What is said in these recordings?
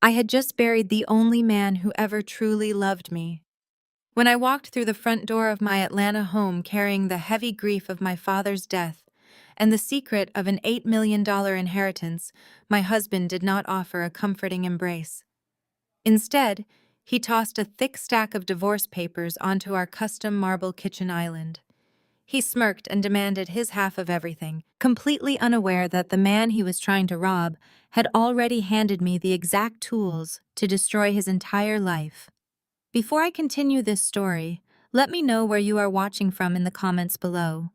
I had just buried the only man who ever truly loved me. When I walked through the front door of my Atlanta home carrying the heavy grief of my father's death and the secret of an $8 million inheritance, my husband did not offer a comforting embrace. Instead, he tossed a thick stack of divorce papers onto our custom marble kitchen island. He smirked and demanded his half of everything, completely unaware that the man he was trying to rob had already handed me the exact tools to destroy his entire life. Before I continue this story, let me know where you are watching from in the comments below.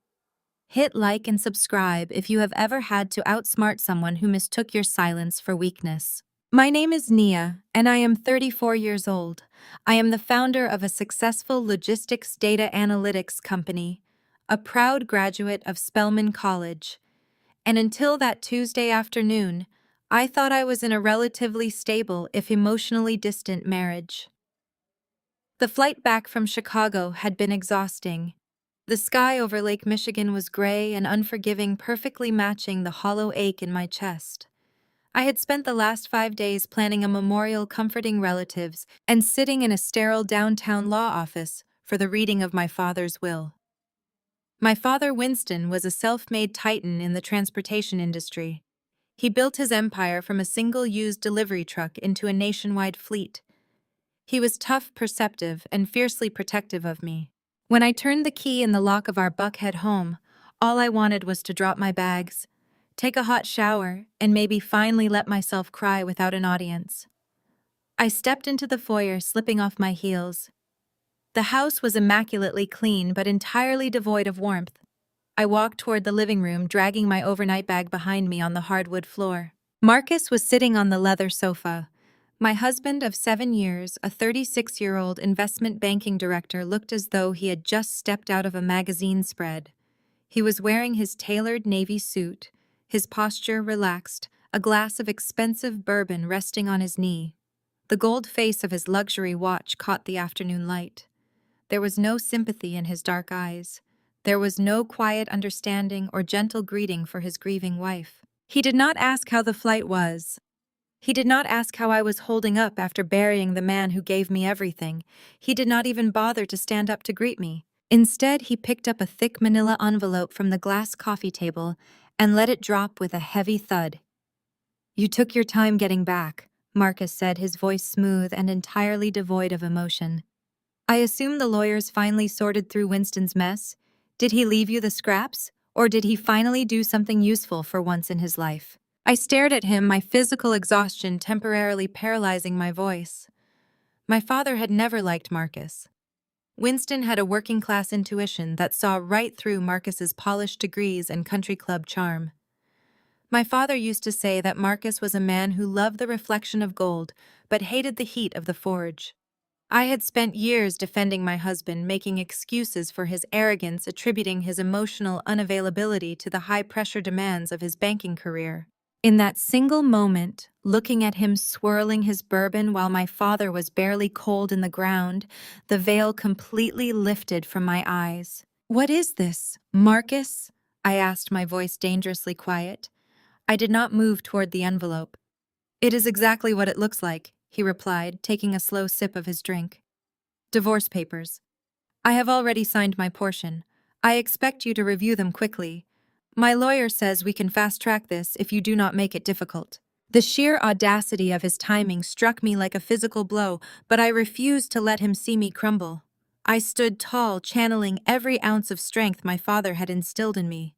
Hit like and subscribe if you have ever had to outsmart someone who mistook your silence for weakness. My name is Nia, and I am 34 years old. I am the founder of a successful logistics data analytics company, a proud graduate of Spelman College. And until that Tuesday afternoon, I thought I was in a relatively stable, if emotionally distant, marriage. The flight back from Chicago had been exhausting. The sky over Lake Michigan was gray and unforgiving, perfectly matching the hollow ache in my chest. I had spent the last 5 days planning a memorial comforting relatives and sitting in a sterile downtown law office for the reading of my father's will. My father, Winston, was a self-made titan in the transportation industry. He built his empire from a single used delivery truck into a nationwide fleet. He was tough, perceptive, and fiercely protective of me. When I turned the key in the lock of our Buckhead home, all I wanted was to drop my bags, take a hot shower, and maybe finally let myself cry without an audience. I stepped into the foyer, slipping off my heels. The house was immaculately clean but entirely devoid of warmth. I walked toward the living room, dragging my overnight bag behind me on the hardwood floor. Marcus was sitting on the leather sofa. My husband of 7 years, a 36-year-old investment banking director, looked as though he had just stepped out of a magazine spread. He was wearing his tailored navy suit, his posture relaxed, a glass of expensive bourbon resting on his knee. The gold face of his luxury watch caught the afternoon light. There was no sympathy in his dark eyes. There was no quiet understanding or gentle greeting for his grieving wife. He did not ask how the flight was. He did not ask how I was holding up after burying the man who gave me everything. He did not even bother to stand up to greet me. Instead, he picked up a thick manila envelope from the glass coffee table and let it drop with a heavy thud. "You took your time getting back," Marcus said, his voice smooth and entirely devoid of emotion. "I assume the lawyers finally sorted through Winston's mess. Did he leave you the scraps, or did he finally do something useful for once in his life?" I stared at him, my physical exhaustion temporarily paralyzing my voice. My father had never liked Marcus. Winston had a working-class intuition that saw right through Marcus's polished degrees and country club charm. My father used to say that Marcus was a man who loved the reflection of gold but hated the heat of the forge. I had spent years defending my husband, making excuses for his arrogance, attributing his emotional unavailability to the high-pressure demands of his banking career. In that single moment, looking at him swirling his bourbon while my father was barely cold in the ground, the veil completely lifted from my eyes. "What is this, Marcus?" I asked, my voice dangerously quiet. I did not move toward the envelope. "It is exactly what it looks like," he replied, taking a slow sip of his drink. "Divorce papers. I have already signed my portion. I expect you to review them quickly. My lawyer says we can fast-track this if you do not make it difficult." The sheer audacity of his timing struck me like a physical blow, but I refused to let him see me crumble. I stood tall, channeling every ounce of strength my father had instilled in me.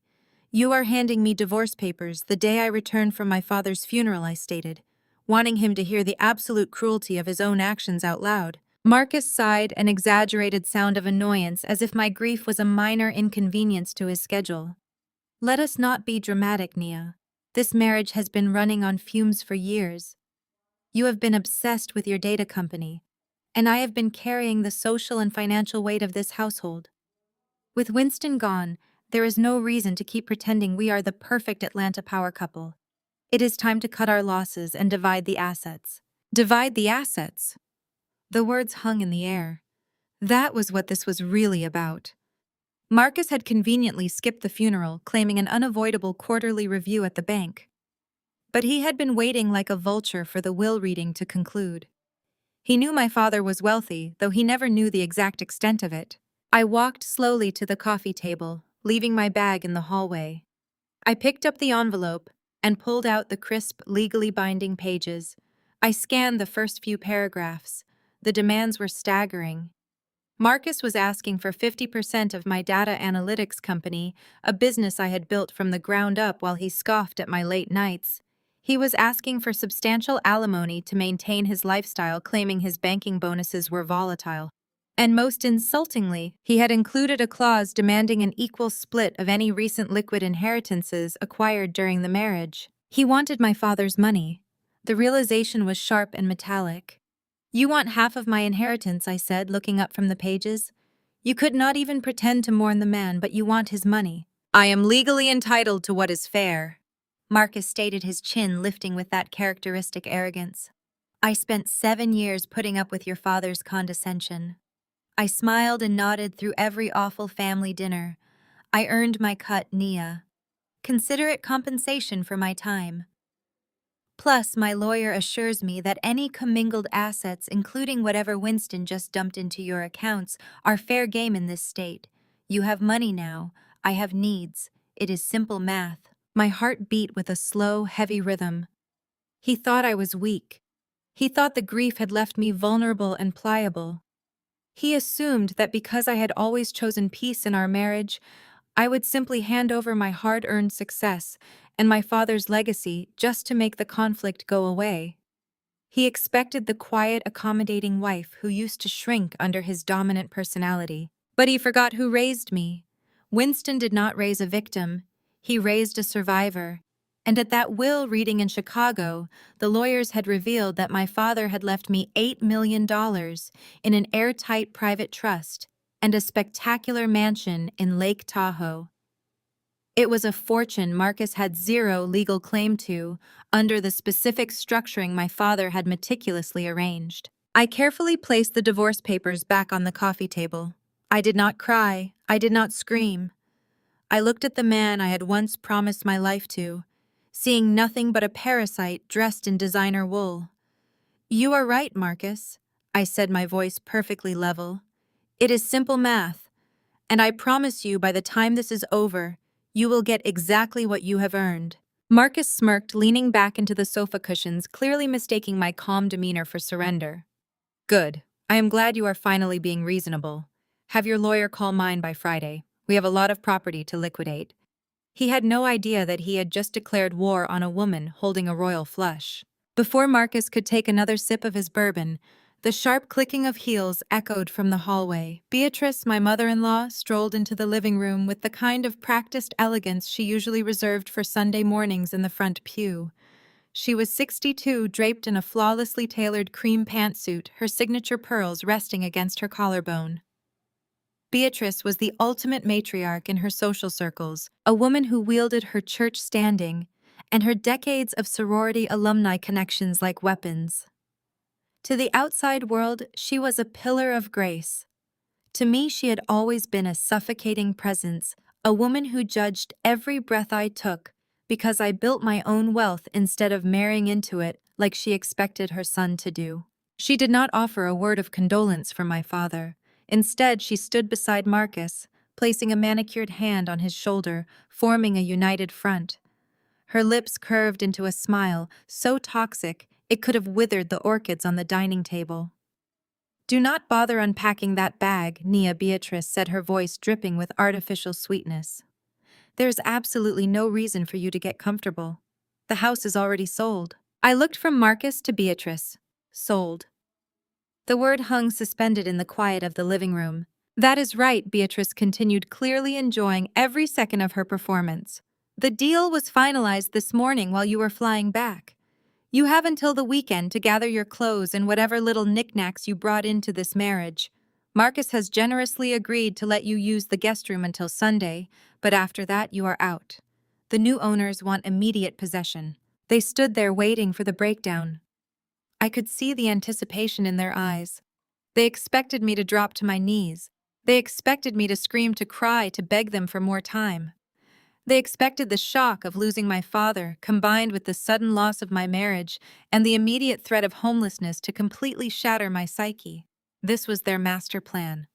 "You are handing me divorce papers the day I return from my father's funeral," I stated, wanting him to hear the absolute cruelty of his own actions out loud. Marcus sighed, an exaggerated sound of annoyance, as if my grief was a minor inconvenience to his schedule. "Let us not be dramatic, Nia. This marriage has been running on fumes for years. You have been obsessed with your data company, and I have been carrying the social and financial weight of this household. With Winston gone, there is no reason to keep pretending we are the perfect Atlanta power couple. It is time to cut our losses and divide the assets." Divide the assets? The words hung in the air. That was what this was really about. Marcus had conveniently skipped the funeral, claiming an unavoidable quarterly review at the bank. But he had been waiting like a vulture for the will reading to conclude. He knew my father was wealthy, though he never knew the exact extent of it. I walked slowly to the coffee table, leaving my bag in the hallway. I picked up the envelope and pulled out the crisp, legally binding pages. I scanned the first few paragraphs. The demands were staggering. Marcus was asking for 50% of my data analytics company, a business I had built from the ground up while he scoffed at my late nights. He was asking for substantial alimony to maintain his lifestyle, claiming his banking bonuses were volatile. And most insultingly, he had included a clause demanding an equal split of any recent liquid inheritances acquired during the marriage. He wanted my father's money. The realization was sharp and metallic. "You want half of my inheritance," I said, looking up from the pages. "You could not even pretend to mourn the man, but you want his money." "I am legally entitled to what is fair," Marcus stated, his chin lifting with that characteristic arrogance. "I spent 7 years putting up with your father's condescension." I smiled and nodded through every awful family dinner. I earned my cut, Nia. Consider it compensation for my time. Plus, my lawyer assures me that any commingled assets, including whatever Winston just dumped into your accounts, are fair game in this state. You have money now. I have needs. It is simple math. My heart beat with a slow, heavy rhythm. He thought I was weak. He thought the grief had left me vulnerable and pliable. He assumed that because I had always chosen peace in our marriage, I would simply hand over my hard-earned success and my father's legacy just to make the conflict go away. He expected the quiet, accommodating wife who used to shrink under his dominant personality. But he forgot who raised me. Winston did not raise a victim. He raised a survivor. And at that will reading in Chicago, the lawyers had revealed that my father had left me $8 million in an airtight private trust and a spectacular mansion in Lake Tahoe. It was a fortune Marcus had zero legal claim to, under the specific structuring my father had meticulously arranged. I carefully placed the divorce papers back on the coffee table. I did not cry. I did not scream. I looked at the man I had once promised my life to, seeing nothing but a parasite dressed in designer wool. "You are right, Marcus," I said, my voice perfectly level. "It is simple math, and I promise you by the time this is over, you will get exactly what you have earned." Marcus smirked, leaning back into the sofa cushions, clearly mistaking my calm demeanor for surrender. "Good. I am glad you are finally being reasonable. Have your lawyer call mine by Friday. We have a lot of property to liquidate." He had no idea that he had just declared war on a woman holding a royal flush. Before Marcus could take another sip of his bourbon, the sharp clicking of heels echoed from the hallway. Beatrice, my mother-in-law, strolled into the living room with the kind of practiced elegance she usually reserved for Sunday mornings in the front pew. She was 62, draped in a flawlessly tailored cream pantsuit, her signature pearls resting against her collarbone. Beatrice was the ultimate matriarch in her social circles, a woman who wielded her church standing and her decades of sorority alumni connections like weapons. To the outside world, she was a pillar of grace. To me, she had always been a suffocating presence, a woman who judged every breath I took because I built my own wealth instead of marrying into it like she expected her son to do. She did not offer a word of condolence for my father. Instead, she stood beside Marcus, placing a manicured hand on his shoulder, forming a united front. Her lips curved into a smile so toxic it could have withered the orchids on the dining table. "Do not bother unpacking that bag," Nia Beatrice said, her voice dripping with artificial sweetness. "There's absolutely no reason for you to get comfortable. The house is already sold." I looked from Marcus to Beatrice. Sold. The word hung suspended in the quiet of the living room. "That is right," Beatrice continued, clearly enjoying every second of her performance. "The deal was finalized this morning while you were flying back. You have until the weekend to gather your clothes and whatever little knickknacks you brought into this marriage. Marcus has generously agreed to let you use the guest room until Sunday, but after that you are out. The new owners want immediate possession." They stood there waiting for the breakdown. I could see the anticipation in their eyes. They expected me to drop to my knees. They expected me to scream, to cry, to beg them for more time. They expected the shock of losing my father, combined with the sudden loss of my marriage and the immediate threat of homelessness to completely shatter my psyche. This was their master plan.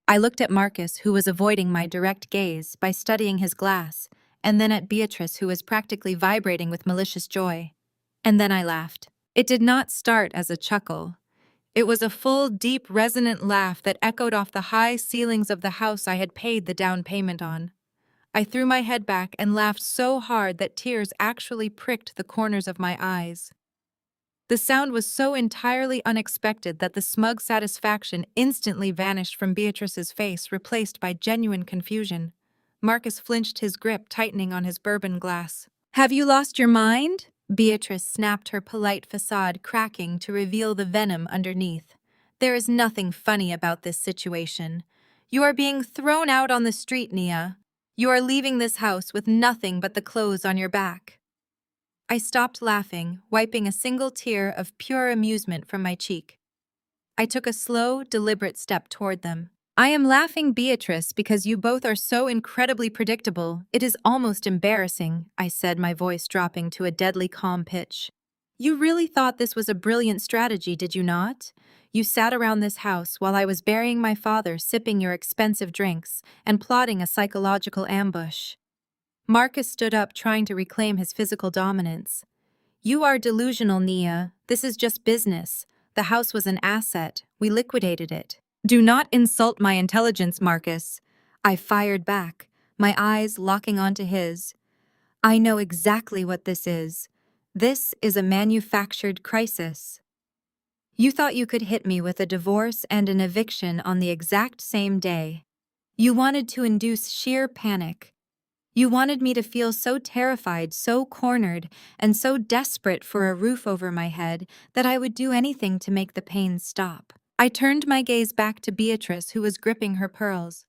I looked at Marcus, who was avoiding my direct gaze by studying his glass, and then at Beatrice, who was practically vibrating with malicious joy. And then I laughed. It did not start as a chuckle. It was a full, deep, resonant laugh that echoed off the high ceilings of the house I had paid the down payment on. I threw my head back and laughed so hard that tears actually pricked the corners of my eyes. The sound was so entirely unexpected that the smug satisfaction instantly vanished from Beatrice's face, replaced by genuine confusion. Marcus flinched, his grip tightening on his bourbon glass. "Have you lost your mind?" Beatrice snapped, her polite facade cracking to reveal the venom underneath. "There is nothing funny about this situation. You are being thrown out on the street, Nia. You are leaving this house with nothing but the clothes on your back." I stopped laughing, wiping a single tear of pure amusement from my cheek. I took a slow, deliberate step toward them. "I am laughing, Beatrice, because you both are so incredibly predictable. It is almost embarrassing," I said, my voice dropping to a deadly calm pitch. "You really thought this was a brilliant strategy, did you not? You sat around this house while I was burying my father, sipping your expensive drinks, and plotting a psychological ambush." Marcus stood up, trying to reclaim his physical dominance. "You are delusional, Nia. This is just business. The house was an asset. We liquidated it." "Do not insult my intelligence, Marcus." I fired back, my eyes locking onto his. "I know exactly what this is. This is a manufactured crisis. You thought you could hit me with a divorce and an eviction on the exact same day. You wanted to induce sheer panic. You wanted me to feel so terrified, so cornered, and so desperate for a roof over my head that I would do anything to make the pain stop." I turned my gaze back to Beatrice, who was gripping her pearls.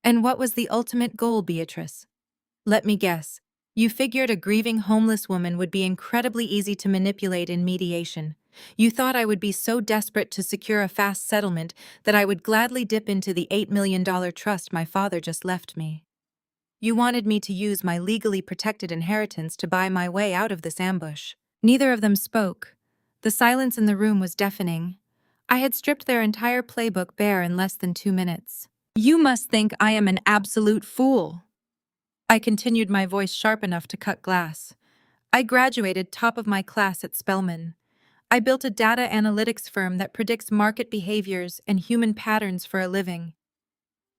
"And what was the ultimate goal, Beatrice? Let me guess. You figured a grieving homeless woman would be incredibly easy to manipulate in mediation. You thought I would be so desperate to secure a fast settlement that I would gladly dip into the $8 million trust my father just left me. You wanted me to use my legally protected inheritance to buy my way out of this ambush." Neither of them spoke. The silence in the room was deafening. I had stripped their entire playbook bare in less than 2 minutes. "You must think I am an absolute fool." I continued, my voice sharp enough to cut glass. "I graduated top of my class at Spelman. I built a data analytics firm that predicts market behaviors and human patterns for a living.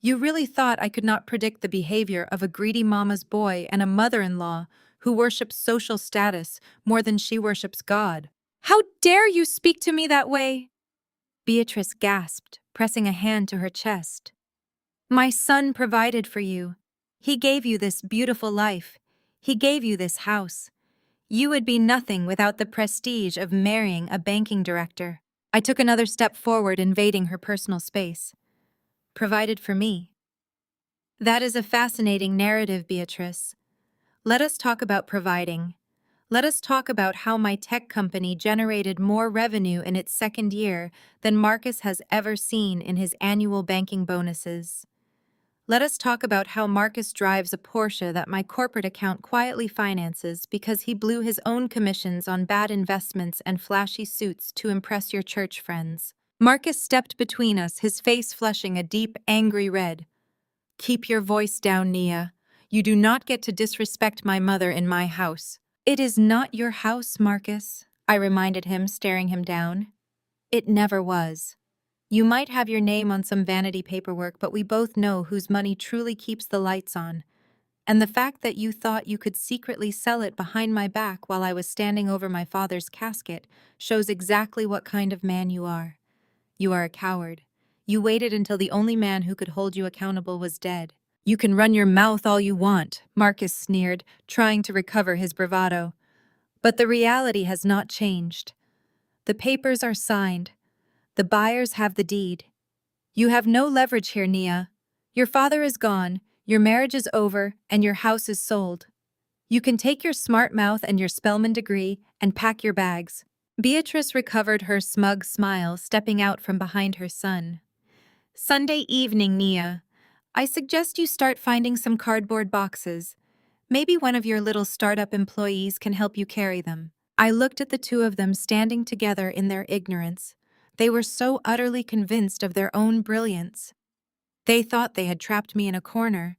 You really thought I could not predict the behavior of a greedy mama's boy and a mother-in-law who worships social status more than she worships God." "How dare you speak to me that way?" Beatrice gasped, pressing a hand to her chest. "My son provided for you. He gave you this beautiful life. He gave you this house. You would be nothing without the prestige of marrying a banking director." I took another step forward, invading her personal space. "Provided for me." That is a fascinating narrative, Beatrice. Let us talk about providing. Let us talk about how my tech company generated more revenue in its second year than Marcus has ever seen in his annual banking bonuses. Let us talk about how Marcus drives a Porsche that my corporate account quietly finances because he blew his own commissions on bad investments and flashy suits to impress your church friends. Marcus stepped between us, his face flushing a deep, angry red. "Keep your voice down, Nia. You do not get to disrespect my mother in my house." "It is not your house, Marcus," I reminded him, staring him down. "It never was. You might have your name on some vanity paperwork, but we both know whose money truly keeps the lights on. And the fact that you thought you could secretly sell it behind my back while I was standing over my father's casket shows exactly what kind of man you are. You are a coward. You waited until the only man who could hold you accountable was dead." "You can run your mouth all you want," Marcus sneered, trying to recover his bravado. "But the reality has not changed. The papers are signed. The buyers have the deed. You have no leverage here, Nia. Your father is gone, your marriage is over, and your house is sold. You can take your smart mouth and your Spelman degree and pack your bags." Beatrice recovered her smug smile, stepping out from behind her son. "Sunday evening, Nia. I suggest you start finding some cardboard boxes. Maybe one of your little startup employees can help you carry them. I looked at the two of them standing together in their ignorance. They were so utterly convinced of their own brilliance. They thought they had trapped me in a corner.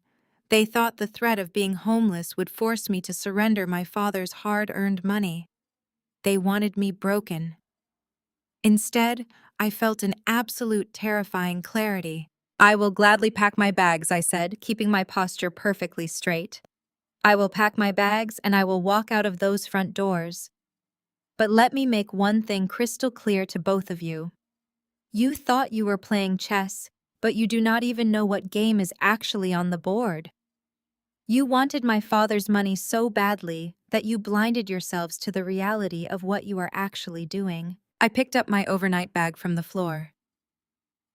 They thought the threat of being homeless would force me to surrender my father's hard-earned money. They wanted me broken. Instead, I felt an absolute terrifying clarity. I will gladly pack my bags, I said, keeping my posture perfectly straight. I will pack my bags and I will walk out of those front doors. But let me make one thing crystal clear to both of you. You thought you were playing chess, but you do not even know what game is actually on the board. You wanted my father's money so badly that you blinded yourselves to the reality of what you are actually doing. I picked up my overnight bag from the floor.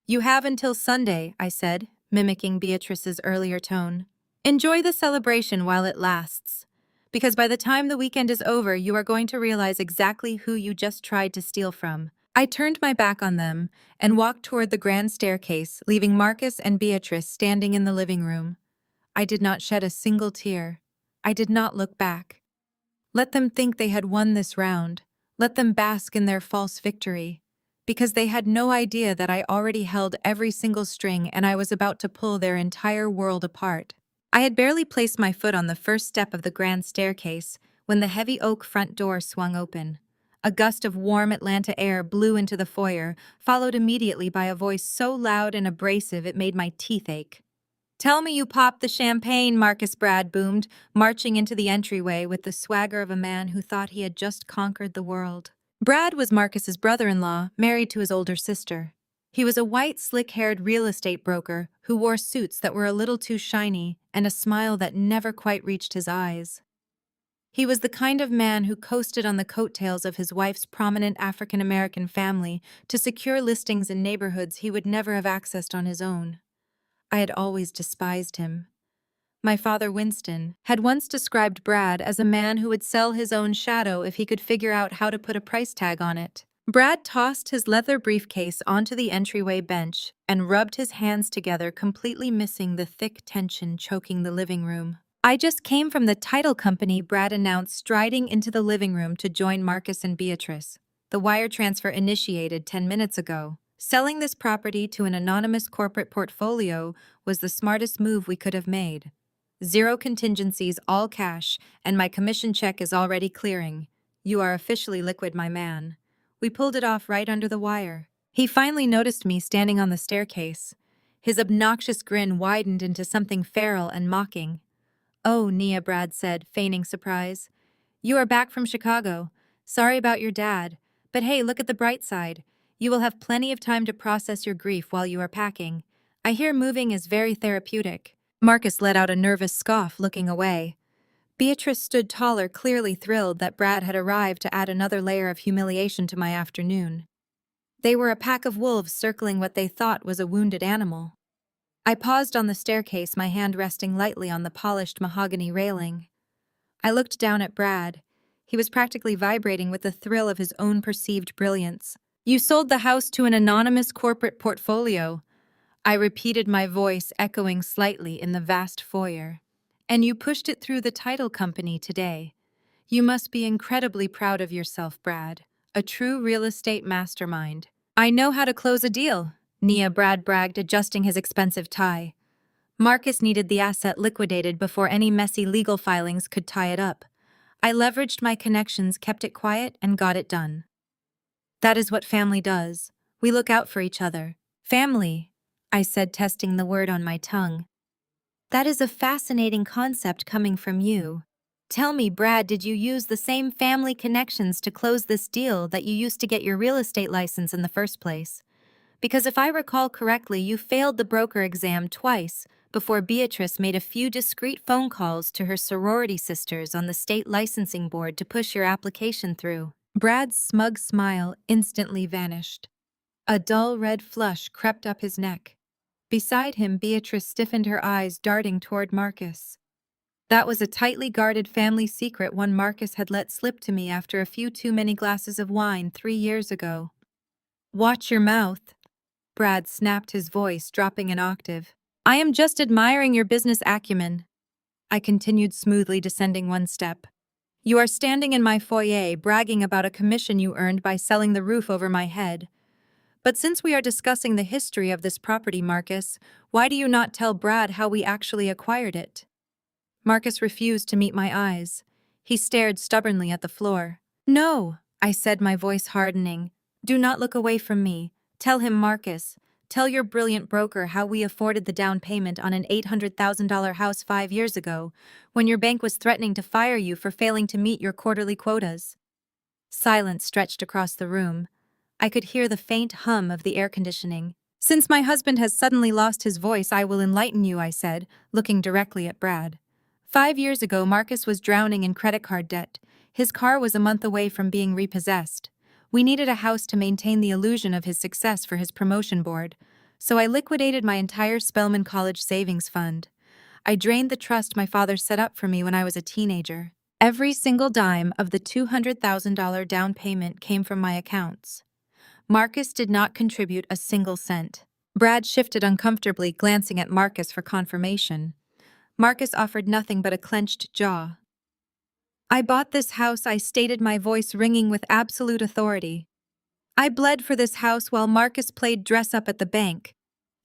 You have until Sunday, I said, mimicking Beatrice's earlier tone. Enjoy the celebration while it lasts. Because by the time the weekend is over, you are going to realize exactly who you just tried to steal from. I turned my back on them and walked toward the grand staircase, leaving Marcus and Beatrice standing in the living room. I did not shed a single tear. I did not look back. Let them think they had won this round. Let them bask in their false victory. Because they had no idea that I already held every single string and I was about to pull their entire world apart. I had barely placed my foot on the first step of the grand staircase when the heavy oak front door swung open. A gust of warm Atlanta air blew into the foyer, followed immediately by a voice so loud and abrasive it made my teeth ache. Tell me you popped the champagne, Marcus Brad boomed, marching into the entryway with the swagger of a man who thought he had just conquered the world. Brad was Marcus's brother-in-law, married to his older sister. He was a white, slick-haired real estate broker who wore suits that were a little too shiny and a smile that never quite reached his eyes. He was the kind of man who coasted on the coattails of his wife's prominent African-American family to secure listings in neighborhoods he would never have accessed on his own. I had always despised him. My father, Winston, had once described Brad as a man who would sell his own shadow if he could figure out how to put a price tag on it. Brad tossed his leather briefcase onto the entryway bench and rubbed his hands together, completely missing the thick tension choking the living room. I just came from the title company, Brad announced, striding into the living room to join Marcus and Beatrice. The wire transfer initiated 10 minutes ago. Selling this property to an anonymous corporate portfolio was the smartest move we could have made. Zero contingencies, all cash, and my commission check is already clearing. You are officially liquid, my man. We pulled it off right under the wire. He finally noticed me standing on the staircase. His obnoxious grin widened into something feral and mocking. Oh, Nia, Brad said, feigning surprise. You are back from Chicago. Sorry about your dad. But hey, look at the bright side. You will have plenty of time to process your grief while you are packing. I hear moving is very therapeutic. Marcus let out a nervous scoff, looking away. Beatrice stood taller, clearly thrilled that Brad had arrived to add another layer of humiliation to my afternoon. They were a pack of wolves circling what they thought was a wounded animal. I paused on the staircase, my hand resting lightly on the polished mahogany railing. I looked down at Brad. He was practically vibrating with the thrill of his own perceived brilliance. You sold the house to an anonymous corporate portfolio. I repeated, my voice echoing slightly in the vast foyer. And you pushed it through the title company today. You must be incredibly proud of yourself, Brad. A true real estate mastermind. I know how to close a deal, Brad bragged, adjusting his expensive tie. Marcus needed the asset liquidated before any messy legal filings could tie it up. I leveraged my connections, kept it quiet, and got it done. That is what family does. We look out for each other. Family, I said, testing the word on my tongue. That is a fascinating concept coming from you. Tell me, Brad, did you use the same family connections to close this deal that you used to get your real estate license in the first place? Because if I recall correctly, you failed the broker exam twice before Beatrice made a few discreet phone calls to her sorority sisters on the state licensing board to push your application through. Brad's smug smile instantly vanished. A dull red flush crept up his neck. Beside him, Beatrice stiffened, her eyes darting toward Marcus. That was a tightly guarded family secret, one Marcus had let slip to me after a few too many glasses of wine 3 years ago. Watch your mouth, Brad snapped, his voice dropping an octave. I am just admiring your business acumen. I continued smoothly, descending one step. You are standing in my foyer, bragging about a commission you earned by selling the roof over my head. But since we are discussing the history of this property, Marcus, why do you not tell Brad how we actually acquired it? Marcus refused to meet my eyes. He stared stubbornly at the floor. No, I said, my voice hardening. Do not look away from me. Tell him, Marcus. Tell your brilliant broker how we afforded the down payment on an $800,000 house 5 years ago, when your bank was threatening to fire you for failing to meet your quarterly quotas. Silence stretched across the room. I could hear the faint hum of the air conditioning. Since my husband has suddenly lost his voice, I will enlighten you, I said, looking directly at Brad. 5 years ago, Marcus was drowning in credit card debt. His car was a month away from being repossessed. We needed a house to maintain the illusion of his success for his promotion board, so I liquidated my entire Spelman College savings fund. I drained the trust my father set up for me when I was a teenager. Every single dime of the $200,000 down payment came from my accounts. Marcus did not contribute a single cent. Brad shifted uncomfortably, glancing at Marcus for confirmation. Marcus offered nothing but a clenched jaw. I bought this house, I stated, my voice ringing with absolute authority. I bled for this house while Marcus played dress-up at the bank.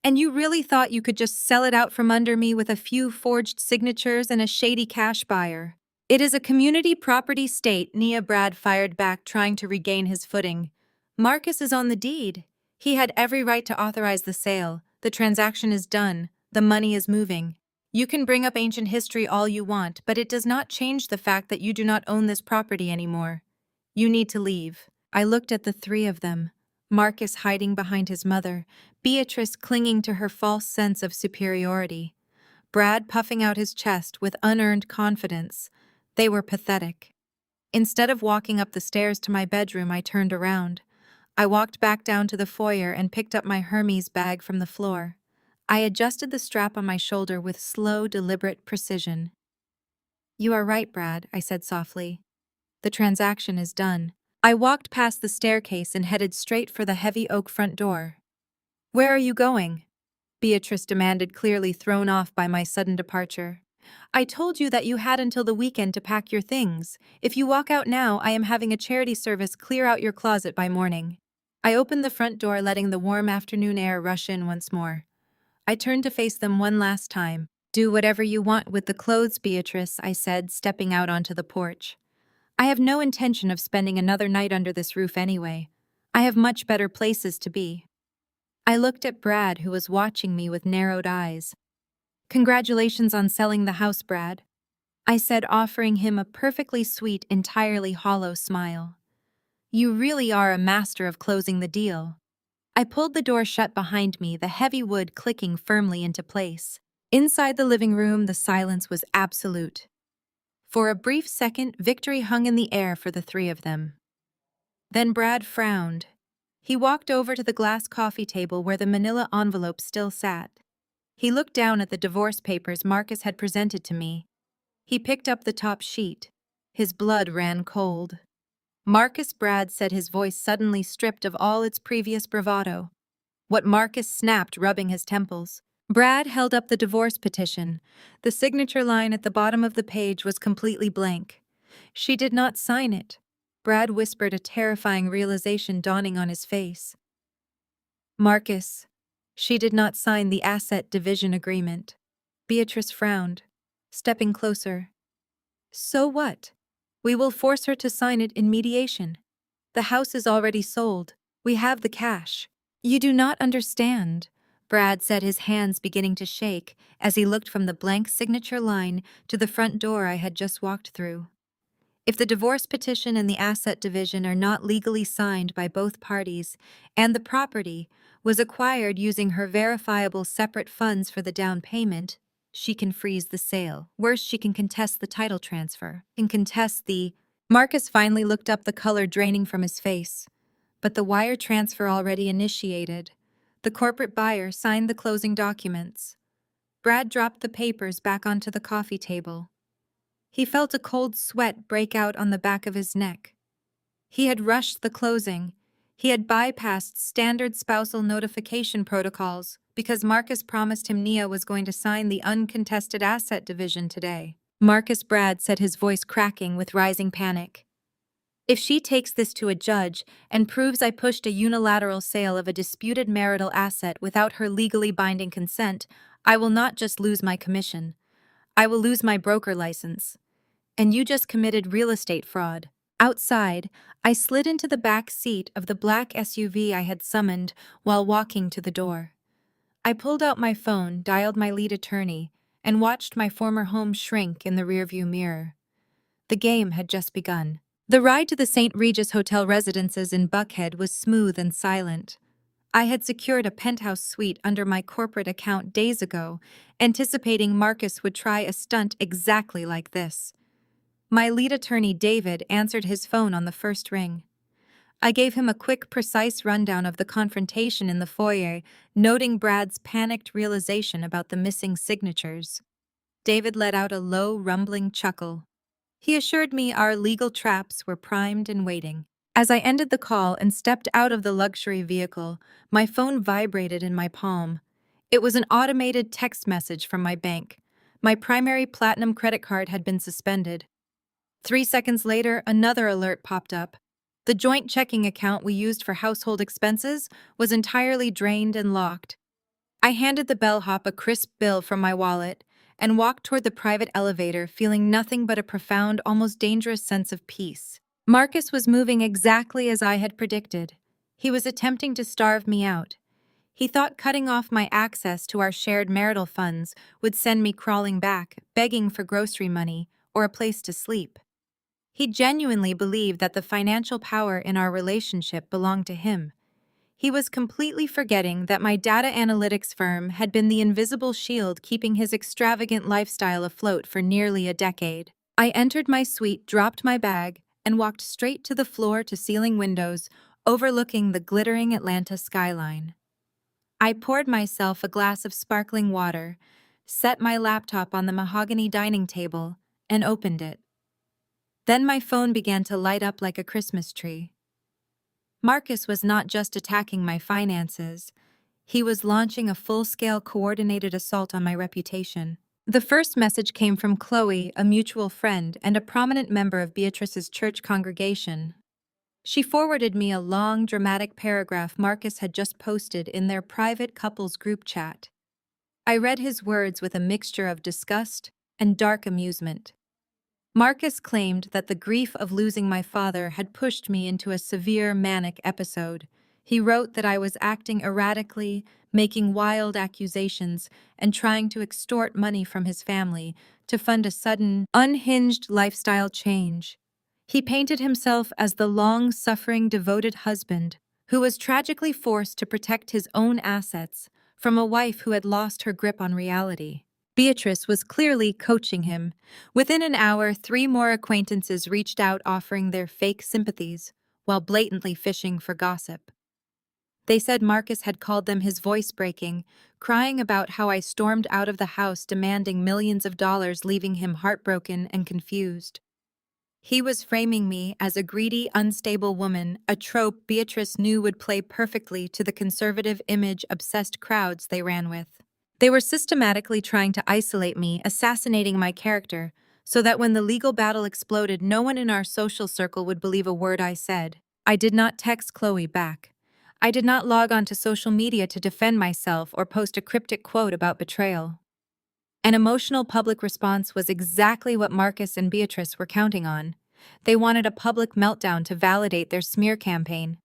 And you really thought you could just sell it out from under me with a few forged signatures and a shady cash buyer? It is a community property state, Nia. Brad fired back, trying to regain his footing. Marcus is on the deed. He had every right to authorize the sale. The transaction is done. The money is moving. You can bring up ancient history all you want, but it does not change the fact that you do not own this property anymore. You need to leave. I looked at the three of them. Marcus hiding behind his mother, Beatrice clinging to her false sense of superiority, Brad puffing out his chest with unearned confidence. They were pathetic. Instead of walking up the stairs to my bedroom, I turned around. I walked back down to the foyer and picked up my Hermes bag from the floor. I adjusted the strap on my shoulder with slow, deliberate precision. You are right, Brad, I said softly. The transaction is done. I walked past the staircase and headed straight for the heavy oak front door. Where are you going? Beatrice demanded, clearly thrown off by my sudden departure. I told you that you had until the weekend to pack your things. If you walk out now, I am having a charity service clear out your closet by morning. I opened the front door, letting the warm afternoon air rush in once more. I turned to face them one last time. Do whatever you want with the clothes, Beatrice, I said, stepping out onto the porch. I have no intention of spending another night under this roof anyway. I have much better places to be. I looked at Brad, who was watching me with narrowed eyes. Congratulations on selling the house, Brad, I said, offering him a perfectly sweet, entirely hollow smile. You really are a master of closing the deal. I pulled the door shut behind me, the heavy wood clicking firmly into place. Inside the living room, the silence was absolute. For a brief second, victory hung in the air for the three of them. Then Brad frowned. He walked over to the glass coffee table where the manila envelope still sat. He looked down at the divorce papers Marcus had presented to me. He picked up the top sheet. His blood ran cold. Marcus, Brad said, his voice suddenly stripped of all its previous bravado. What? Marcus snapped, rubbing his temples. Brad held up the divorce petition. The signature line at the bottom of the page was completely blank. She did not sign it. Brad whispered, a terrifying realization dawning on his face. Marcus, she did not sign the asset division agreement. Beatrice frowned, stepping closer. So what? We will force her to sign it in mediation. The house is already sold. We have the cash. You do not understand, Brad said, his hands beginning to shake as he looked from the blank signature line to the front door I had just walked through. If the divorce petition and the asset division are not legally signed by both parties, and the property was acquired using her verifiable separate funds for the down payment, she can freeze the sale. Worse, she can contest the title transfer. Marcus finally looked up, the color draining from his face. But the wire transfer already initiated. The corporate buyer signed the closing documents. Brad dropped the papers back onto the coffee table. He felt a cold sweat break out on the back of his neck. He had rushed the closing. He had bypassed standard spousal notification protocols because Marcus promised him Nia was going to sign the uncontested asset division today. Marcus Brad said, his voice cracking with rising panic. If she takes this to a judge and proves I pushed a unilateral sale of a disputed marital asset without her legally binding consent, I will not just lose my commission. I will lose my broker license. And you just committed real estate fraud. Outside, I slid into the back seat of the black SUV I had summoned while walking to the door. I pulled out my phone, dialed my lead attorney, and watched my former home shrink in the rearview mirror. The game had just begun. The ride to the St. Regis Hotel residences in Buckhead was smooth and silent. I had secured a penthouse suite under my corporate account days ago, anticipating Marcus would try a stunt exactly like this. My lead attorney, David, answered his phone on the first ring. I gave him a quick, precise rundown of the confrontation in the foyer, noting Brad's panicked realization about the missing signatures. David let out a low, rumbling chuckle. He assured me our legal traps were primed and waiting. As I ended the call and stepped out of the luxury vehicle, my phone vibrated in my palm. It was an automated text message from my bank. My primary platinum credit card had been suspended. 3 seconds later, another alert popped up. The joint checking account we used for household expenses was entirely drained and locked. I handed the bellhop a crisp bill from my wallet and walked toward the private elevator, feeling nothing but a profound, almost dangerous sense of peace. Marcus was moving exactly as I had predicted. He was attempting to starve me out. He thought cutting off my access to our shared marital funds would send me crawling back, begging for grocery money or a place to sleep. He genuinely believed that the financial power in our relationship belonged to him. He was completely forgetting that my data analytics firm had been the invisible shield keeping his extravagant lifestyle afloat for nearly a decade. I entered my suite, dropped my bag, and walked straight to the floor-to-ceiling windows overlooking the glittering Atlanta skyline. I poured myself a glass of sparkling water, set my laptop on the mahogany dining table, and opened it. Then my phone began to light up like a Christmas tree. Marcus was not just attacking my finances. He was launching a full-scale coordinated assault on my reputation. The first message came from Chloe, a mutual friend and a prominent member of Beatrice's church congregation. She forwarded me a long, dramatic paragraph Marcus had just posted in their private couples group chat. I read his words with a mixture of disgust and dark amusement. Marcus claimed that the grief of losing my father had pushed me into a severe manic episode. He wrote that I was acting erratically, making wild accusations, and trying to extort money from his family to fund a sudden, unhinged lifestyle change. He painted himself as the long-suffering, devoted husband who was tragically forced to protect his own assets from a wife who had lost her grip on reality. Beatrice was clearly coaching him. Within an hour, 3 more acquaintances reached out offering their fake sympathies while blatantly fishing for gossip. They said Marcus had called them his voice breaking, crying about how I stormed out of the house demanding millions of dollars, leaving him heartbroken and confused. He was framing me as a greedy, unstable woman, a trope Beatrice knew would play perfectly to the conservative image-obsessed crowds they ran with. They were systematically trying to isolate me, assassinating my character, so that when the legal battle exploded, no one in our social circle would believe a word I said. I did not text Chloe back. I did not log onto social media to defend myself or post a cryptic quote about betrayal. An emotional public response was exactly what Marcus and Beatrice were counting on. They wanted a public meltdown to validate their smear campaign.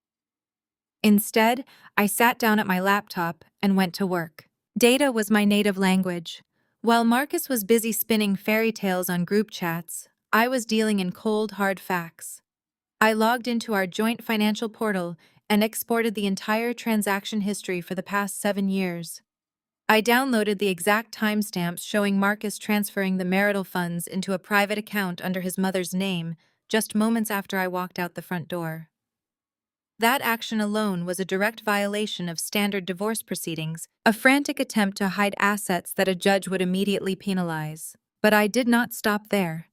Instead, I sat down at my laptop and went to work. Data was my native language. While Marcus was busy spinning fairy tales on group chats, I was dealing in cold, hard facts. I logged into our joint financial portal and exported the entire transaction history for the past 7 years. I downloaded the exact timestamps showing Marcus transferring the marital funds into a private account under his mother's name just moments after I walked out the front door. That action alone was a direct violation of standard divorce proceedings, a frantic attempt to hide assets that a judge would immediately penalize. But I did not stop there.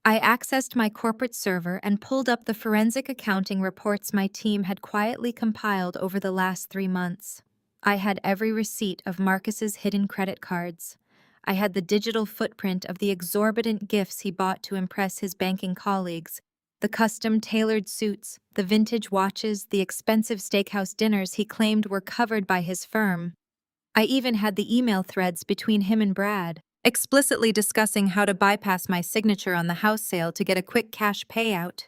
I accessed my corporate server and pulled up the forensic accounting reports my team had quietly compiled over the last 3 months. I had every receipt of Marcus's hidden credit cards. I had the digital footprint of the exorbitant gifts he bought to impress his banking colleagues, the custom-tailored suits, the vintage watches, the expensive steakhouse dinners he claimed were covered by his firm. I even had the email threads between him and Brad, explicitly discussing how to bypass my signature on the house sale to get a quick cash payout.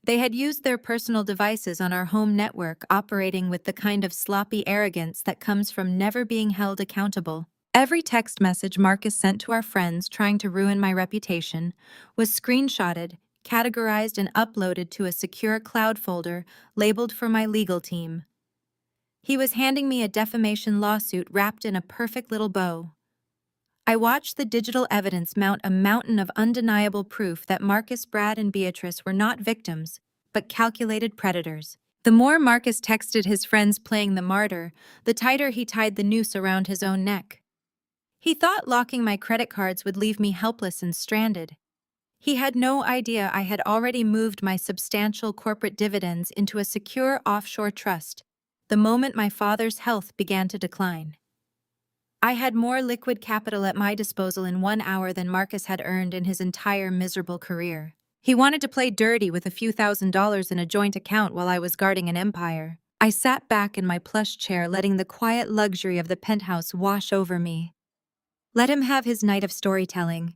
They had used their personal devices on our home network, operating with the kind of sloppy arrogance that comes from never being held accountable. Every text message Marcus sent to our friends trying to ruin my reputation was screenshotted, categorized, and uploaded to a secure cloud folder labeled for my legal team. He was handing me a defamation lawsuit wrapped in a perfect little bow. I watched the digital evidence mount a mountain of undeniable proof that Marcus, Brad, and Beatrice were not victims, but calculated predators. The more Marcus texted his friends playing the martyr, the tighter he tied the noose around his own neck. He thought locking my credit cards would leave me helpless and stranded. He had no idea I had already moved my substantial corporate dividends into a secure offshore trust the moment my father's health began to decline. I had more liquid capital at my disposal in 1 hour than Marcus had earned in his entire miserable career. He wanted to play dirty with a few $1,000s in a joint account while I was guarding an empire. I sat back in my plush chair, letting the quiet luxury of the penthouse wash over me. Let him have his night of storytelling.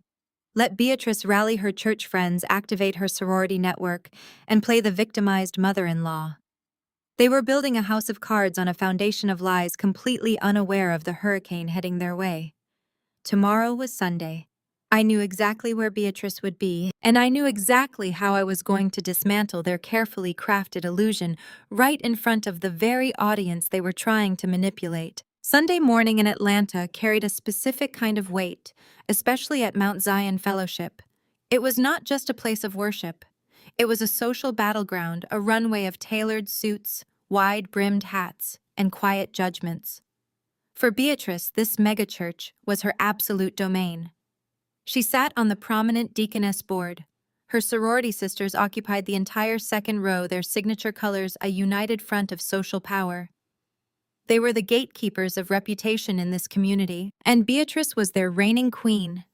Let Beatrice rally her church friends, activate her sorority network, and play the victimized mother-in-law. They were building a house of cards on a foundation of lies, completely unaware of the hurricane heading their way. Tomorrow was Sunday. I knew exactly where Beatrice would be, and I knew exactly how I was going to dismantle their carefully crafted illusion right in front of the very audience they were trying to manipulate. Sunday morning in Atlanta carried a specific kind of weight, especially at Mount Zion Fellowship. It was not just a place of worship. It was a social battleground, a runway of tailored suits, wide-brimmed hats, and quiet judgments. For Beatrice, this megachurch was her absolute domain. She sat on the prominent deaconess board. Her sorority sisters occupied the entire second row, their signature colors a united front of social power. They were the gatekeepers of reputation in this community, and Beatrice was their reigning queen.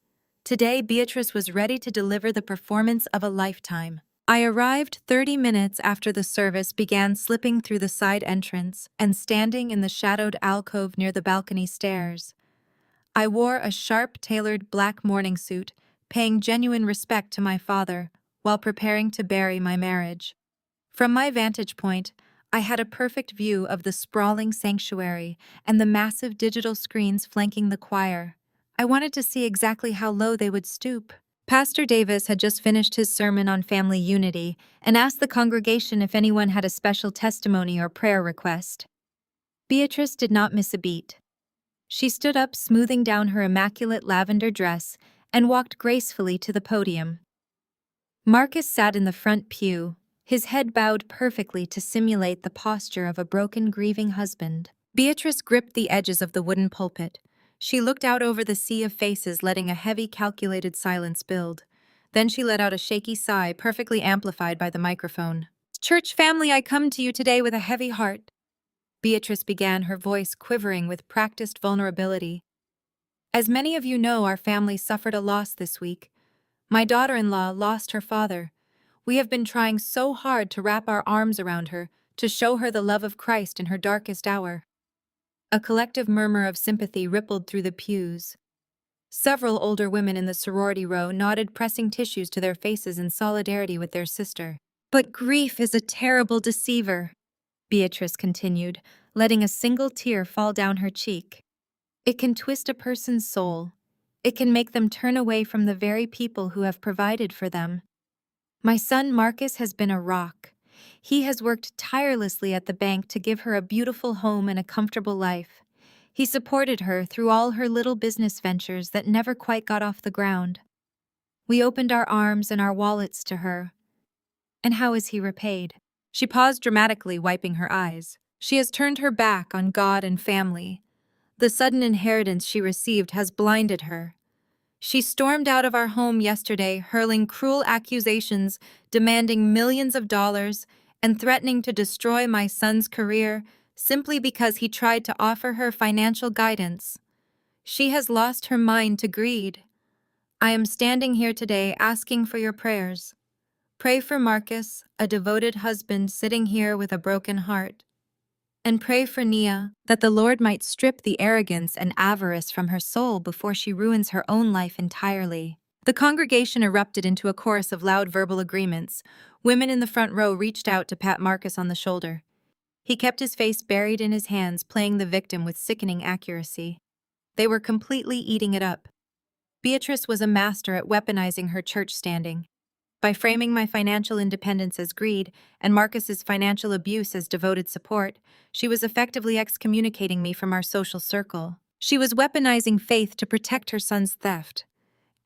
Today, Beatrice was ready to deliver the performance of a lifetime. I arrived 30 minutes after the service began, slipping through the side entrance and standing in the shadowed alcove near the balcony stairs. I wore a sharp-tailored black morning suit, paying genuine respect to my father while preparing to bury my marriage. From my vantage point, I had a perfect view of the sprawling sanctuary and the massive digital screens flanking the choir. I wanted to see exactly how low they would stoop. Pastor Davis had just finished his sermon on family unity and asked the congregation if anyone had a special testimony or prayer request. Beatrice did not miss a beat. She stood up, smoothing down her immaculate lavender dress, and walked gracefully to the podium. Marcus sat in the front pew, his head bowed perfectly to simulate the posture of a broken, grieving husband. Beatrice gripped the edges of the wooden pulpit. She looked out over the sea of faces, letting a heavy, calculated silence build. Then she let out a shaky sigh, perfectly amplified by the microphone. "Church family, I come to you today with a heavy heart," Beatrice began, her voice quivering with practiced vulnerability. "As many of you know, our family suffered a loss this week. My daughter-in-law lost her father. We have been trying so hard to wrap our arms around her, to show her the love of Christ in her darkest hour." A collective murmur of sympathy rippled through the pews. Several older women in the sorority row nodded, pressing tissues to their faces in solidarity with their sister. "But grief is a terrible deceiver," Beatrice continued, letting a single tear fall down her cheek. "It can twist a person's soul. It can make them turn away from the very people who have provided for them. My son Marcus has been a rock. He has worked tirelessly at the bank to give her a beautiful home and a comfortable life. He supported her through all her little business ventures that never quite got off the ground. We opened our arms and our wallets to her. And how is he repaid?" She paused dramatically, wiping her eyes. "She has turned her back on God and family. The sudden inheritance she received has blinded her. She stormed out of our home yesterday, hurling cruel accusations, demanding millions of dollars, and threatening to destroy my son's career simply because he tried to offer her financial guidance. She has lost her mind to greed. I am standing here today asking for your prayers. Pray for Marcus, a devoted husband sitting here with a broken heart. And pray for Nia, that the Lord might strip the arrogance and avarice from her soul before she ruins her own life entirely. The congregation erupted into a chorus of loud verbal agreements. Women in the front row reached out to pat Marcus on the shoulder. He kept his face buried in his hands, playing the victim with sickening accuracy. They were completely eating it up. Beatrice was a master at weaponizing her church standing. By framing my financial independence as greed and Marcus's financial abuse as devoted support, she was effectively excommunicating me from our social circle. She was weaponizing faith to protect her son's theft.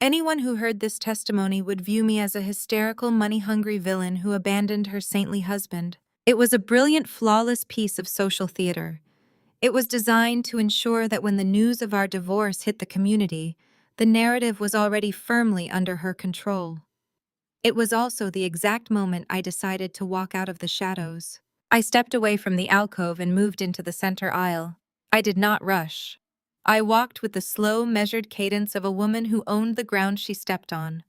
Anyone who heard this testimony would view me as a hysterical, money-hungry villain who abandoned her saintly husband. It was a brilliant, flawless piece of social theater. It was designed to ensure that when the news of our divorce hit the community, the narrative was already firmly under her control. It was also the exact moment I decided to walk out of the shadows. I stepped away from the alcove and moved into the center aisle. I did not rush. I walked with the slow, measured cadence of a woman who owned the ground she stepped on.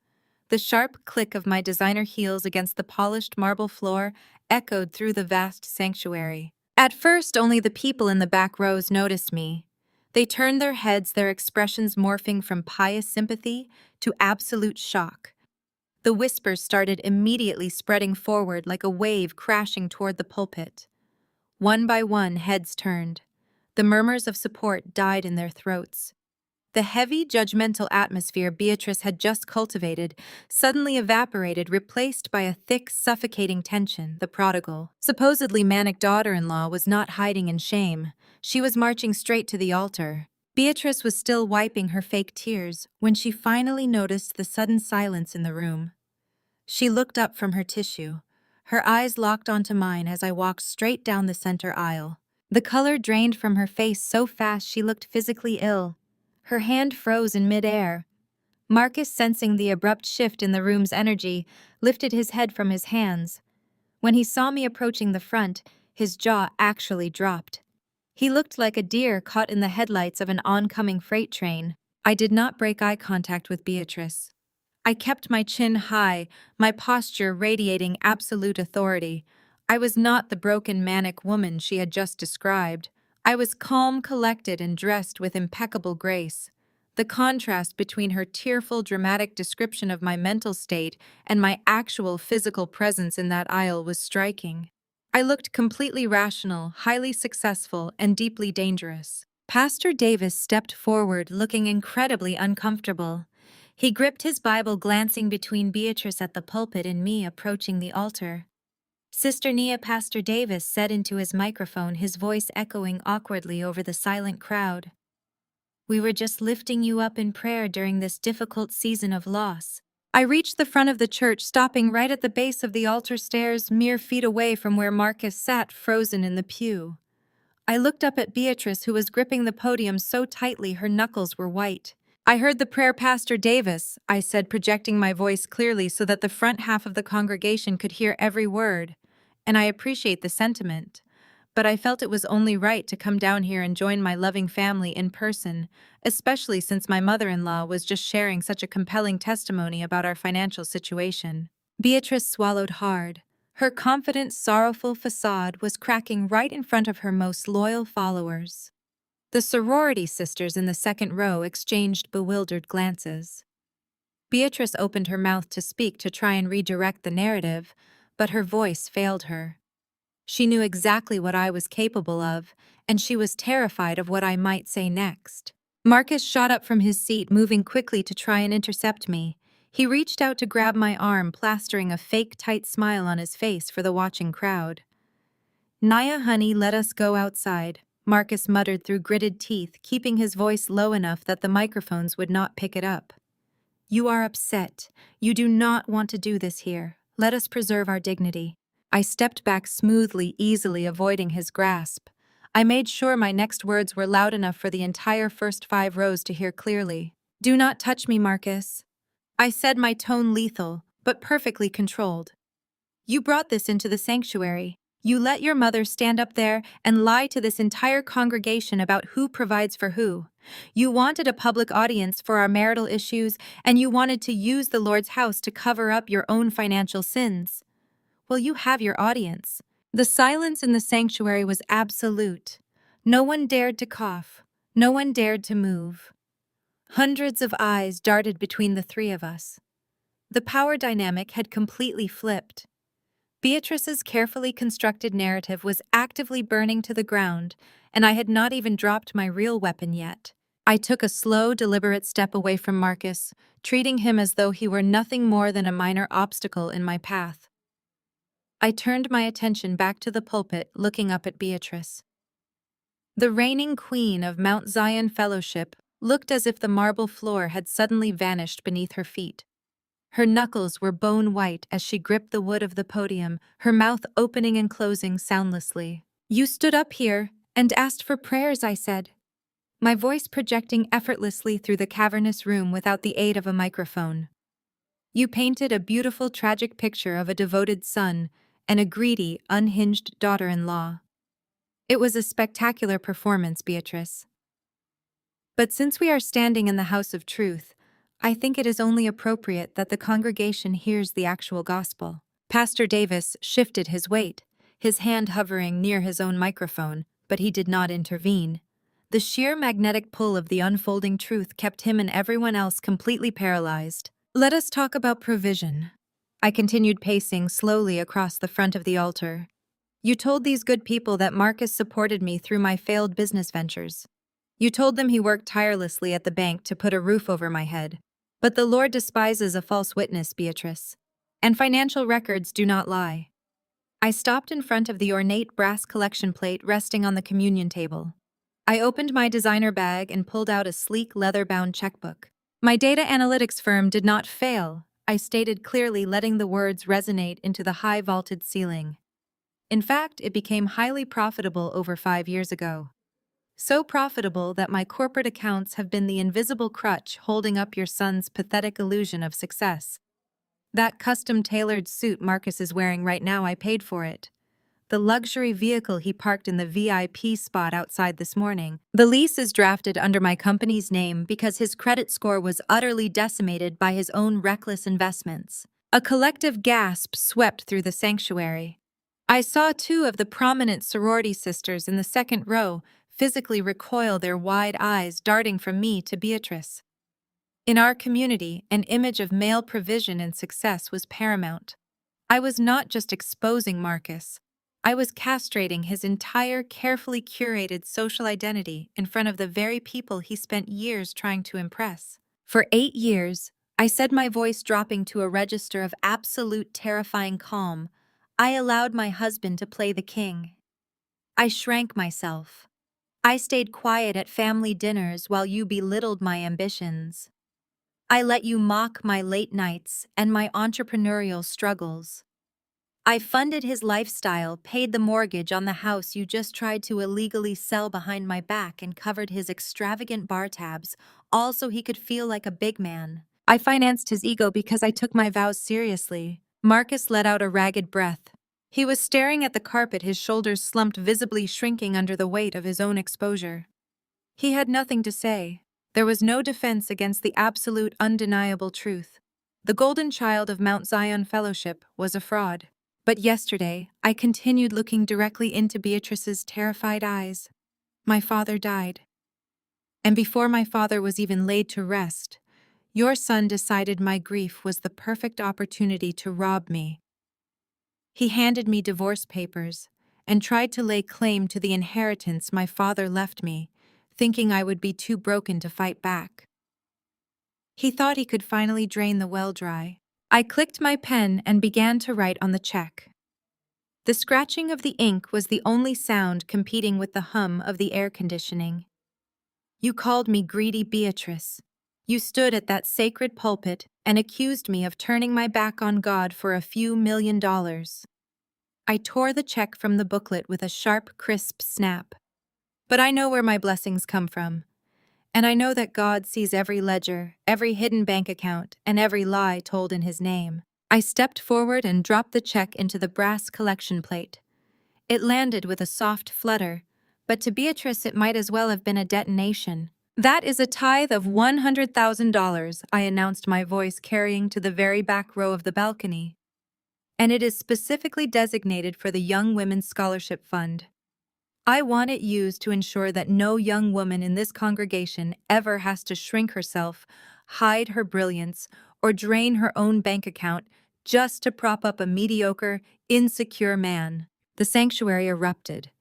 The sharp click of my designer heels against the polished marble floor echoed through the vast sanctuary. At first, only the people in the back rows noticed me. They turned their heads, their expressions morphing from pious sympathy to absolute shock. The whispers started immediately spreading forward like a wave crashing toward the pulpit. One by one, heads turned. The murmurs of support died in their throats. The heavy, judgmental atmosphere Beatrice had just cultivated suddenly evaporated, replaced by a thick, suffocating tension. The prodigal, supposedly manic daughter-in-law was not hiding in shame. She was marching straight to the altar. Beatrice was still wiping her fake tears when she finally noticed the sudden silence in the room. She looked up from her tissue. Her eyes locked onto mine as I walked straight down the center aisle. The color drained from her face so fast she looked physically ill. Her hand froze in midair. Marcus, sensing the abrupt shift in the room's energy, lifted his head from his hands. When he saw me approaching the front, his jaw actually dropped. He looked like a deer caught in the headlights of an oncoming freight train. I did not break eye contact with Beatrice. I kept my chin high, my posture radiating absolute authority. I was not the broken, manic woman she had just described. I was calm, collected, and dressed with impeccable grace. The contrast between her tearful, dramatic description of my mental state and my actual physical presence in that aisle was striking. I looked completely rational, highly successful, and deeply dangerous. Pastor Davis stepped forward, looking incredibly uncomfortable. He gripped his Bible, glancing between Beatrice at the pulpit and me approaching the altar. "Sister Nia," Pastor Davis said into his microphone, his voice echoing awkwardly over the silent crowd. "We were just lifting you up in prayer during this difficult season of loss." I reached the front of the church, stopping right at the base of the altar stairs, mere feet away from where Marcus sat frozen in the pew. I looked up at Beatrice, who was gripping the podium so tightly her knuckles were white. "I heard the prayer, Pastor Davis," I said, projecting my voice clearly so that the front half of the congregation could hear every word. "And I appreciate the sentiment. But I felt it was only right to come down here and join my loving family in person, especially since my mother-in-law was just sharing such a compelling testimony about our financial situation." Beatrice swallowed hard. Her confident, sorrowful facade was cracking right in front of her most loyal followers. The sorority sisters in the second row exchanged bewildered glances. Beatrice opened her mouth to speak, to try and redirect the narrative, but her voice failed her. She knew exactly what I was capable of, and she was terrified of what I might say next. Marcus shot up from his seat, moving quickly to try and intercept me. He reached out to grab my arm, plastering a fake tight smile on his face for the watching crowd. "Nia, honey, let us go outside," Marcus muttered through gritted teeth, keeping his voice low enough that the microphones would not pick it up. "You are upset. You do not want to do this here. Let us preserve our dignity." I stepped back smoothly, easily avoiding his grasp. I made sure my next words were loud enough for the entire first 5 rows to hear clearly. Do not touch me, Marcus. I said, my tone lethal, but perfectly controlled. You brought this into the sanctuary. You let your mother stand up there and lie to this entire congregation about who provides for who. You wanted a public audience for our marital issues, and you wanted to use the Lord's house to cover up your own financial sins. Well, you have your audience. The silence in the sanctuary was absolute. No one dared to cough. No one dared to move. Hundreds of eyes darted between the three of us. The power dynamic had completely flipped. Beatrice's carefully constructed narrative was actively burning to the ground, and I had not even dropped my real weapon yet. I took a slow, deliberate step away from Marcus, treating him as though he were nothing more than a minor obstacle in my path. I turned my attention back to the pulpit, looking up at Beatrice. The reigning queen of Mount Zion Fellowship looked as if the marble floor had suddenly vanished beneath her feet. Her knuckles were bone white as she gripped the wood of the podium, her mouth opening and closing soundlessly. You stood up here and asked for prayers, I said, my voice projecting effortlessly through the cavernous room without the aid of a microphone. You painted a beautiful, tragic picture of a devoted son and a greedy, unhinged daughter-in-law. It was a spectacular performance, Beatrice. But since we are standing in the house of truth, I think it is only appropriate that the congregation hears the actual gospel. Pastor Davis shifted his weight, his hand hovering near his own microphone, but he did not intervene. The sheer magnetic pull of the unfolding truth kept him and everyone else completely paralyzed. Let us talk about provision. I continued pacing slowly across the front of the altar. You told these good people that Marcus supported me through my failed business ventures. You told them he worked tirelessly at the bank to put a roof over my head. But the Lord despises a false witness, Beatrice. And financial records do not lie. I stopped in front of the ornate brass collection plate resting on the communion table. I opened my designer bag and pulled out a sleek leather-bound checkbook. My data analytics firm did not fail, I stated clearly, letting the words resonate into the high vaulted ceiling. In fact, it became highly profitable over 5 years ago. So profitable that my corporate accounts have been the invisible crutch holding up your son's pathetic illusion of success. That custom-tailored suit Marcus is wearing right now, I paid for it. The luxury vehicle he parked in the VIP spot outside this morning. The lease is drafted under my company's name because his credit score was utterly decimated by his own reckless investments. A collective gasp swept through the sanctuary. I saw 2 of the prominent sorority sisters in the second row physically recoil, their wide eyes darting from me to Beatrice. In our community, an image of male provision and success was paramount. I was not just exposing Marcus. I was castrating his entire carefully curated social identity in front of the very people he spent years trying to impress. For 8 years, I said, my voice dropping to a register of absolute terrifying calm, I allowed my husband to play the king. I shrank myself. I stayed quiet at family dinners while you belittled my ambitions. I let you mock my late nights and my entrepreneurial struggles. I funded his lifestyle, paid the mortgage on the house you just tried to illegally sell behind my back, and covered his extravagant bar tabs, all so he could feel like a big man. I financed his ego because I took my vows seriously. Marcus let out a ragged breath. He was staring at the carpet, his shoulders slumped, visibly shrinking under the weight of his own exposure. He had nothing to say. There was no defense against the absolute, undeniable truth. The golden child of Mount Zion Fellowship was a fraud. But yesterday, I continued looking directly into Beatrice's terrified eyes. My father died. And before my father was even laid to rest, your son decided my grief was the perfect opportunity to rob me. He handed me divorce papers and tried to lay claim to the inheritance my father left me, thinking I would be too broken to fight back. He thought he could finally drain the well dry. I clicked my pen and began to write on the check. The scratching of the ink was the only sound competing with the hum of the air conditioning. You called me greedy, Beatrice. You stood at that sacred pulpit and accused me of turning my back on God for a few $1,000,000. I tore the check from the booklet with a sharp, crisp snap. But I know where my blessings come from. And I know that God sees every ledger, every hidden bank account, and every lie told in his name. I stepped forward and dropped the check into the brass collection plate. It landed with a soft flutter, but to Beatrice it might as well have been a detonation. "That is a tithe of $100,000, I announced, my voice carrying to the very back row of the balcony. "And it is specifically designated for the Young Women's Scholarship Fund. I want it used to ensure that no young woman in this congregation ever has to shrink herself, hide her brilliance, or drain her own bank account just to prop up a mediocre, insecure man." The sanctuary erupted.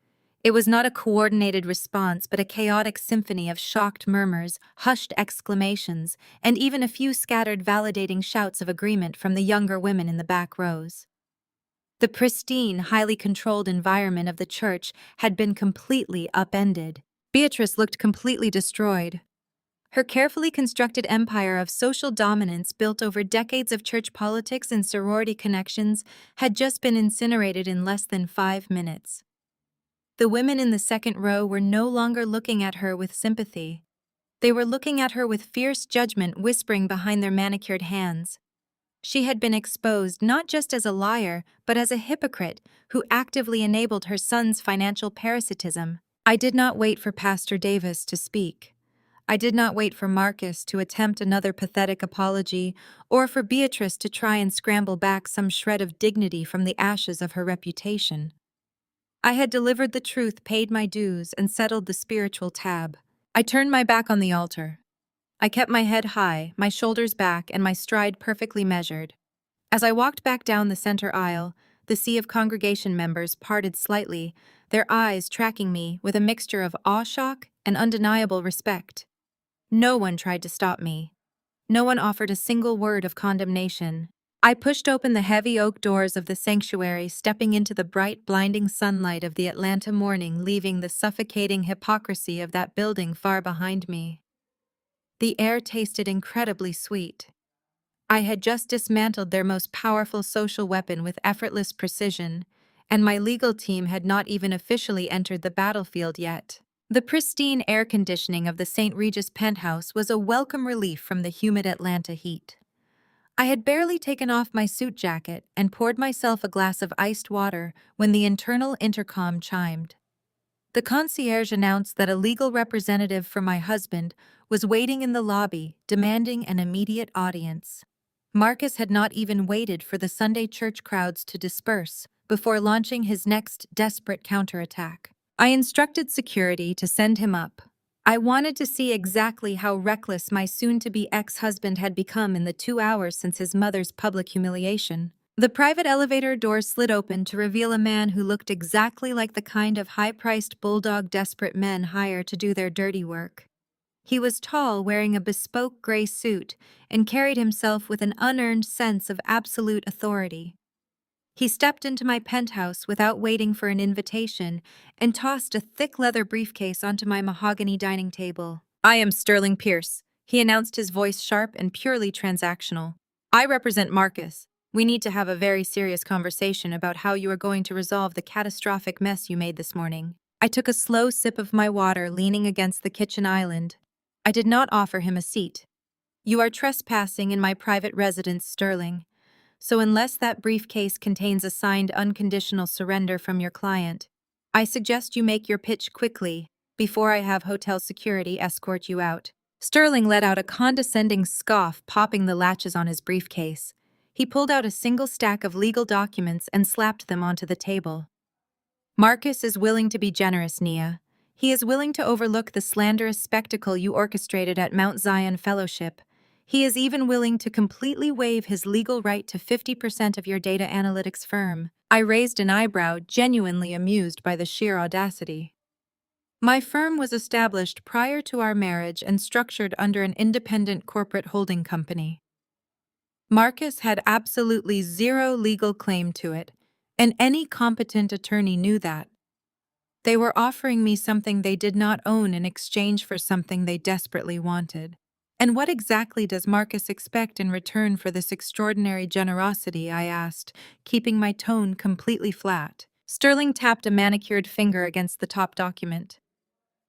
It was not a coordinated response, but a chaotic symphony of shocked murmurs, hushed exclamations, and even a few scattered validating shouts of agreement from the younger women in the back rows. The pristine, highly controlled environment of the church had been completely upended. Beatrice looked completely destroyed. Her carefully constructed empire of social dominance built over decades of church politics and sorority connections had just been incinerated in less than 5 minutes. The women in the second row were no longer looking at her with sympathy. They were looking at her with fierce judgment whispering behind their manicured hands. She had been exposed not just as a liar, but as a hypocrite who actively enabled her son's financial parasitism. I did not wait for Pastor Davis to speak. I did not wait for Marcus to attempt another pathetic apology, or for Beatrice to try and scramble back some shred of dignity from the ashes of her reputation. I had delivered the truth, paid my dues, and settled the spiritual tab. I turned my back on the altar. I kept my head high, my shoulders back, and my stride perfectly measured. As I walked back down the center aisle, the sea of congregation members parted slightly, their eyes tracking me with a mixture of awe-shock and undeniable respect. No one tried to stop me. No one offered a single word of condemnation. I pushed open the heavy oak doors of the sanctuary, stepping into the bright, blinding sunlight of the Atlanta morning, leaving the suffocating hypocrisy of that building far behind me. The air tasted incredibly sweet. I had just dismantled their most powerful social weapon with effortless precision, and my legal team had not even officially entered the battlefield yet. The pristine air conditioning of the St. Regis penthouse was a welcome relief from the humid Atlanta heat. I had barely taken off my suit jacket and poured myself a glass of iced water when the internal intercom chimed. The concierge announced that a legal representative for my husband was waiting in the lobby, demanding an immediate audience. Marcus had not even waited for the Sunday church crowds to disperse before launching his next desperate counterattack. I instructed security to send him up. I wanted to see exactly how reckless my soon-to-be ex-husband had become in the 2 hours since his mother's public humiliation. The private elevator door slid open to reveal a man who looked exactly like the kind of high-priced bulldog desperate men hire to do their dirty work. He was tall, wearing a bespoke gray suit, and carried himself with an unearned sense of absolute authority. He stepped into my penthouse without waiting for an invitation and tossed a thick leather briefcase onto my mahogany dining table. "I am Sterling Pierce," he announced, his voice sharp and purely transactional. "I represent Marcus. We need to have a very serious conversation about how you are going to resolve the catastrophic mess you made this morning." I took a slow sip of my water, leaning against the kitchen island. I did not offer him a seat. "You are trespassing in my private residence, Sterling. So unless that briefcase contains a signed unconditional surrender from your client, I suggest you make your pitch quickly before I have hotel security escort you out." Sterling let out a condescending scoff, popping the latches on his briefcase. He pulled out a single stack of legal documents and slapped them onto the table. "Marcus is willing to be generous, Nia. He is willing to overlook the slanderous spectacle you orchestrated at Mount Zion Fellowship. He is even willing to completely waive his legal right to 50% of your data analytics firm." I raised an eyebrow, genuinely amused by the sheer audacity. My firm was established prior to our marriage and structured under an independent corporate holding company. Marcus had absolutely zero legal claim to it, and any competent attorney knew that. They were offering me something they did not own in exchange for something they desperately wanted. "And what exactly does Marcus expect in return for this extraordinary generosity?" I asked, keeping my tone completely flat. Sterling tapped a manicured finger against the top document.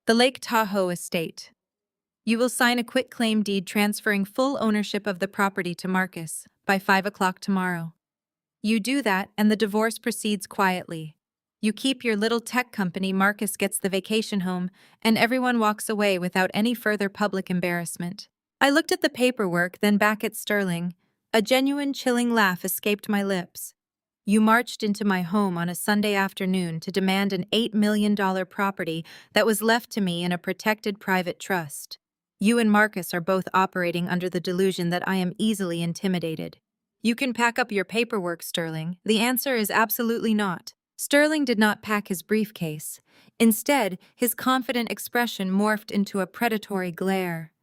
"The Lake Tahoe estate. You will sign a quitclaim deed transferring full ownership of the property to Marcus by 5 o'clock tomorrow. You do that, and the divorce proceeds quietly. You keep your little tech company, Marcus gets the vacation home, and everyone walks away without any further public embarrassment. I looked at the paperwork, then back at Sterling. A genuine chilling laugh escaped my lips. You marched into my home on a Sunday afternoon to demand an $8 million property that was left to me in a protected private trust. You and Marcus are both operating under the delusion that I am easily intimidated. You can pack up your paperwork, Sterling. The answer is absolutely not. Sterling did not pack his briefcase. Instead, his confident expression morphed into a predatory glare.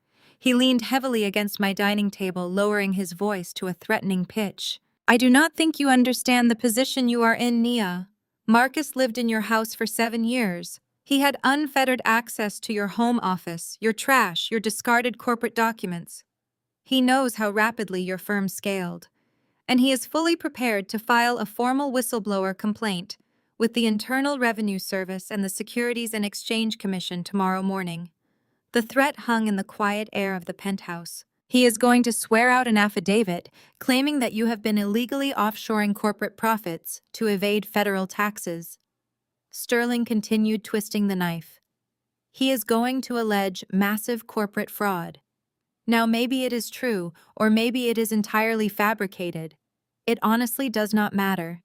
He leaned heavily against my dining table, lowering his voice to a threatening pitch. I do not think you understand the position you are in, Nia. Marcus lived in your house for 7 years. He had unfettered access to your home office, your trash, your discarded corporate documents. He knows how rapidly your firm scaled, and he is fully prepared to file a formal whistleblower complaint with the Internal Revenue Service and the Securities and Exchange Commission tomorrow morning. The threat hung in the quiet air of the penthouse. He is going to swear out an affidavit claiming that you have been illegally offshoring corporate profits to evade federal taxes. Sterling continued twisting the knife. He is going to allege massive corporate fraud. Now, maybe it is true, or maybe it is entirely fabricated. It honestly does not matter.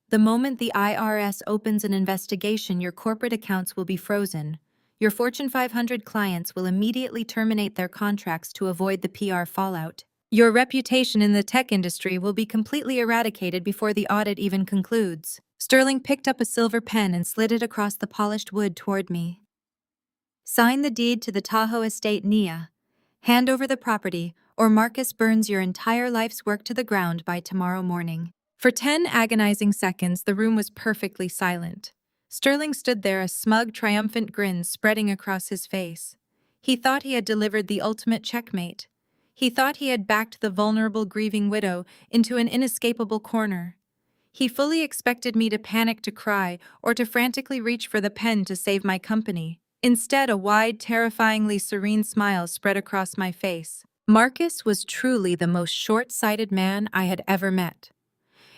The moment the IRS opens an investigation, your corporate accounts will be frozen. Your Fortune 500 clients will immediately terminate their contracts to avoid the PR fallout. Your reputation in the tech industry will be completely eradicated before the audit even concludes. Sterling picked up a silver pen and slid it across the polished wood toward me. Sign the deed to the Tahoe estate, Nia. Hand over the property, or Marcus burns your entire life's work to the ground by tomorrow morning. For 10 agonizing seconds, the room was perfectly silent. Sterling stood there, a smug, triumphant grin spreading across his face. He thought he had delivered the ultimate checkmate. He thought he had backed the vulnerable, grieving widow into an inescapable corner. He fully expected me to panic, to cry, or to frantically reach for the pen to save my company. Instead, a wide, terrifyingly serene smile spread across my face. Marcus was truly the most short-sighted man I had ever met.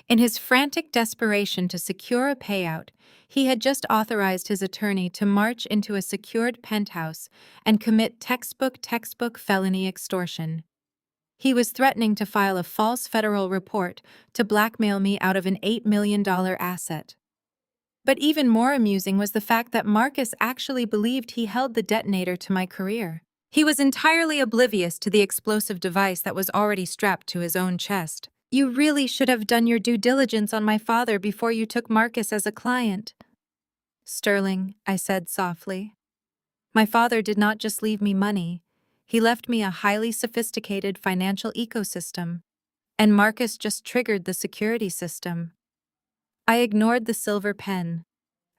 In his frantic desperation to secure a payout, he had just authorized his attorney to march into a secured penthouse and commit textbook felony extortion. He was threatening to file a false federal report to blackmail me out of an $8 million asset. But even more amusing was the fact that Marcus actually believed he held the detonator to my career. He was entirely oblivious to the explosive device that was already strapped to his own chest. You really should have done your due diligence on my father before you took Marcus as a client. Sterling, I said softly. My father did not just leave me money. He left me a highly sophisticated financial ecosystem. And Marcus just triggered the security system. I ignored the silver pen.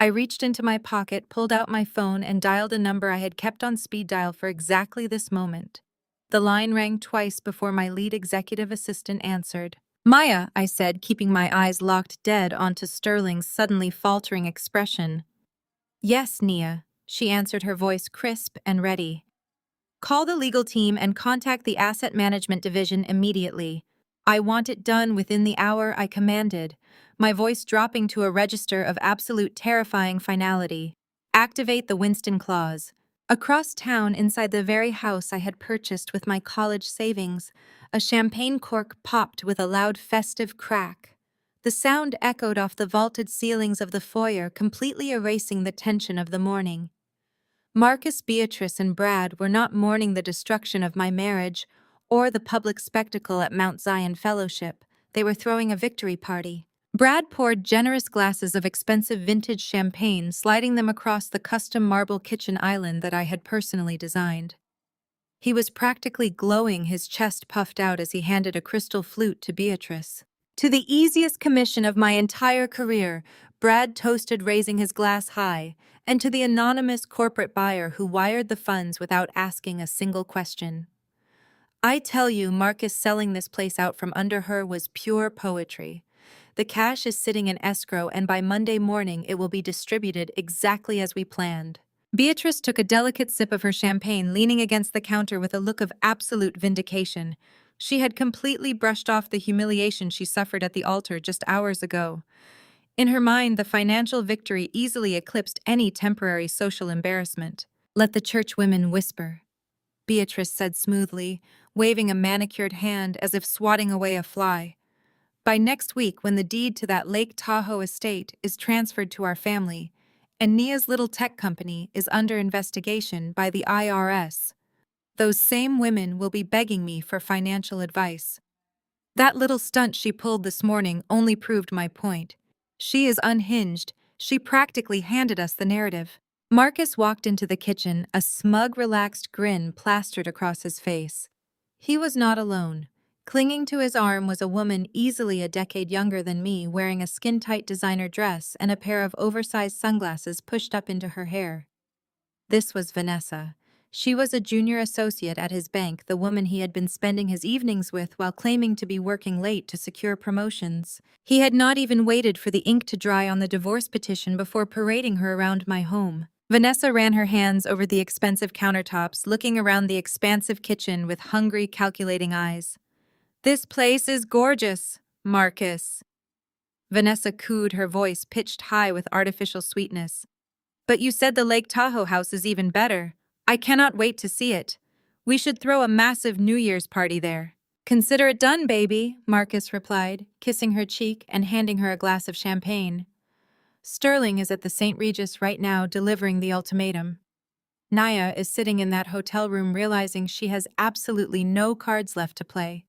I reached into my pocket, pulled out my phone, and dialed a number I had kept on speed dial for exactly this moment. The line rang twice before my lead executive assistant answered. Maya, I said, keeping my eyes locked dead onto Sterling's suddenly faltering expression. Yes, Nia, she answered, her voice crisp and ready. Call the legal team and contact the asset management division immediately. I want it done within the hour, I commanded, my voice dropping to a register of absolute terrifying finality. Activate the Winston clause. Across town, inside the very house I had purchased with my college savings, a champagne cork popped with a loud festive crack. The sound echoed off the vaulted ceilings of the foyer, completely erasing the tension of the morning. Marcus, Beatrice, and Brad were not mourning the destruction of my marriage or the public spectacle at Mount Zion Fellowship. They were throwing a victory party. Brad poured generous glasses of expensive vintage champagne, sliding them across the custom marble kitchen island that I had personally designed. He was practically glowing, his chest puffed out as he handed a crystal flute to Beatrice. To the easiest commission of my entire career, Brad toasted, raising his glass high, and to the anonymous corporate buyer who wired the funds without asking a single question. I tell you, Marcus selling this place out from under her was pure poetry. The cash is sitting in escrow, and by Monday morning it will be distributed exactly as we planned. Beatrice took a delicate sip of her champagne, leaning against the counter with a look of absolute vindication. She had completely brushed off the humiliation she suffered at the altar just hours ago. In her mind, the financial victory easily eclipsed any temporary social embarrassment. "Let the churchwomen whisper," Beatrice said smoothly, waving a manicured hand as if swatting away a fly. "By next week, when the deed to that Lake Tahoe estate is transferred to our family, and Nia's little tech company is under investigation by the IRS, those same women will be begging me for financial advice. That little stunt she pulled this morning only proved my point. She is unhinged. She practically handed us the narrative." Marcus walked into the kitchen, a smug, relaxed grin plastered across his face. He was not alone. Clinging to his arm was a woman easily a decade younger than me, wearing a skin-tight designer dress and a pair of oversized sunglasses pushed up into her hair. This was Vanessa. She was a junior associate at his bank, the woman he had been spending his evenings with while claiming to be working late to secure promotions. He had not even waited for the ink to dry on the divorce petition before parading her around my home. Vanessa ran her hands over the expensive countertops, looking around the expansive kitchen with hungry, calculating eyes. "This place is gorgeous, Marcus." Vanessa cooed, her voice pitched high with artificial sweetness. "But you said the Lake Tahoe house is even better. I cannot wait to see it. We should throw a massive New Year's party there." "Consider it done, baby," Marcus replied, kissing her cheek and handing her a glass of champagne. "Sterling is at the St. Regis right now delivering the ultimatum. Naya is sitting in that hotel room realizing she has absolutely no cards left to play.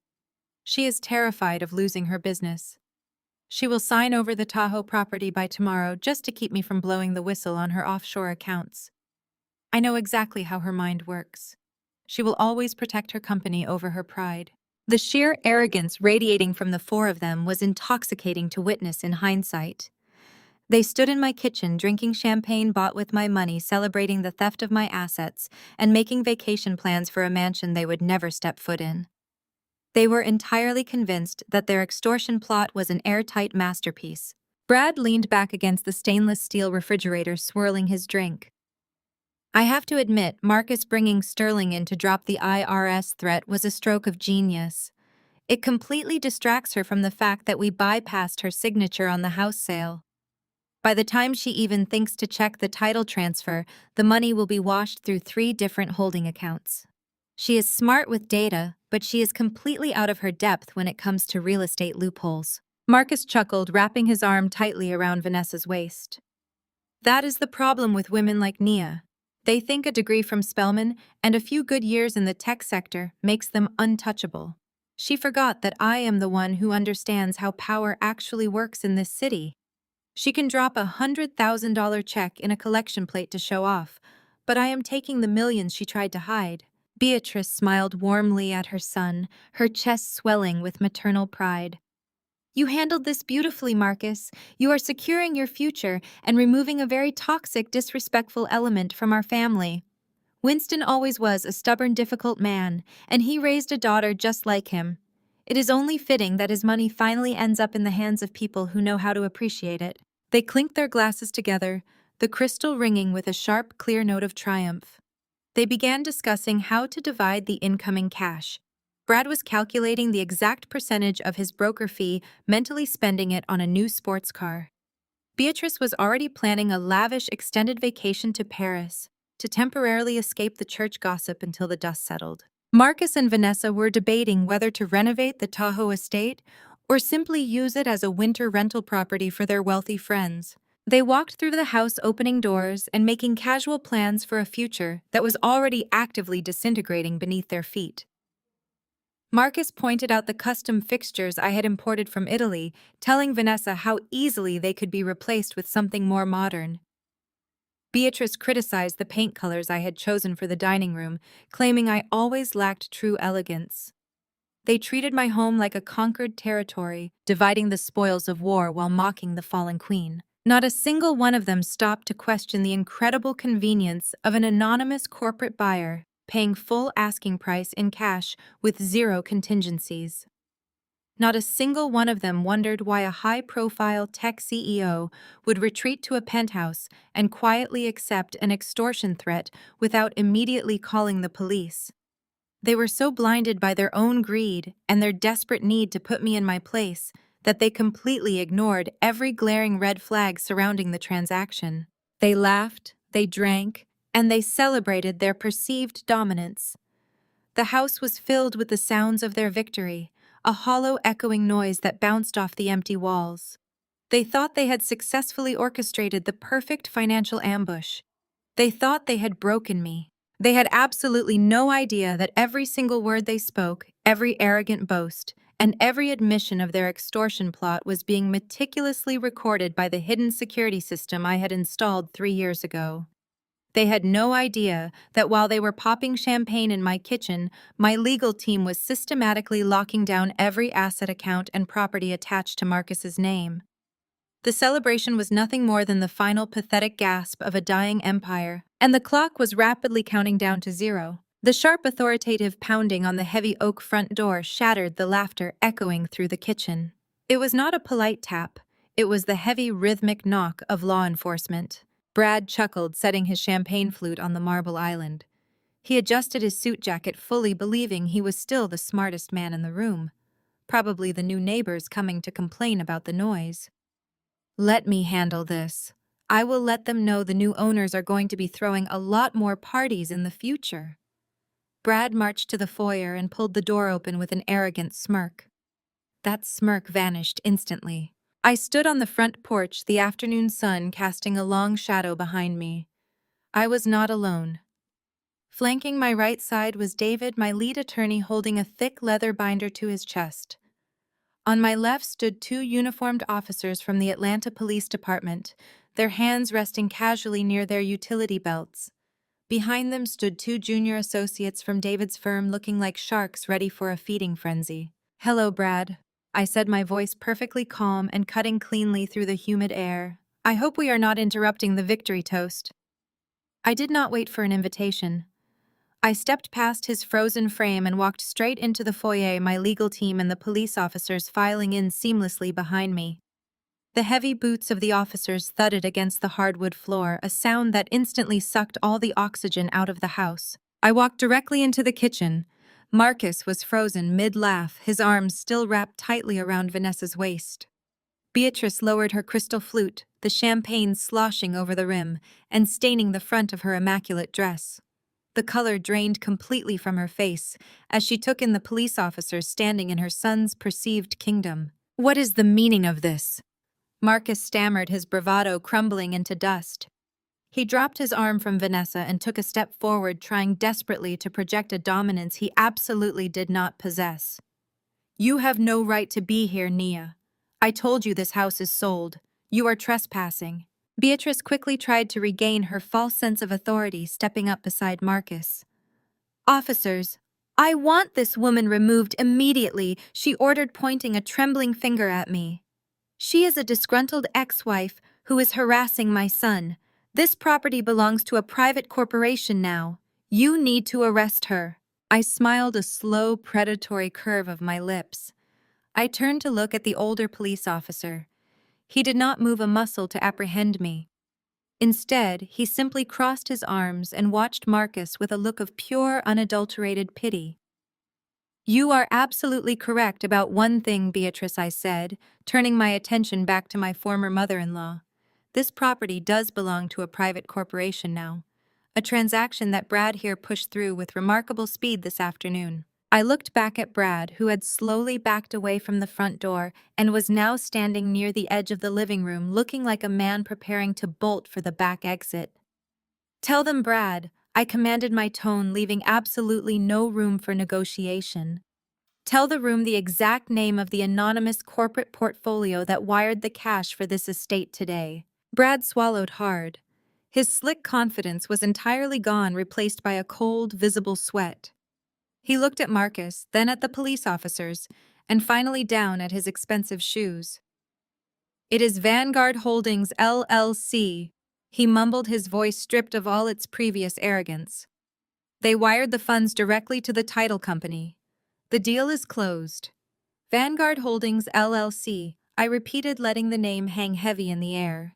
She is terrified of losing her business. She will sign over the Tahoe property by tomorrow just to keep me from blowing the whistle on her offshore accounts. I know exactly how her mind works. She will always protect her company over her pride." The sheer arrogance radiating from the four of them was intoxicating to witness in hindsight. They stood in my kitchen drinking champagne bought with my money, celebrating the theft of my assets, and making vacation plans for a mansion they would never step foot in. They were entirely convinced that their extortion plot was an airtight masterpiece. Brad leaned back against the stainless steel refrigerator, swirling his drink. "I have to admit, Marcus bringing Sterling in to drop the IRS threat was a stroke of genius. It completely distracts her from the fact that we bypassed her signature on the house sale. By the time she even thinks to check the title transfer, the money will be washed through 3 different holding accounts. She is smart with data, but she is completely out of her depth when it comes to real estate loopholes." Marcus chuckled, wrapping his arm tightly around Vanessa's waist. "That is the problem with women like Nia. They think a degree from Spelman and a few good years in the tech sector makes them untouchable. She forgot that I am the one who understands how power actually works in this city. She can drop a $100,000 check in a collection plate to show off, but I am taking the millions she tried to hide." Beatrice smiled warmly at her son, her chest swelling with maternal pride. "You handled this beautifully, Marcus. You are securing your future and removing a very toxic, disrespectful element from our family. Winston always was a stubborn, difficult man, and he raised a daughter just like him. It is only fitting that his money finally ends up in the hands of people who know how to appreciate it." They clinked their glasses together, the crystal ringing with a sharp, clear note of triumph. They began discussing how to divide the incoming cash. Brad was calculating the exact percentage of his broker fee, mentally spending it on a new sports car. Beatrice was already planning a lavish extended vacation to Paris to temporarily escape the church gossip until the dust settled. Marcus and Vanessa were debating whether to renovate the Tahoe estate or simply use it as a winter rental property for their wealthy friends. They walked through the house, opening doors and making casual plans for a future that was already actively disintegrating beneath their feet. Marcus pointed out the custom fixtures I had imported from Italy, telling Vanessa how easily they could be replaced with something more modern. Beatrice criticized the paint colors I had chosen for the dining room, claiming I always lacked true elegance. They treated my home like a conquered territory, dividing the spoils of war while mocking the fallen queen. Not a single one of them stopped to question the incredible convenience of an anonymous corporate buyer paying full asking price in cash with zero contingencies. Not a single one of them wondered why a high-profile tech CEO would retreat to a penthouse and quietly accept an extortion threat without immediately calling the police. They were so blinded by their own greed and their desperate need to put me in my place that they completely ignored every glaring red flag surrounding the transaction. They laughed, they drank, and they celebrated their perceived dominance. The house was filled with the sounds of their victory, a hollow echoing noise that bounced off the empty walls. They thought they had successfully orchestrated the perfect financial ambush. They thought they had broken me. They had absolutely no idea that every single word they spoke, every arrogant boast, and every admission of their extortion plot was being meticulously recorded by the hidden security system I had installed 3 years ago. They had no idea that while they were popping champagne in my kitchen, my legal team was systematically locking down every asset account and property attached to Marcus's name. The celebration was nothing more than the final pathetic gasp of a dying empire, and the clock was rapidly counting down to zero. The sharp, authoritative pounding on the heavy oak front door shattered the laughter echoing through the kitchen. It was not a polite tap. It was the heavy, rhythmic knock of law enforcement. Brad chuckled, setting his champagne flute on the marble island. He adjusted his suit jacket, fully believing he was still the smartest man in the room. Probably the new neighbors coming to complain about the noise. Let me handle this. I will let them know the new owners are going to be throwing a lot more parties in the future. Brad marched to the foyer and pulled the door open with an arrogant smirk. That smirk vanished instantly. I stood on the front porch, the afternoon sun casting a long shadow behind me. I was not alone. Flanking my right side was David, my lead attorney, holding a thick leather binder to his chest. On my left stood 2 uniformed officers from the Atlanta Police Department, their hands resting casually near their utility belts. Behind them stood 2 junior associates from David's firm, looking like sharks ready for a feeding frenzy. "Hello, Brad," I said, my voice perfectly calm and cutting cleanly through the humid air. "I hope we are not interrupting the victory toast." I did not wait for an invitation. I stepped past his frozen frame and walked straight into the foyer, my legal team and the police officers filing in seamlessly behind me. The heavy boots of the officers thudded against the hardwood floor, a sound that instantly sucked all the oxygen out of the house. I walked directly into the kitchen. Marcus was frozen mid-laugh, his arms still wrapped tightly around Vanessa's waist. Beatrice lowered her crystal flute, the champagne sloshing over the rim and staining the front of her immaculate dress. The color drained completely from her face as she took in the police officers standing in her son's perceived kingdom. "What is the meaning of this?" Marcus stammered, his bravado crumbling into dust. He dropped his arm from Vanessa and took a step forward, trying desperately to project a dominance he absolutely did not possess. "You have no right to be here, Nia. I told you this house is sold. You are trespassing." Beatrice quickly tried to regain her false sense of authority, stepping up beside Marcus. "Officers, I want this woman removed immediately," she ordered, pointing a trembling finger at me. "She is a disgruntled ex-wife who is harassing my son. This property belongs to a private corporation now. You need to arrest her." I smiled, a slow, predatory curve of my lips. I turned to look at the older police officer. He did not move a muscle to apprehend me. Instead, he simply crossed his arms and watched Marcus with a look of pure, unadulterated pity. "You are absolutely correct about one thing, Beatrice," I said, turning my attention back to my former mother-in-law. "This property does belong to a private corporation now. A transaction that Brad here pushed through with remarkable speed this afternoon." I looked back at Brad, who had slowly backed away from the front door and was now standing near the edge of the living room, looking like a man preparing to bolt for the back exit. "Tell them, Brad," I commanded, my tone leaving absolutely no room for negotiation. "Tell the room the exact name of the anonymous corporate portfolio that wired the cash for this estate today." Brad swallowed hard. His slick confidence was entirely gone, replaced by a cold, visible sweat. He looked at Marcus, then at the police officers, and finally down at his expensive shoes. "It is Vanguard Holdings, LLC," he mumbled, his voice stripped of all its previous arrogance. "They wired the funds directly to the title company. The deal is closed. Vanguard Holdings LLC, I repeated, letting the name hang heavy in the air.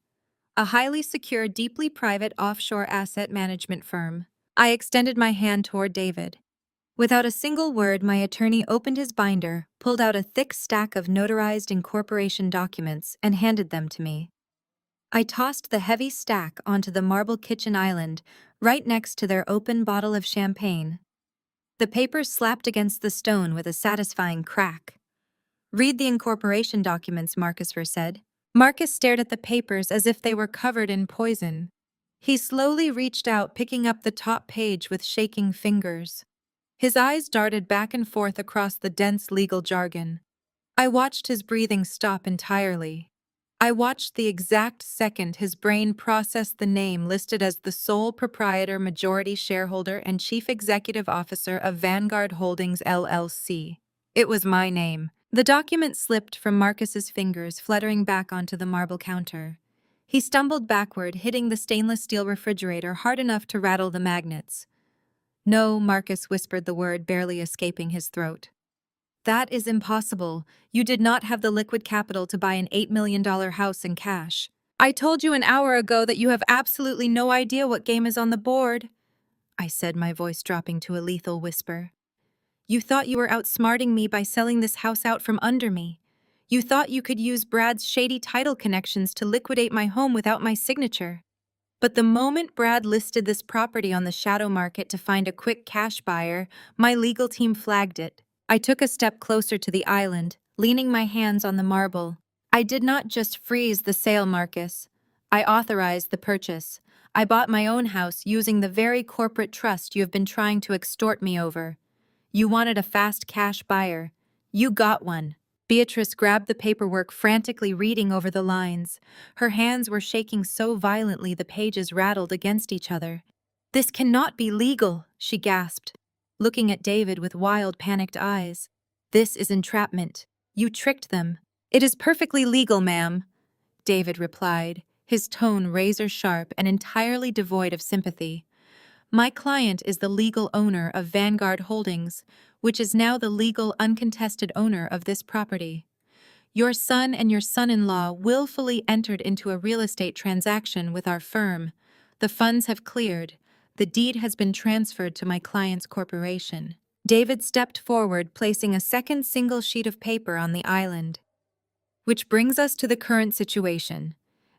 A highly secure, deeply private offshore asset management firm. I extended my hand toward David. Without a single word, my attorney opened his binder, pulled out a thick stack of notarized incorporation documents, and handed them to me. I tossed the heavy stack onto the marble kitchen island, right next to their open bottle of champagne. The papers slapped against the stone with a satisfying crack. "Read the incorporation documents," Marcus said. Marcus stared at the papers as if they were covered in poison. He slowly reached out, picking up the top page with shaking fingers. His eyes darted back and forth across the dense legal jargon. I watched his breathing stop entirely. I watched the exact second his brain processed the name listed as the sole proprietor, majority shareholder, and chief executive officer of Vanguard Holdings LLC. It was my name. The document slipped from Marcus's fingers, fluttering back onto the marble counter. He stumbled backward, hitting the stainless steel refrigerator hard enough to rattle the magnets. "No," Marcus whispered the word, barely escaping his throat. "That is impossible. You did not have the liquid capital to buy an $8 million house in cash. I told you an hour ago that you have absolutely no idea what game is on the board," I said, my voice dropping to a lethal whisper. "You thought you were outsmarting me by selling this house out from under me. You thought you could use Brad's shady title connections to liquidate my home without my signature. But the moment Brad listed this property on the shadow market to find a quick cash buyer, my legal team flagged it. I took a step closer to the island, leaning my hands on the marble. I did not just freeze the sale, Marcus. I authorized the purchase. I bought my own house using the very corporate trust you have been trying to extort me over. You wanted a fast cash buyer. You got one." Beatrice grabbed the paperwork, frantically reading over the lines. Her hands were shaking so violently the pages rattled against each other. "This cannot be legal," she gasped, looking at David with wild, panicked eyes. "This is entrapment. You tricked them." "It is perfectly legal, ma'am," David replied, his tone razor-sharp and entirely devoid of sympathy. "My client is the legal owner of Vanguard Holdings, which is now the legal, uncontested owner of this property. Your son and your son-in-law willfully entered into a real estate transaction with our firm. The funds have cleared. The deed has been transferred to my client's corporation." David stepped forward, placing a second single sheet of paper on the island. "Which brings us to the current situation.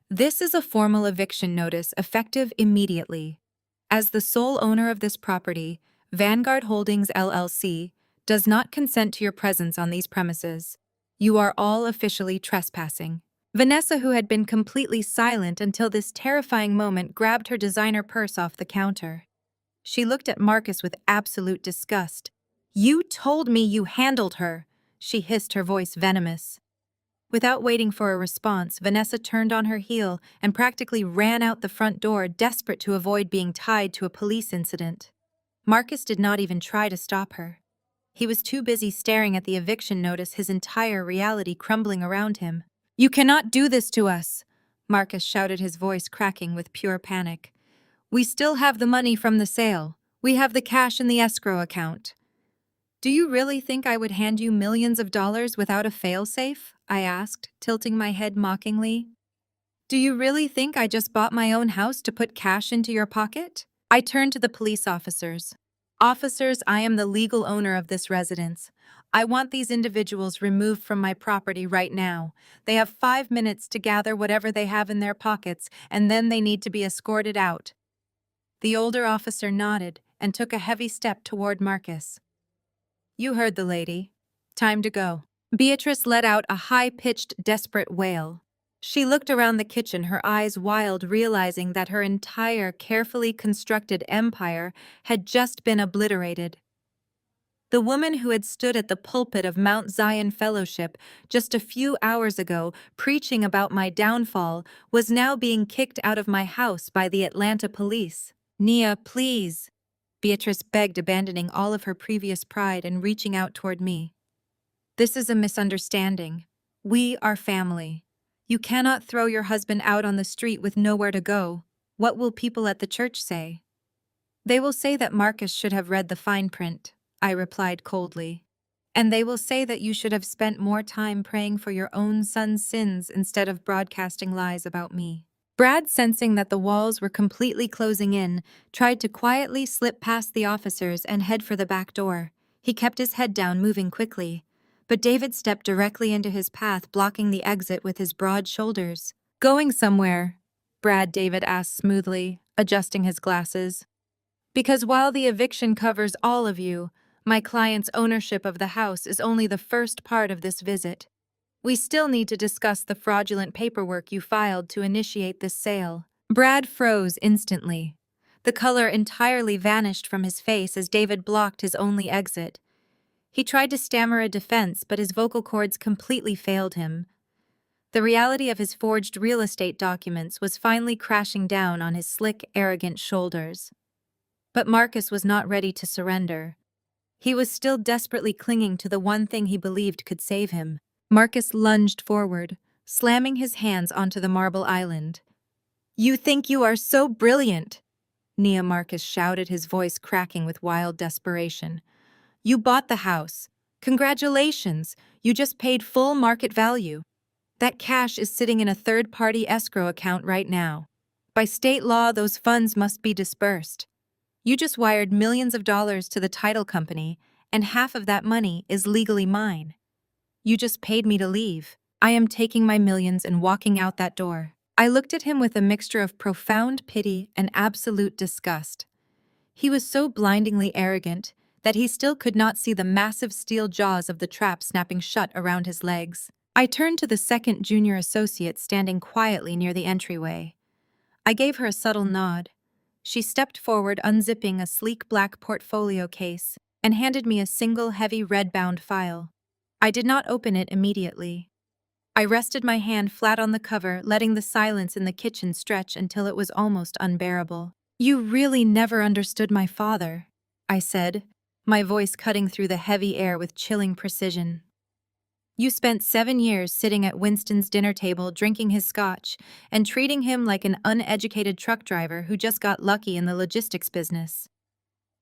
This is a formal eviction notice effective immediately. As the sole owner of this property, Vanguard Holdings LLC does not consent to your presence on these premises. You are all officially trespassing." Vanessa, who had been completely silent until this terrifying moment, grabbed her designer purse off the counter. She looked at Marcus with absolute disgust. "You told me you handled her," she hissed, her voice venomous. Without waiting for a response, Vanessa turned on her heel and practically ran out the front door, desperate to avoid being tied to a police incident. Marcus did not even try to stop her. He was too busy staring at the eviction notice, his entire reality crumbling around him. "You cannot do this to us," Marcus shouted, his voice cracking with pure panic. "We still have the money from the sale. We have the cash in the escrow account." "Do you really think I would hand you millions of dollars without a failsafe?" I asked, tilting my head mockingly. "Do you really think I just bought my own house to put cash into your pocket?" I turned to the police officers. "Officers, I am the legal owner of this residence. I want these individuals removed from my property right now. They have 5 minutes to gather whatever they have in their pockets, and then they need to be escorted out." The older officer nodded and took a heavy step toward Marcus. "You heard the lady. Time to go." Beatrice let out a high-pitched, desperate wail. She looked around the kitchen, her eyes wild, realizing that her entire, carefully constructed empire had just been obliterated. The woman who had stood at the pulpit of Mount Zion Fellowship just a few hours ago, preaching about my downfall, was now being kicked out of my house by the Atlanta police. "Nia, please," Beatrice begged, abandoning all of her previous pride and reaching out toward me. "This is a misunderstanding. We are family. You cannot throw your husband out on the street with nowhere to go. What will people at the church say?" "They will say that Marcus should have read the fine print," I replied coldly. And they will say that you should have spent more time praying for your own son's sins instead of broadcasting lies about me. Brad, sensing that the walls were completely closing in, tried to quietly slip past the officers and head for the back door. He kept his head down, moving quickly. But David stepped directly into his path, blocking the exit with his broad shoulders. "Going somewhere?" David asked smoothly, adjusting his glasses. "Because while the eviction covers all of you, my client's ownership of the house is only the first part of this visit. We still need to discuss the fraudulent paperwork you filed to initiate this sale." Brad froze instantly. The color entirely vanished from his face as David blocked his only exit. He tried to stammer a defense, but his vocal cords completely failed him. The reality of his forged real estate documents was finally crashing down on his slick, arrogant shoulders. But Marcus was not ready to surrender. He was still desperately clinging to the one thing he believed could save him. Marcus lunged forward, slamming his hands onto the marble island. "You think you are so brilliant!" Marcus shouted, his voice cracking with wild desperation. "You bought the house. Congratulations! You just paid full market value. That cash is sitting in a third-party escrow account right now. By state law, those funds must be dispersed. You just wired millions of dollars to the title company, and half of that money is legally mine. You just paid me to leave. I am taking my millions and walking out that door." I looked at him with a mixture of profound pity and absolute disgust. He was so blindingly arrogant that he still could not see the massive steel jaws of the trap snapping shut around his legs. I turned to the second junior associate standing quietly near the entryway. I gave her a subtle nod. She stepped forward, unzipping a sleek black portfolio case, and handed me a single heavy red-bound file. I did not open it immediately. I rested my hand flat on the cover, letting the silence in the kitchen stretch until it was almost unbearable. "You really never understood my father," I said, my voice cutting through the heavy air with chilling precision. "You spent 7 years sitting at Winston's dinner table drinking his scotch and treating him like an uneducated truck driver who just got lucky in the logistics business.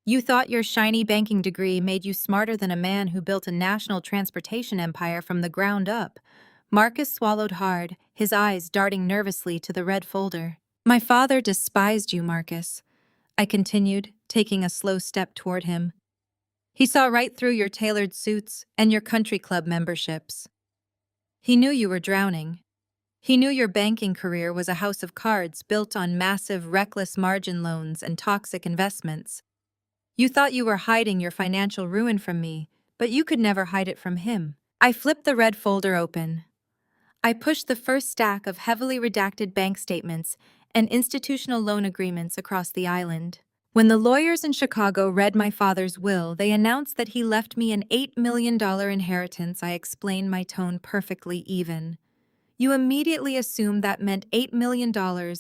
You thought your shiny banking degree made you smarter than a man who built a national transportation empire from the ground up." Marcus swallowed hard, his eyes darting nervously to the red folder. "My father despised you, Marcus," I continued, taking a slow step toward him. "He saw right through your tailored suits and your country club memberships. He knew you were drowning. He knew your banking career was a house of cards built on massive, reckless margin loans and toxic investments. You thought you were hiding your financial ruin from me, but you could never hide it from him." I flipped the red folder open. I pushed the first stack of heavily redacted bank statements and institutional loan agreements across the island. When the lawyers in Chicago read my father's will, they announced that he left me an $8 million inheritance. I explained, my tone perfectly even. "You immediately assumed that meant $8 million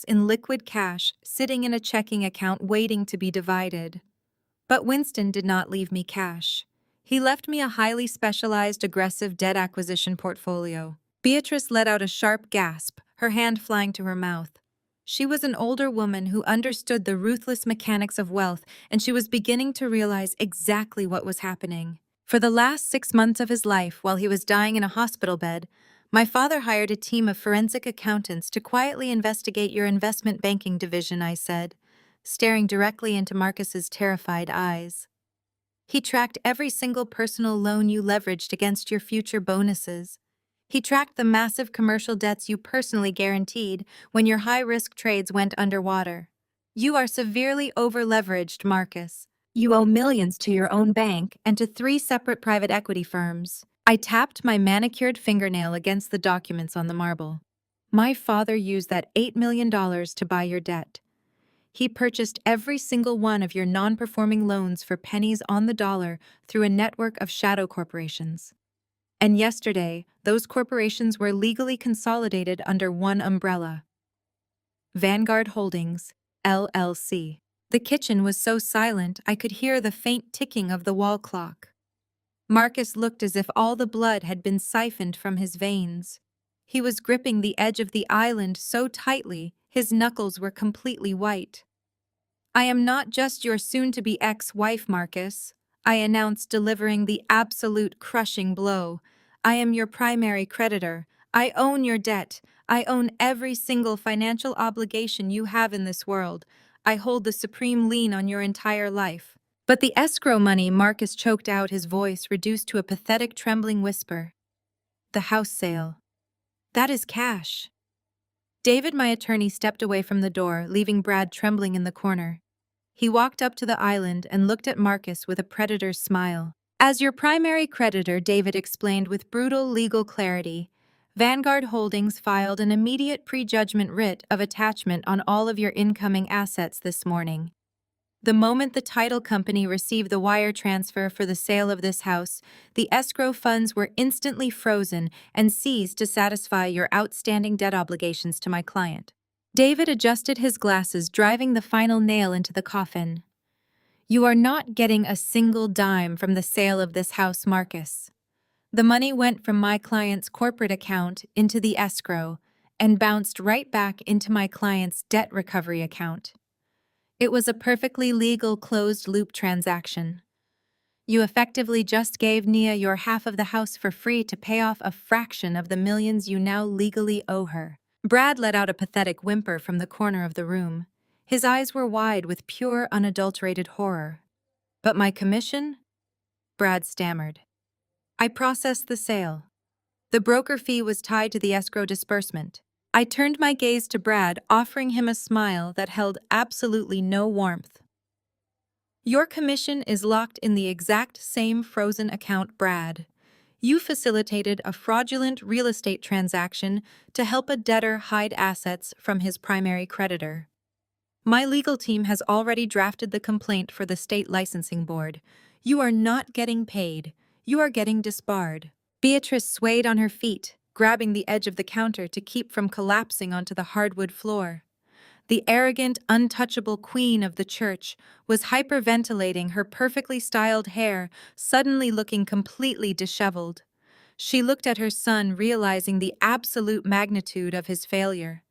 in liquid cash sitting in a checking account waiting to be divided. But Winston did not leave me cash. He left me a highly specialized, aggressive debt acquisition portfolio." Beatrice let out a sharp gasp, her hand flying to her mouth. She was an older woman who understood the ruthless mechanics of wealth, and she was beginning to realize exactly what was happening. "For the last 6 months of his life, while he was dying in a hospital bed, my father hired a team of forensic accountants to quietly investigate your investment banking division," I said, staring directly into Marcus's terrified eyes. "He tracked every single personal loan you leveraged against your future bonuses. He tracked the massive commercial debts you personally guaranteed when your high-risk trades went underwater. You are severely over-leveraged, Marcus. You owe millions to your own bank and to 3 separate private equity firms." I tapped my manicured fingernail against the documents on the marble. "My father used that $8 million to buy your debt. He purchased every single one of your non-performing loans for pennies on the dollar through a network of shadow corporations. And yesterday, those corporations were legally consolidated under one umbrella. Vanguard Holdings, LLC. The kitchen was so silent I could hear the faint ticking of the wall clock. Marcus looked as if all the blood had been siphoned from his veins. He was gripping the edge of the island so tightly, his knuckles were completely white. "I am not just your soon-to-be ex-wife, Marcus. I announced, delivering the absolute crushing blow. I am your primary creditor. I own your debt. I own every single financial obligation you have in this world. I hold the supreme lien on your entire life. But the escrow money, Marcus choked out, his voice reduced to a pathetic trembling whisper. The house sale. That is cash. David, my attorney, stepped away from the door, leaving Brad trembling in the corner. He walked up to the island and looked at Marcus with a predator's smile. As your primary creditor, David explained with brutal legal clarity, Vanguard Holdings filed an immediate prejudgment writ of attachment on all of your incoming assets this morning. The moment the title company received the wire transfer for the sale of this house, the escrow funds were instantly frozen and seized to satisfy your outstanding debt obligations to my client. David adjusted his glasses, driving the final nail into the coffin. You are not getting a single dime from the sale of this house, Marcus. The money went from my client's corporate account into the escrow and bounced right back into my client's debt recovery account. It was a perfectly legal closed-loop transaction. You effectively just gave Nia your half of the house for free to pay off a fraction of the millions you now legally owe her. Brad let out a pathetic whimper from the corner of the room. His eyes were wide with pure, unadulterated horror. But my commission? Brad stammered. I processed the sale. The broker fee was tied to the escrow disbursement. I turned my gaze to Brad, offering him a smile that held absolutely no warmth. Your commission is locked in the exact same frozen account, Brad. You facilitated a fraudulent real estate transaction to help a debtor hide assets from his primary creditor. My legal team has already drafted the complaint for the state licensing board. You are not getting paid. You are getting disbarred. Beatrice swayed on her feet, grabbing the edge of the counter to keep from collapsing onto the hardwood floor. The arrogant, untouchable queen of the church was hyperventilating, her perfectly styled hair suddenly looking completely disheveled. She looked at her son, realizing the absolute magnitude of his failure.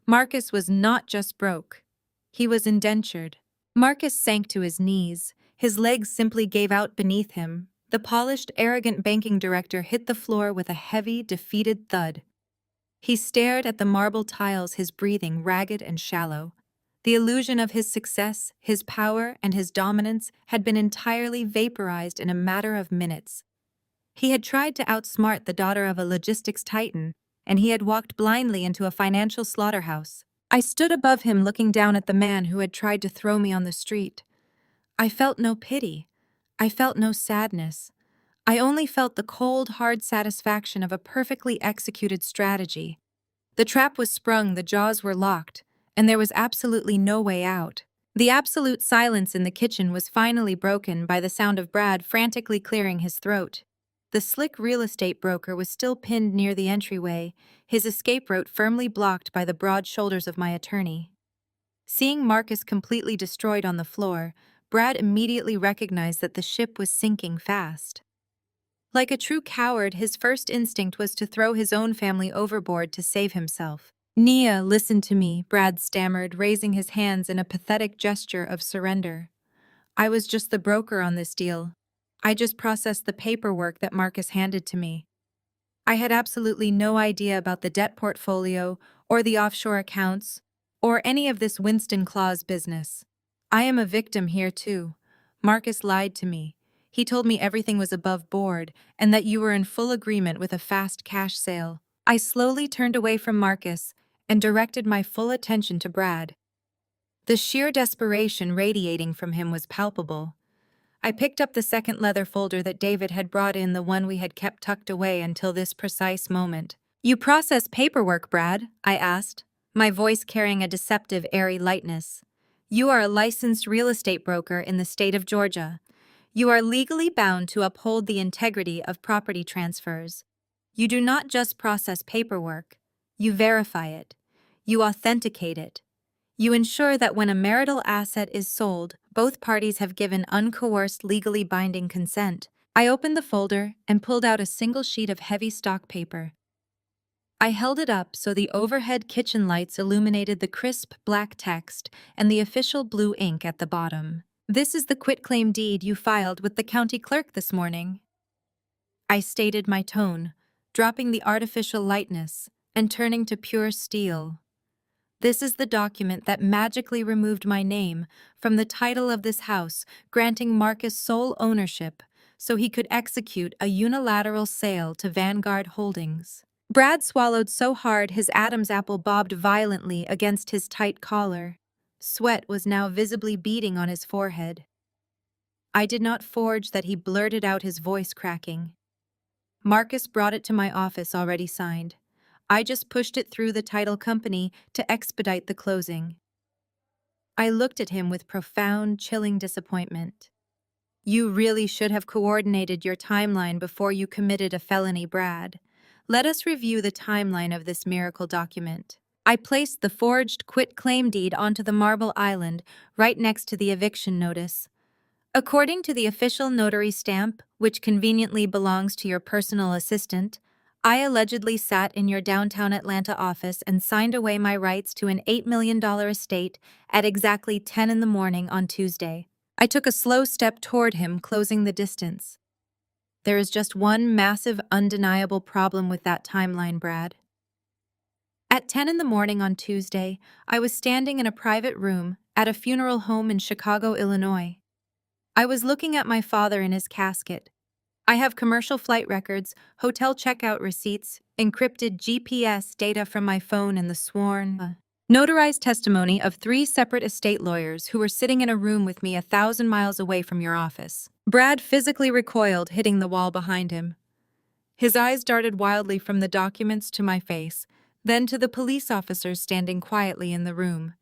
Marcus was not just broke. He was indentured. Marcus sank to his knees. His legs simply gave out beneath him. The polished, arrogant banking director hit the floor with a heavy, defeated thud. He stared at the marble tiles, his breathing ragged and shallow. The illusion of his success, his power, and his dominance had been entirely vaporized in a matter of minutes. He had tried to outsmart the daughter of a logistics titan, and he had walked blindly into a financial slaughterhouse. I stood above him, looking down at the man who had tried to throw me on the street. I felt no pity. I felt no sadness. I only felt the cold, hard satisfaction of a perfectly executed strategy. The trap was sprung, the jaws were locked, and there was absolutely no way out. The absolute silence in the kitchen was finally broken by the sound of Brad frantically clearing his throat. The slick real estate broker was still pinned near the entryway, his escape route firmly blocked by the broad shoulders of my attorney. Seeing Marcus completely destroyed on the floor, Brad immediately recognized that the ship was sinking fast. Like a true coward, his first instinct was to throw his own family overboard to save himself. Nia, listen to me, Brad stammered, raising his hands in a pathetic gesture of surrender. I was just the broker on this deal. I just processed the paperwork that Marcus handed to me. I had absolutely no idea about the debt portfolio or the offshore accounts or any of this Winston Claus business. I am a victim here too. Marcus lied to me. He told me everything was above board and that you were in full agreement with a fast cash sale. I slowly turned away from Marcus and directed my full attention to Brad. The sheer desperation radiating from him was palpable. I picked up the second leather folder that David had brought in, the one we had kept tucked away until this precise moment. You process paperwork, Brad? I asked, my voice carrying a deceptive, airy lightness. You are a licensed real estate broker in the state of Georgia. You are legally bound to uphold the integrity of property transfers. You do not just process paperwork. You verify it. You authenticate it. You ensure that when a marital asset is sold, both parties have given uncoerced, legally binding consent. I opened the folder and pulled out a single sheet of heavy stock paper. I held it up so the overhead kitchen lights illuminated the crisp black text and the official blue ink at the bottom. This is the quitclaim deed you filed with the county clerk this morning. I stated my tone, dropping the artificial lightness and turning to pure steel. This is the document that magically removed my name from the title of this house, granting Marcus sole ownership so he could execute a unilateral sale to Vanguard Holdings. Brad swallowed so hard his Adam's apple bobbed violently against his tight collar. Sweat was now visibly beading on his forehead. I did not forge that, he blurted out, his voice cracking. Marcus brought it to my office already signed. I just pushed it through the title company to expedite the closing. I looked at him with profound, chilling disappointment. You really should have coordinated your timeline before you committed a felony, Brad. Let us review the timeline of this miracle document. I placed the forged quitclaim deed onto the marble island right next to the eviction notice. According to the official notary stamp, which conveniently belongs to your personal assistant, I allegedly sat in your downtown Atlanta office and signed away my rights to an $8 million estate at exactly 10 in the morning on Tuesday. I took a slow step toward him, closing the distance. There is just one massive, undeniable problem with that timeline, Brad. At 10 in the morning on Tuesday, I was standing in a private room at a funeral home in Chicago, Illinois. I was looking at my father in his casket. I have commercial flight records, hotel checkout receipts, encrypted GPS data from my phone, and the sworn, notarized testimony of 3 separate estate lawyers who were sitting in a room with me 1,000 miles away from your office. Brad physically recoiled, hitting the wall behind him. His eyes darted wildly from the documents to my face, then to the police officers standing quietly in the room.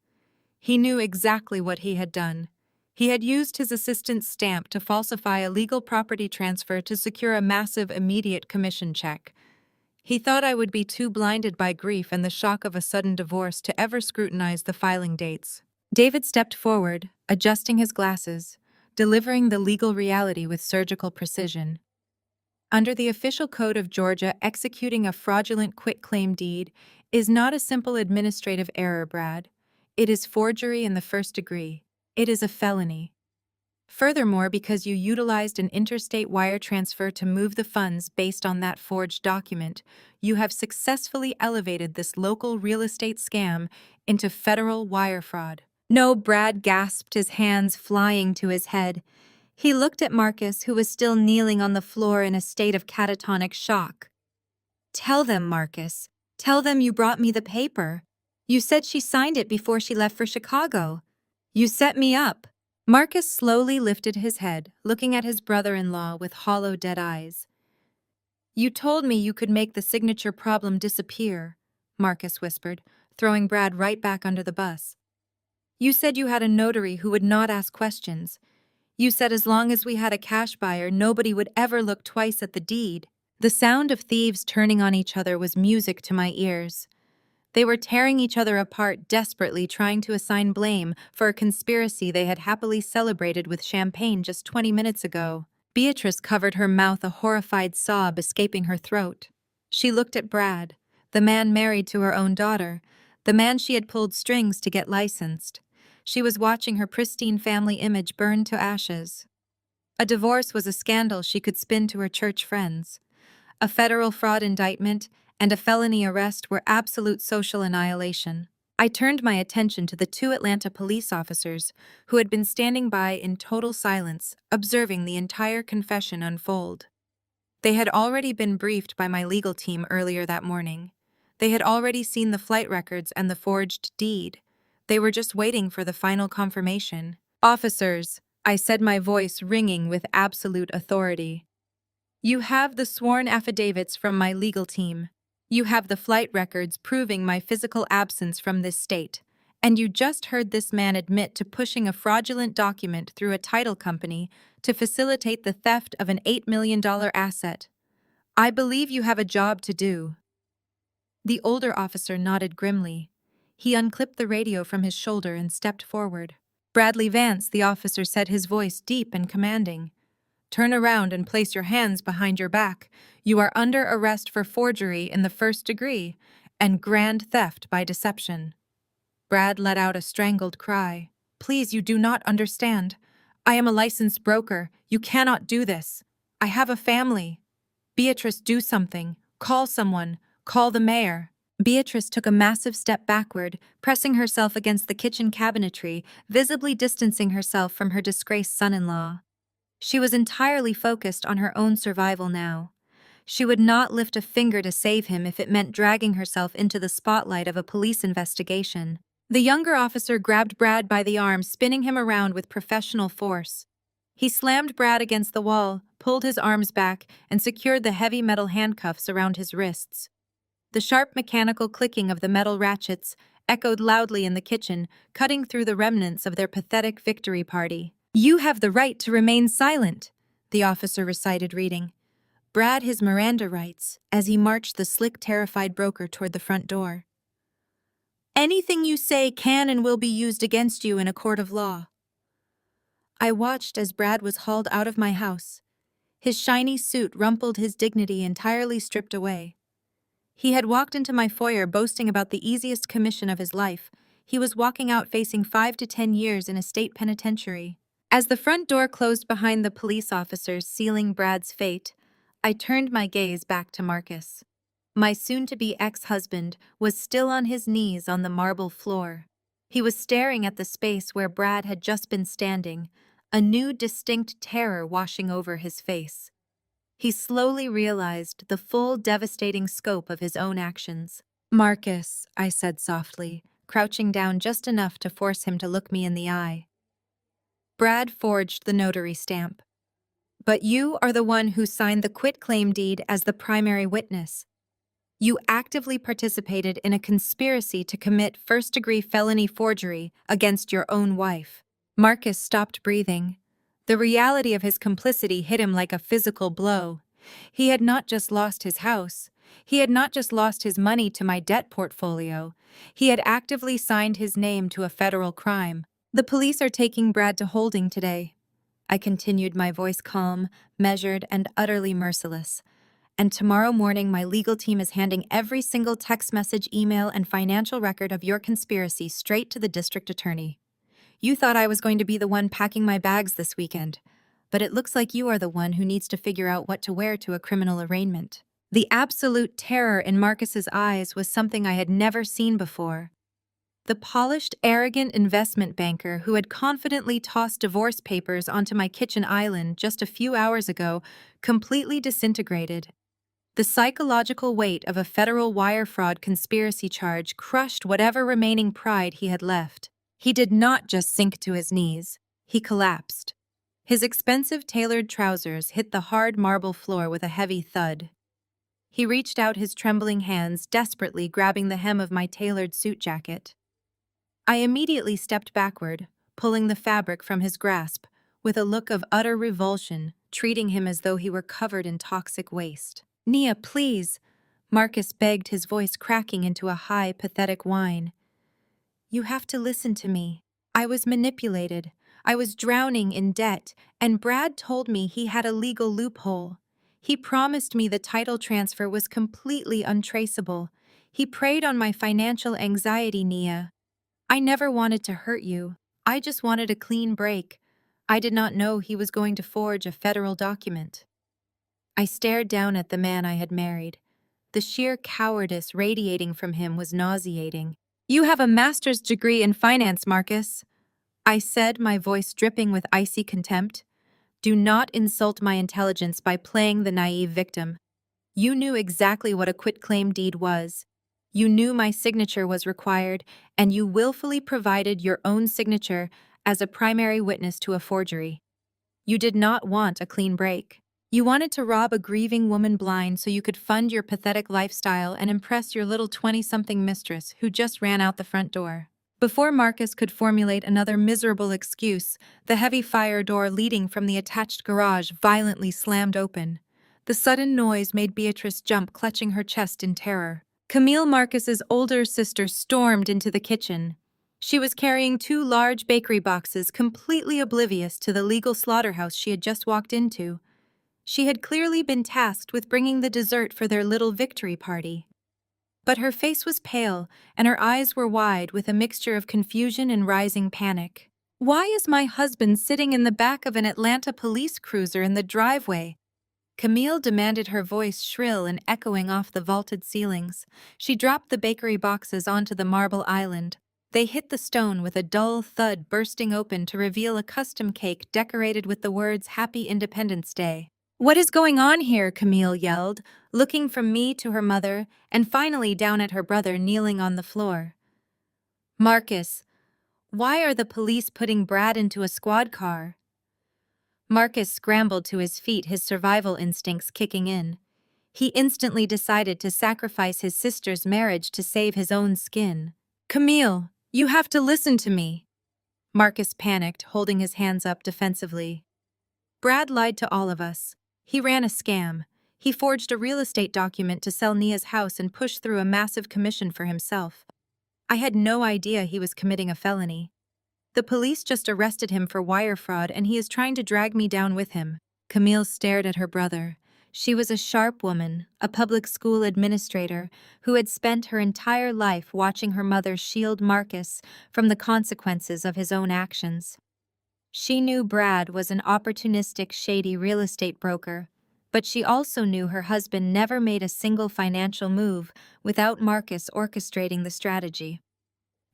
He knew exactly what he had done. He had used his assistant's stamp to falsify a legal property transfer to secure a massive immediate commission check. He thought I would be too blinded by grief and the shock of a sudden divorce to ever scrutinize the filing dates. David stepped forward, adjusting his glasses, delivering the legal reality with surgical precision. Under the official code of Georgia, executing a fraudulent quitclaim deed is not a simple administrative error, Brad. It is forgery in the first degree. It is a felony. Furthermore, because you utilized an interstate wire transfer to move the funds based on that forged document, you have successfully elevated this local real estate scam into federal wire fraud. No, Brad gasped, his hands flying to his head. He looked at Marcus, who was still kneeling on the floor in a state of catatonic shock. Tell them, Marcus. Tell them you brought me the paper. You said she signed it before she left for Chicago. You set me up. Marcus slowly lifted his head, looking at his brother-in-law with hollow, dead eyes. You told me you could make the signature problem disappear, Marcus whispered, throwing Brad right back under the bus. You said you had a notary who would not ask questions. You said as long as we had a cash buyer, nobody would ever look twice at the deed. The sound of thieves turning on each other was music to my ears. They were tearing each other apart, desperately trying to assign blame for a conspiracy they had happily celebrated with champagne just 20 minutes ago. Beatrice covered her mouth, a horrified sob escaping her throat. She looked at Brad, the man married to her own daughter, the man she had pulled strings to get licensed. She was watching her pristine family image burn to ashes. A divorce was a scandal she could spin to her church friends. A federal fraud indictment and a felony arrest were absolute social annihilation. I turned my attention to the 2 Atlanta police officers who had been standing by in total silence, observing the entire confession unfold. They had already been briefed by my legal team earlier that morning. They had already seen the flight records and the forged deed. They were just waiting for the final confirmation. Officers, I said, my voice ringing with absolute authority. You have the sworn affidavits from my legal team. You have the flight records proving my physical absence from this state, and you just heard this man admit to pushing a fraudulent document through a title company to facilitate the theft of an $8 million asset. I believe you have a job to do. The older officer nodded grimly. He unclipped the radio from his shoulder and stepped forward. Bradley Vance, the officer said, his voice deep and commanding. Turn around and place your hands behind your back. You are under arrest for forgery in the first degree and grand theft by deception. Brad let out a strangled cry. Please, you do not understand. I am a licensed broker. You cannot do this. I have a family. Beatrice, do something. Call someone. Call the mayor. Beatrice took a massive step backward, pressing herself against the kitchen cabinetry, visibly distancing herself from her disgraced son-in-law. She was entirely focused on her own survival now. She would not lift a finger to save him if it meant dragging herself into the spotlight of a police investigation. The younger officer grabbed Brad by the arm, spinning him around with professional force. He slammed Brad against the wall, pulled his arms back, and secured the heavy metal handcuffs around his wrists. The sharp mechanical clicking of the metal ratchets echoed loudly in the kitchen, cutting through the remnants of their pathetic victory party. "You have the right to remain silent," the officer recited, reading Brad his Miranda rights as he marched the slick, terrified broker toward the front door. "Anything you say can and will be used against you in a court of law." I watched as Brad was hauled out of my house. His shiny suit rumpled, his dignity entirely stripped away. He had walked into my foyer boasting about the easiest commission of his life. He was walking out facing 5 to 10 years in a state penitentiary. As the front door closed behind the police officers sealing Brad's fate, I turned my gaze back to Marcus. My soon-to-be ex-husband was still on his knees on the marble floor. He was staring at the space where Brad had just been standing, a new distinct terror washing over his face. He slowly realized the full devastating scope of his own actions. "Marcus," I said softly, crouching down just enough to force him to look me in the eye. Brad forged the notary stamp. "But you are the one who signed the quitclaim deed as the primary witness. You actively participated in a conspiracy to commit first-degree felony forgery against your own wife." Marcus stopped breathing. The reality of his complicity hit him like a physical blow. He had not just lost his house. He had not just lost his money to my debt portfolio. He had actively signed his name to a federal crime. "The police are taking Brad to holding today," I continued, my voice calm, measured, and utterly merciless. "And tomorrow morning my legal team is handing every single text message, email, and financial record of your conspiracy straight to the district attorney. You thought I was going to be the one packing my bags this weekend, but it looks like you are the one who needs to figure out what to wear to a criminal arraignment." The absolute terror in Marcus's eyes was something I had never seen before. The polished, arrogant investment banker who had confidently tossed divorce papers onto my kitchen island just a few hours ago completely disintegrated. The psychological weight of a federal wire fraud conspiracy charge crushed whatever remaining pride he had left. He did not just sink to his knees, he collapsed. His expensive tailored trousers hit the hard marble floor with a heavy thud. He reached out his trembling hands, desperately grabbing the hem of my tailored suit jacket. I immediately stepped backward, pulling the fabric from his grasp, with a look of utter revulsion, treating him as though he were covered in toxic waste. "Nia, please," Marcus begged, his voice cracking into a high, pathetic whine. "You have to listen to me. I was manipulated. I was drowning in debt, and Brad told me he had a legal loophole. He promised me the title transfer was completely untraceable. He preyed on my financial anxiety, Nia. I never wanted to hurt you. I just wanted a clean break. I did not know he was going to forge a federal document." I stared down at the man I had married. The sheer cowardice radiating from him was nauseating. "You have a master's degree in finance, Marcus," I said, my voice dripping with icy contempt. "Do not insult my intelligence by playing the naive victim. You knew exactly what a quitclaim deed was. You knew my signature was required, and you willfully provided your own signature as a primary witness to a forgery. You did not want a clean break. You wanted to rob a grieving woman blind so you could fund your pathetic lifestyle and impress your little 20-something mistress who just ran out the front door." Before Marcus could formulate another miserable excuse, the heavy fire door leading from the attached garage violently slammed open. The sudden noise made Beatrice jump, clutching her chest in terror. Camille, Marcus's older sister, stormed into the kitchen. She was carrying 2 large bakery boxes, completely oblivious to the legal slaughterhouse she had just walked into. She had clearly been tasked with bringing the dessert for their little victory party. But her face was pale, and her eyes were wide with a mixture of confusion and rising panic. Why is my husband sitting in the back of an Atlanta police cruiser in the driveway? Camille demanded, her voice shrill and echoing off the vaulted ceilings. She dropped the bakery boxes onto the marble island. They hit the stone with a dull thud, bursting open to reveal a custom cake decorated with the words "Happy Independence Day." "What is going on here?" Camille yelled, looking from me to her mother and finally down at her brother kneeling on the floor. "Marcus, why are the police putting Brad into a squad car?" Marcus scrambled to his feet, his survival instincts kicking in. He instantly decided to sacrifice his sister's marriage to save his own skin. "Camille, you have to listen to me." Marcus panicked, holding his hands up defensively. "Brad lied to all of us. He ran a scam. He forged a real estate document to sell Nia's house and push through a massive commission for himself. I had no idea he was committing a felony. The police just arrested him for wire fraud and he is trying to drag me down with him." Camille stared at her brother. She was a sharp woman, a public school administrator, who had spent her entire life watching her mother shield Marcus from the consequences of his own actions. She knew Brad was an opportunistic, shady real estate broker, but she also knew her husband never made a single financial move without Marcus orchestrating the strategy.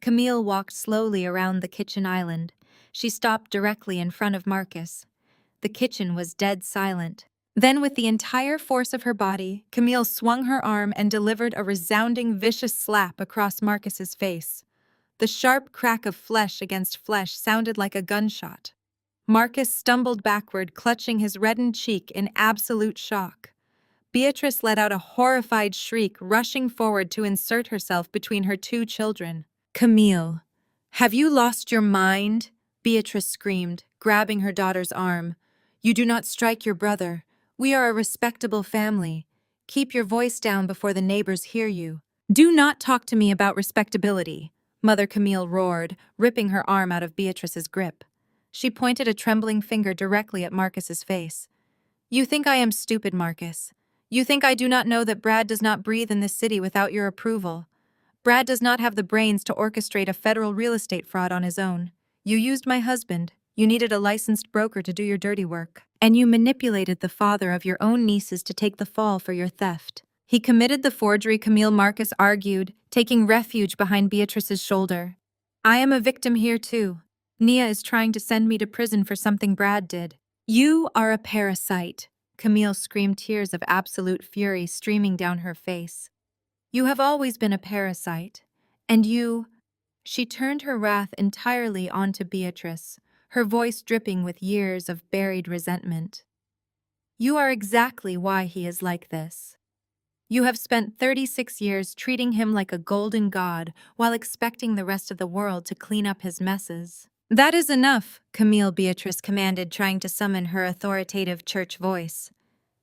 Camille walked slowly around the kitchen island. She stopped directly in front of Marcus. The kitchen was dead silent. Then, with the entire force of her body, Camille swung her arm and delivered a resounding, vicious slap across Marcus's face. The sharp crack of flesh against flesh sounded like a gunshot. Marcus stumbled backward, clutching his reddened cheek in absolute shock. Beatrice let out a horrified shriek, rushing forward to insert herself between her two children. "Camille, have you lost your mind?" Beatrice screamed, grabbing her daughter's arm. "You do not strike your brother. We are a respectable family. Keep your voice down before the neighbors hear you." "Do not talk to me about respectability," Mother Camille roared, ripping her arm out of Beatrice's grip. She pointed a trembling finger directly at Marcus's face. "You think I am stupid, Marcus. You think I do not know that Brad does not breathe in this city without your approval. Brad does not have the brains to orchestrate a federal real estate fraud on his own. You used my husband. You needed a licensed broker to do your dirty work. And you manipulated the father of your own nieces to take the fall for your theft." "He committed the forgery," Camille, Marcus argued, taking refuge behind Beatrice's shoulder. "I am a victim here too. Nia is trying to send me to prison for something Brad did." "You are a parasite," Camille screamed, tears of absolute fury streaming down her face. "You have always been a parasite, and you—" She turned her wrath entirely onto Beatrice, her voice dripping with years of buried resentment. "You are exactly why he is like this. You have spent 36 years treating him like a golden god while expecting the rest of the world to clean up his messes." "That is enough," Camille, Beatrice commanded, trying to summon her authoritative church voice.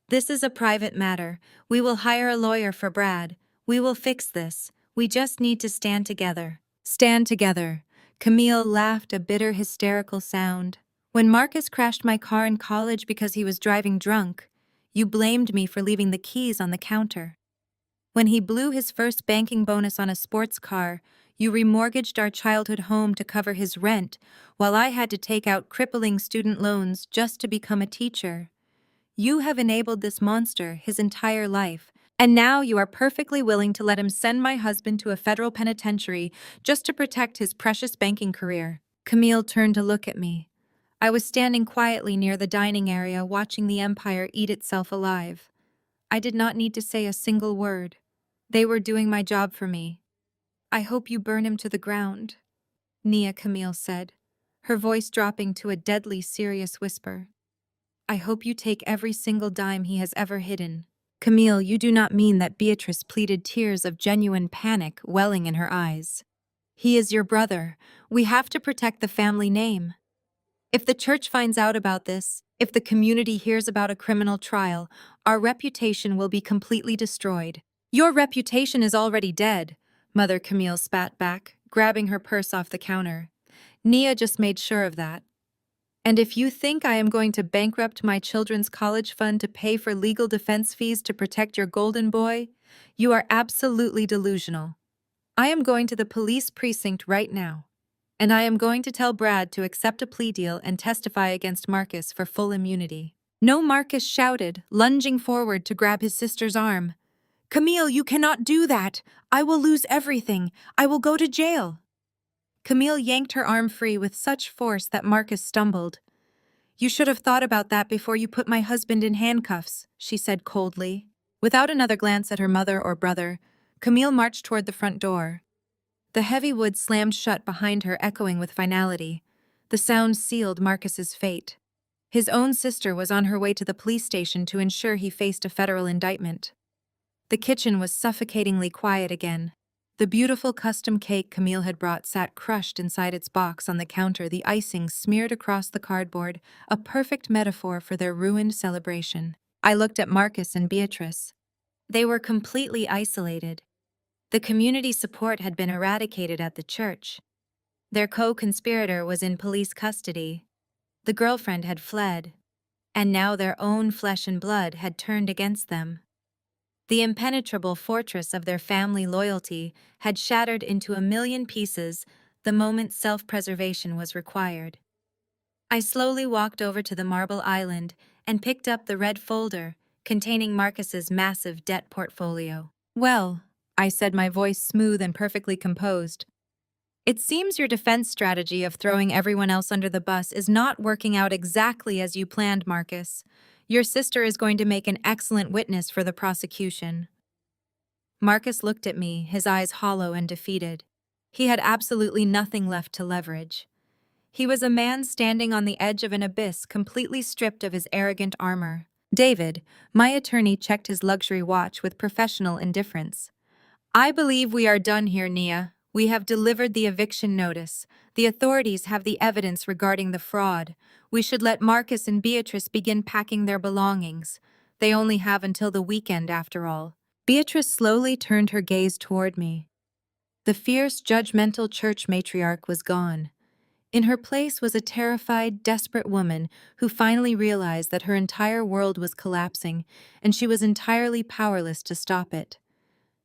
"This is a private matter. We will hire a lawyer for Brad. We will fix this. We just need to stand together." "Stand together." Camille laughed, a bitter, hysterical sound. "When Marcus crashed my car in college because he was driving drunk, you blamed me for leaving the keys on the counter. When he blew his first banking bonus on a sports car, you remortgaged our childhood home to cover his rent, while I had to take out crippling student loans just to become a teacher. You have enabled this monster his entire life, and now you are perfectly willing to let him send my husband to a federal penitentiary just to protect his precious banking career." Camille turned to look at me. I was standing quietly near the dining area, watching the empire eat itself alive. I did not need to say a single word. They were doing my job for me. "I hope you burn him to the ground," Nia, Camille said, her voice dropping to a deadly serious whisper. "I hope you take every single dime he has ever hidden." "Camille, you do not mean that," Beatrice pleaded, tears of genuine panic welling in her eyes. "He is your brother. We have to protect the family name. If the church finds out about this, if the community hears about a criminal trial, our reputation will be completely destroyed." "Your reputation is already dead," Mother Camille spat back, grabbing her purse off the counter. "Nia just made sure of that. And if you think I am going to bankrupt my children's college fund to pay for legal defense fees to protect your golden boy, you are absolutely delusional. I am going to the police precinct right now." And I am going to tell Brad to accept a plea deal and testify against Marcus for full immunity. No, Marcus shouted, lunging forward to grab his sister's arm. Camille, you cannot do that. I will lose everything. I will go to jail. Camille yanked her arm free with such force that Marcus stumbled. You should have thought about that before you put my husband in handcuffs, she said coldly. Without another glance at her mother or brother, Camille marched toward the front door. The heavy wood slammed shut behind her, echoing with finality. The sound sealed Marcus's fate. His own sister was on her way to the police station to ensure he faced a federal indictment. The kitchen was suffocatingly quiet again. The beautiful custom cake Camille had brought sat crushed inside its box on the counter, the icing smeared across the cardboard, a perfect metaphor for their ruined celebration. I looked at Marcus and Beatrice. They were completely isolated. The community support had been eradicated at the church. Their co-conspirator was in police custody. The girlfriend had fled. And now their own flesh and blood had turned against them. The impenetrable fortress of their family loyalty had shattered into a million pieces the moment self-preservation was required. I slowly walked over to the marble island and picked up the red folder containing Marcus's massive debt portfolio. Well, I said, my voice smooth and perfectly composed, it seems your defense strategy of throwing everyone else under the bus is not working out exactly as you planned, Marcus. Your sister is going to make an excellent witness for the prosecution. Marcus looked at me, his eyes hollow and defeated. He had absolutely nothing left to leverage. He was a man standing on the edge of an abyss, completely stripped of his arrogant armor. David, my attorney, checked his luxury watch with professional indifference. I believe we are done here, Nia. We have delivered the eviction notice. The authorities have the evidence regarding the fraud. We should let Marcus and Beatrice begin packing their belongings. They only have until the weekend, after all. Beatrice slowly turned her gaze toward me. The fierce, judgmental church matriarch was gone. In her place was a terrified, desperate woman who finally realized that her entire world was collapsing, and she was entirely powerless to stop it.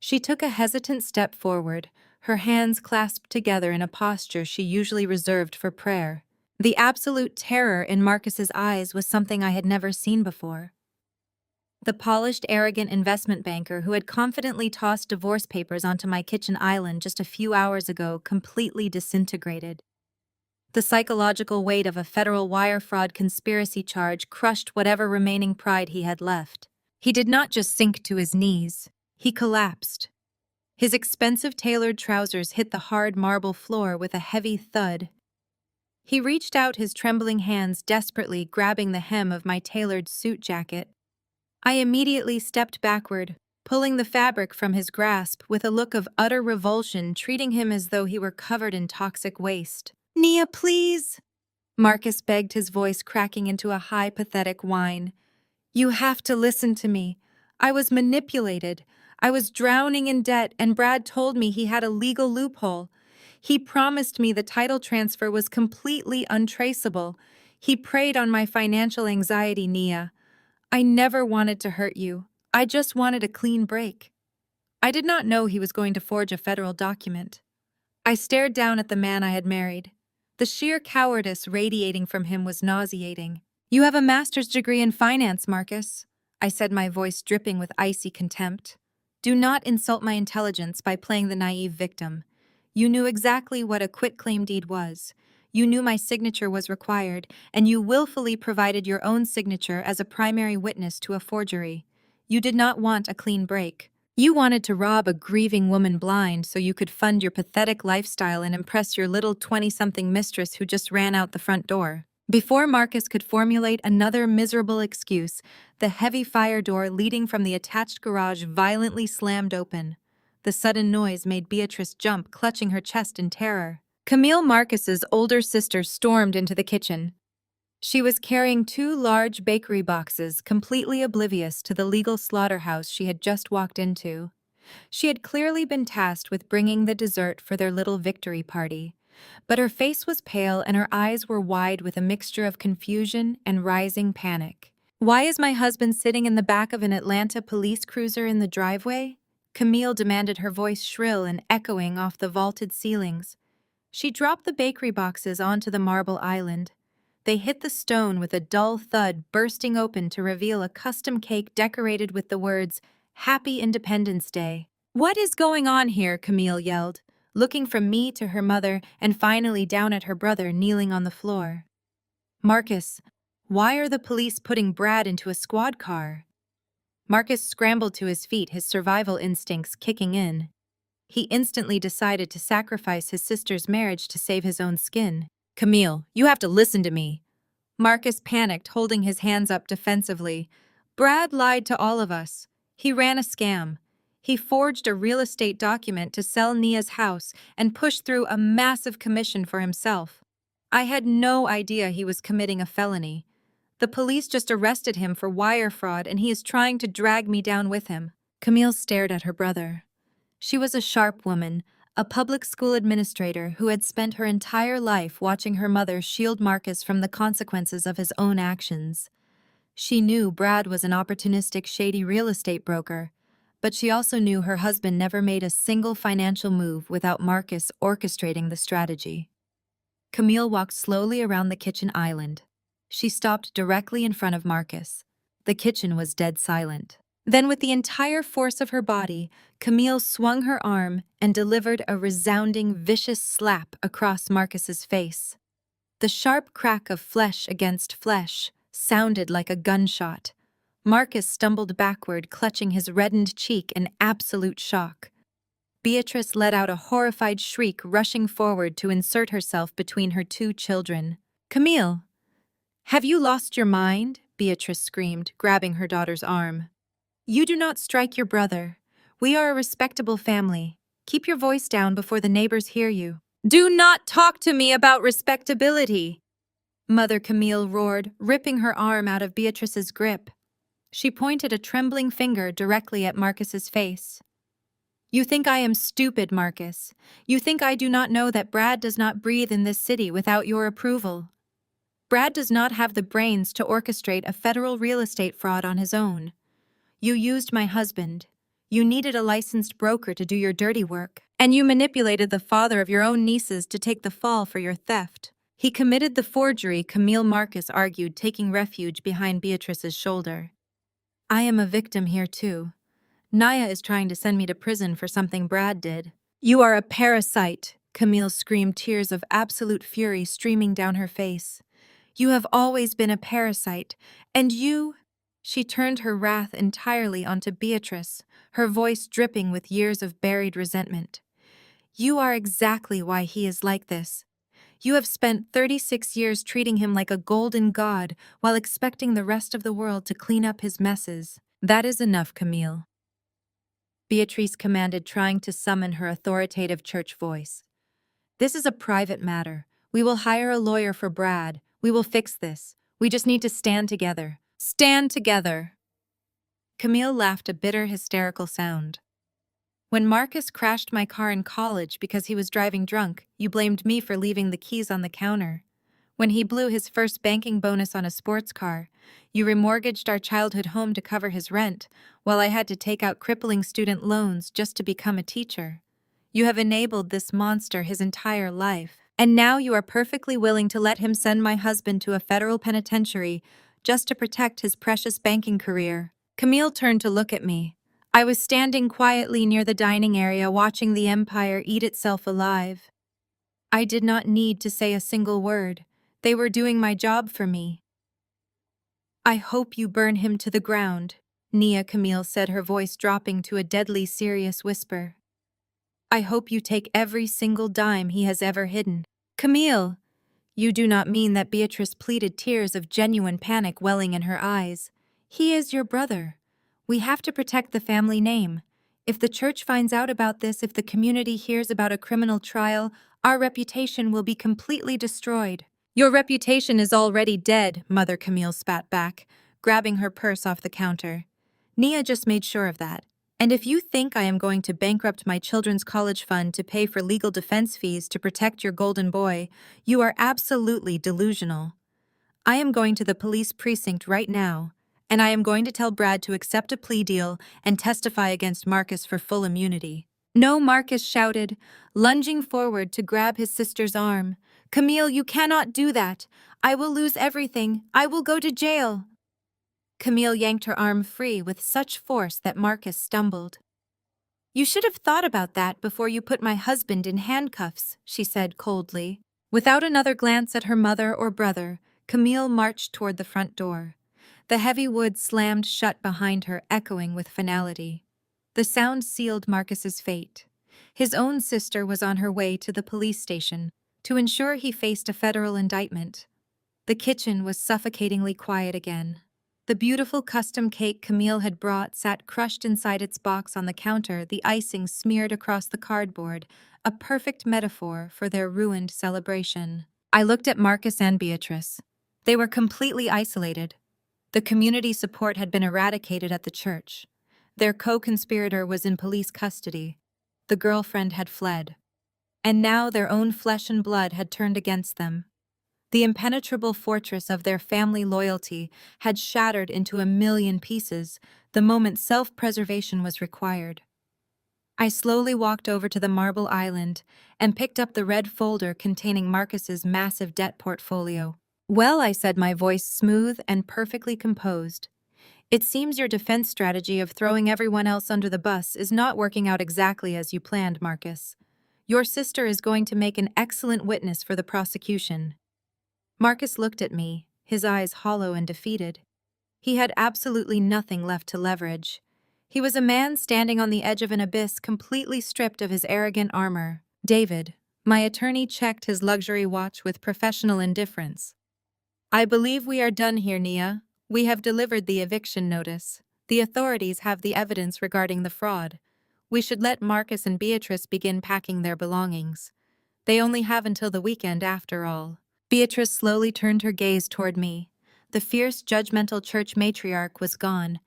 She took a hesitant step forward, her hands clasped together in a posture she usually reserved for prayer. The absolute terror in Marcus's eyes was something I had never seen before. The polished, arrogant investment banker who had confidently tossed divorce papers onto my kitchen island just a few hours ago completely disintegrated. The psychological weight of a federal wire fraud conspiracy charge crushed whatever remaining pride he had left. He did not just sink to his knees. He collapsed. His expensive tailored trousers hit the hard marble floor with a heavy thud. He reached out his trembling hands, desperately grabbing the hem of my tailored suit jacket. I immediately stepped backward, pulling the fabric from his grasp with a look of utter revulsion, treating him as though he were covered in toxic waste. Nia, please! Marcus begged, his voice cracking into a high, pathetic whine. You have to listen to me. I was manipulated. I was drowning in debt, and Brad told me he had a legal loophole. He promised me the title transfer was completely untraceable. He preyed on my financial anxiety, Nia. I never wanted to hurt you. I just wanted a clean break. I did not know he was going to forge a federal document. I stared down at the man I had married. The sheer cowardice radiating from him was nauseating. You have a master's degree in finance, Marcus, I said, my voice dripping with icy contempt. Do not insult my intelligence by playing the naive victim. You knew exactly what a quitclaim deed was. You knew my signature was required, and you willfully provided your own signature as a primary witness to a forgery. You did not want a clean break. You wanted to rob a grieving woman blind so you could fund your pathetic lifestyle and impress your little 20-something mistress who just ran out the front door. Before Marcus could formulate another miserable excuse, the heavy fire door leading from the attached garage violently slammed open. The sudden noise made Beatrice jump, clutching her chest in terror. Camille, Marcus's older sister, stormed into the kitchen. She was carrying 2 large bakery boxes, completely oblivious to the legal slaughterhouse she had just walked into. She had clearly been tasked with bringing the dessert for their little victory party. But her face was pale and her eyes were wide with a mixture of confusion and rising panic. Why is my husband sitting in the back of an Atlanta police cruiser in the driveway? Camille demanded, her voice shrill and echoing off the vaulted ceilings. She dropped the bakery boxes onto the marble island. They hit the stone with a dull thud, bursting open to reveal a custom cake decorated with the words, "Happy Independence Day." "What is going on here?" Camille yelled, looking from me to her mother and finally down at her brother kneeling on the floor. "Marcus, why are the police putting Brad into a squad car?" Marcus scrambled to his feet, his survival instincts kicking in. He instantly decided to sacrifice his sister's marriage to save his own skin. "Camille, you have to listen to me." Marcus panicked, holding his hands up defensively. "Brad lied to all of us. He ran a scam. He forged a real estate document to sell Nia's house and push through a massive commission for himself. I had no idea he was committing a felony. The police just arrested him for wire fraud and he is trying to drag me down with him." Camille stared at her brother. She was a sharp woman, a public school administrator who had spent her entire life watching her mother shield Marcus from the consequences of his own actions. She knew Brad was an opportunistic, shady real estate broker, but she also knew her husband never made a single financial move without Marcus orchestrating the strategy. Camille walked slowly around the kitchen island. She stopped directly in front of Marcus. The kitchen was dead silent. Then, with the entire force of her body, Camille swung her arm and delivered a resounding, vicious slap across Marcus's face. The sharp crack of flesh against flesh sounded like a gunshot. Marcus stumbled backward, clutching his reddened cheek in absolute shock. Beatrice let out a horrified shriek, rushing forward to insert herself between her two children. "Camille, have you lost your mind?" Beatrice screamed, grabbing her daughter's arm. "You do not strike your brother. We are a respectable family. Keep your voice down before the neighbors hear you." "Do not talk to me about respectability!" Mother Camille roared, ripping her arm out of Beatrice's grip. She pointed a trembling finger directly at Marcus's face. "You think I am stupid, Marcus. You think I do not know that Brad does not breathe in this city without your approval. Brad does not have the brains to orchestrate a federal real estate fraud on his own. You used my husband. You needed a licensed broker to do your dirty work, and you manipulated the father of your own nieces to take the fall for your theft." He committed the forgery, Camille, Marcus argued, taking refuge behind Beatrice's shoulder. "I am a victim here too. Nia is trying to send me to prison for something Brad did." "You are a parasite," Camille screamed, tears of absolute fury streaming down her face. "You have always been a parasite, and you—" She turned her wrath entirely onto Beatrice, her voice dripping with years of buried resentment. "You are exactly why he is like this. You have spent 36 years treating him like a golden god while expecting the rest of the world to clean up his messes." "That is enough, Camille," Beatrice commanded, trying to summon her authoritative church voice. "This is a private matter. We will hire a lawyer for Brad. We will fix this. We just need to stand together." "Stand together!" Camille laughed, a bitter, hysterical sound. "When Marcus crashed my car in college because he was driving drunk, you blamed me for leaving the keys on the counter. When he blew his first banking bonus on a sports car, you remortgaged our childhood home to cover his rent, while I had to take out crippling student loans just to become a teacher. You have enabled this monster his entire life, and now you are perfectly willing to let him send my husband to a federal penitentiary just to protect his precious banking career." Camille turned to look at me. I was standing quietly near the dining area, watching the empire eat itself alive. I did not need to say a single word. They were doing my job for me. "I hope you burn him to the ground," Nia, Camille said, her voice dropping to a deadly serious whisper. "I hope you take every single dime he has ever hidden." "Camille!" "You do not mean that?" Beatrice pleaded, tears of genuine panic welling in her eyes. "He is your brother. We have to protect the family name. If the church finds out about this, if the community hears about a criminal trial, our reputation will be completely destroyed." "Your reputation is already dead," Mother Camille spat back, grabbing her purse off the counter. "Nia just made sure of that. And if you think I am going to bankrupt my children's college fund to pay for legal defense fees to protect your golden boy, you are absolutely delusional. I am going to the police precinct right now, and I am going to tell Brad to accept a plea deal and testify against Marcus for full immunity." No, Marcus shouted, lunging forward to grab his sister's arm. Camille, you cannot do that. I will lose everything. I will go to jail. Camille yanked her arm free with such force that Marcus stumbled. You should have thought about that before you put my husband in handcuffs, she said coldly. Without another glance at her mother or brother, Camille marched toward the front door. The heavy wood slammed shut behind her, echoing with finality. The sound sealed Marcus's fate. His own sister was on her way to the police station to ensure he faced a federal indictment. The kitchen was suffocatingly quiet again. The beautiful custom cake Camille had brought sat crushed inside its box on the counter, the icing smeared across the cardboard, a perfect metaphor for their ruined celebration. I looked at Marcus and Beatrice. They were completely isolated. The community support had been eradicated at the church. Their co-conspirator was in police custody. The girlfriend had fled. And now their own flesh and blood had turned against them. The impenetrable fortress of their family loyalty had shattered into a million pieces the moment self-preservation was required. I slowly walked over to the marble island and picked up the red folder containing Marcus's massive debt portfolio. Well, I said, my voice smooth and perfectly composed. It seems your defense strategy of throwing everyone else under the bus is not working out exactly as you planned, Marcus. Your sister is going to make an excellent witness for the prosecution. Marcus looked at me, his eyes hollow and defeated. He had absolutely nothing left to leverage. He was a man standing on the edge of an abyss, completely stripped of his arrogant armor. David, my attorney, checked his luxury watch with professional indifference. I believe we are done here, Nia. We have delivered the eviction notice. The authorities have the evidence regarding the fraud. We should let Marcus and Beatrice begin packing their belongings. They only have until the weekend after all. Beatrice slowly turned her gaze toward me. The fierce, judgmental church matriarch was gone.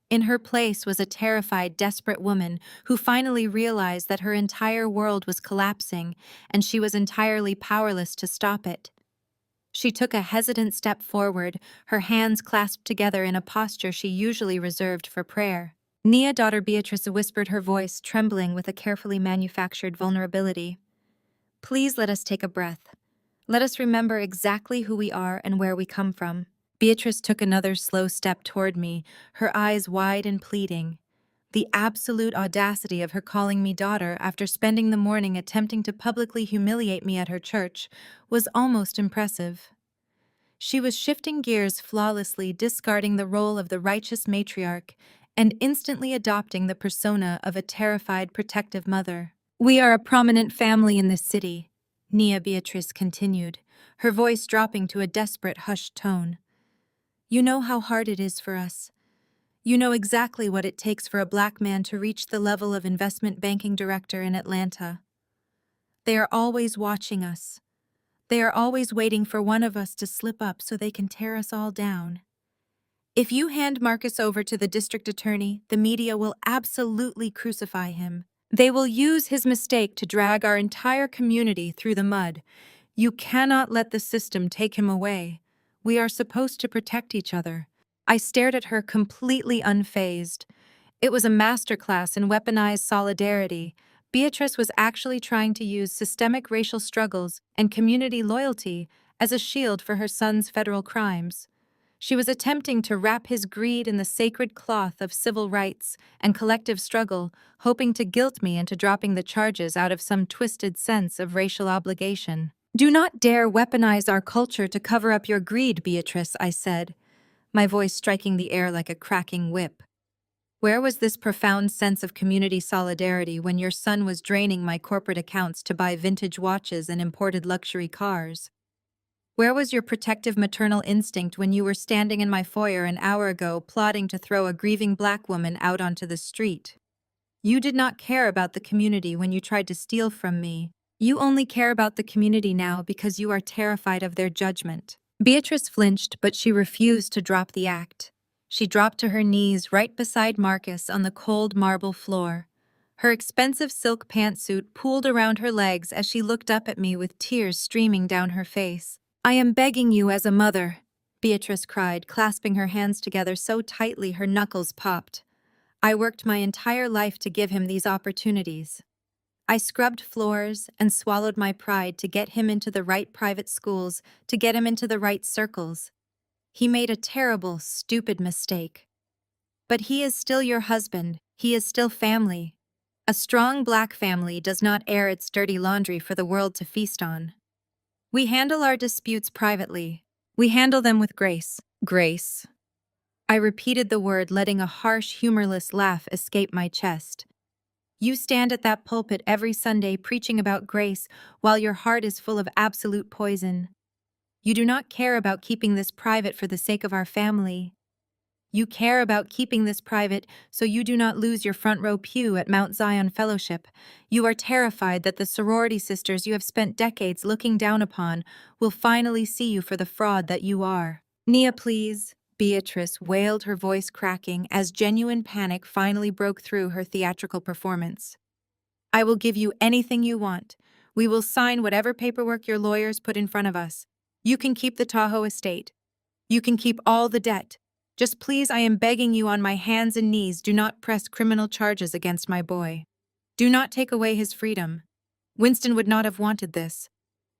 In her place was a terrified, desperate woman who finally realized that her entire world was collapsing and she was entirely powerless to stop it. She took a hesitant step forward, her hands clasped together in a posture she usually reserved for prayer. Nia, daughter Beatrice, whispered, her voice trembling with a carefully manufactured vulnerability. Please let us take a breath. Let us remember exactly who we are and where we come from. Beatrice took another slow step toward me, her eyes wide and pleading. The absolute audacity of her calling me daughter after spending the morning attempting to publicly humiliate me at her church was almost impressive. She was shifting gears flawlessly, discarding the role of the righteous matriarch and instantly adopting the persona of a terrified, protective mother. We are a prominent family in this city, Nia Beatrice continued, her voice dropping to a desperate, hushed tone. You know how hard it is for us. You know exactly what it takes for a black man to reach the level of investment banking director in Atlanta. They are always watching us. They are always waiting for one of us to slip up so they can tear us all down. If you hand Marcus over to the district attorney, the media will absolutely crucify him. They will use his mistake to drag our entire community through the mud. You cannot let the system take him away. We are supposed to protect each other. I stared at her completely unfazed. It was a masterclass in weaponized solidarity. Beatrice was actually trying to use systemic racial struggles and community loyalty as a shield for her son's federal crimes. She was attempting to wrap his greed in the sacred cloth of civil rights and collective struggle, hoping to guilt me into dropping the charges out of some twisted sense of racial obligation. Do not dare weaponize our culture to cover up your greed, Beatrice, I said, my voice striking the air like a cracking whip. Where was this profound sense of community solidarity when your son was draining my corporate accounts to buy vintage watches and imported luxury cars? Where was your protective maternal instinct when you were standing in my foyer an hour ago plotting to throw a grieving black woman out onto the street? You did not care about the community when you tried to steal from me. You only care about the community now because you are terrified of their judgment. Beatrice flinched, but she refused to drop the act. She dropped to her knees right beside Marcus on the cold marble floor. Her expensive silk pantsuit pooled around her legs as she looked up at me with tears streaming down her face. I am begging you as a mother, Beatrice cried, clasping her hands together so tightly her knuckles popped. I worked my entire life to give him these opportunities. I scrubbed floors and swallowed my pride to get him into the right private schools, to get him into the right circles. He made a terrible, stupid mistake. But he is still your husband. He is still family. A strong black family does not air its dirty laundry for the world to feast on. We handle our disputes privately. We handle them with grace. Grace. I repeated the word, letting a harsh, humorless laugh escape my chest. You stand at that pulpit every Sunday preaching about grace while your heart is full of absolute poison. You do not care about keeping this private for the sake of our family. You care about keeping this private so you do not lose your front row pew at Mount Zion Fellowship. You are terrified that the sorority sisters you have spent decades looking down upon will finally see you for the fraud that you are. Nia, please, Beatrice wailed, her voice cracking as genuine panic finally broke through her theatrical performance. I will give you anything you want. We will sign whatever paperwork your lawyers put in front of us. You can keep the Tahoe estate. You can keep all the debt. Just please, I am begging you on my hands and knees, do not press criminal charges against my boy. Do not take away his freedom. Winston would not have wanted this.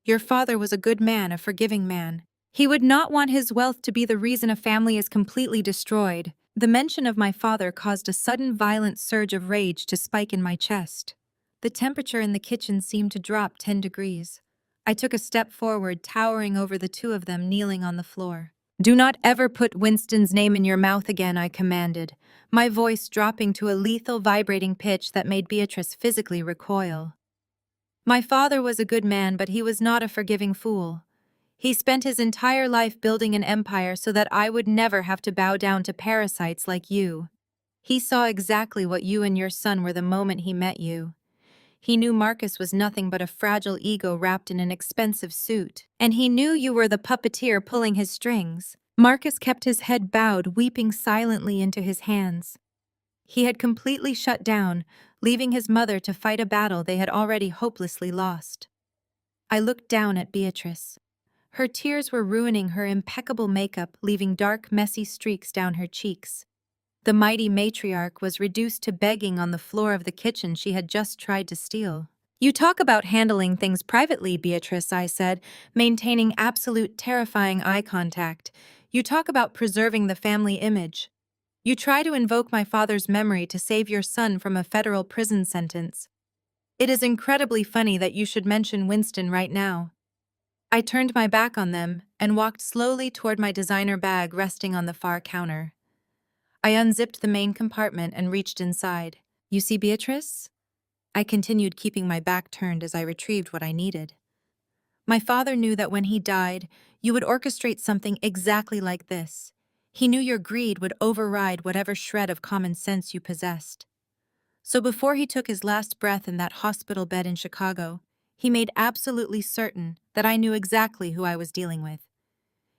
Your father was a good man, a forgiving man. He would not want his wealth to be the reason a family is completely destroyed. The mention of my father caused a sudden violent surge of rage to spike in my chest. The temperature in the kitchen seemed to drop 10 degrees. I took a step forward, towering over the two of them kneeling on the floor. Do not ever put Winston's name in your mouth again, I commanded, my voice dropping to a lethal vibrating pitch that made Beatrice physically recoil. My father was a good man, but he was not a forgiving fool. He spent his entire life building an empire so that I would never have to bow down to parasites like you. He saw exactly what you and your son were the moment he met you. He knew Marcus was nothing but a fragile ego wrapped in an expensive suit. And he knew you were the puppeteer pulling his strings. Marcus kept his head bowed, weeping silently into his hands. He had completely shut down, leaving his mother to fight a battle they had already hopelessly lost. I looked down at Beatrice. Her tears were ruining her impeccable makeup, leaving dark, messy streaks down her cheeks. The mighty matriarch was reduced to begging on the floor of the kitchen she had just tried to steal. You talk about handling things privately, Beatrice, I said, maintaining absolute terrifying eye contact. You talk about preserving the family image. You try to invoke my father's memory to save your son from a federal prison sentence. It is incredibly funny that you should mention Winston right now. I turned my back on them and walked slowly toward my designer bag resting on the far counter. I unzipped the main compartment and reached inside. You see, Beatrice? I continued, keeping my back turned as I retrieved what I needed. My father knew that when he died, you would orchestrate something exactly like this. He knew your greed would override whatever shred of common sense you possessed. So before he took his last breath in that hospital bed in Chicago, he made absolutely certain that I knew exactly who I was dealing with.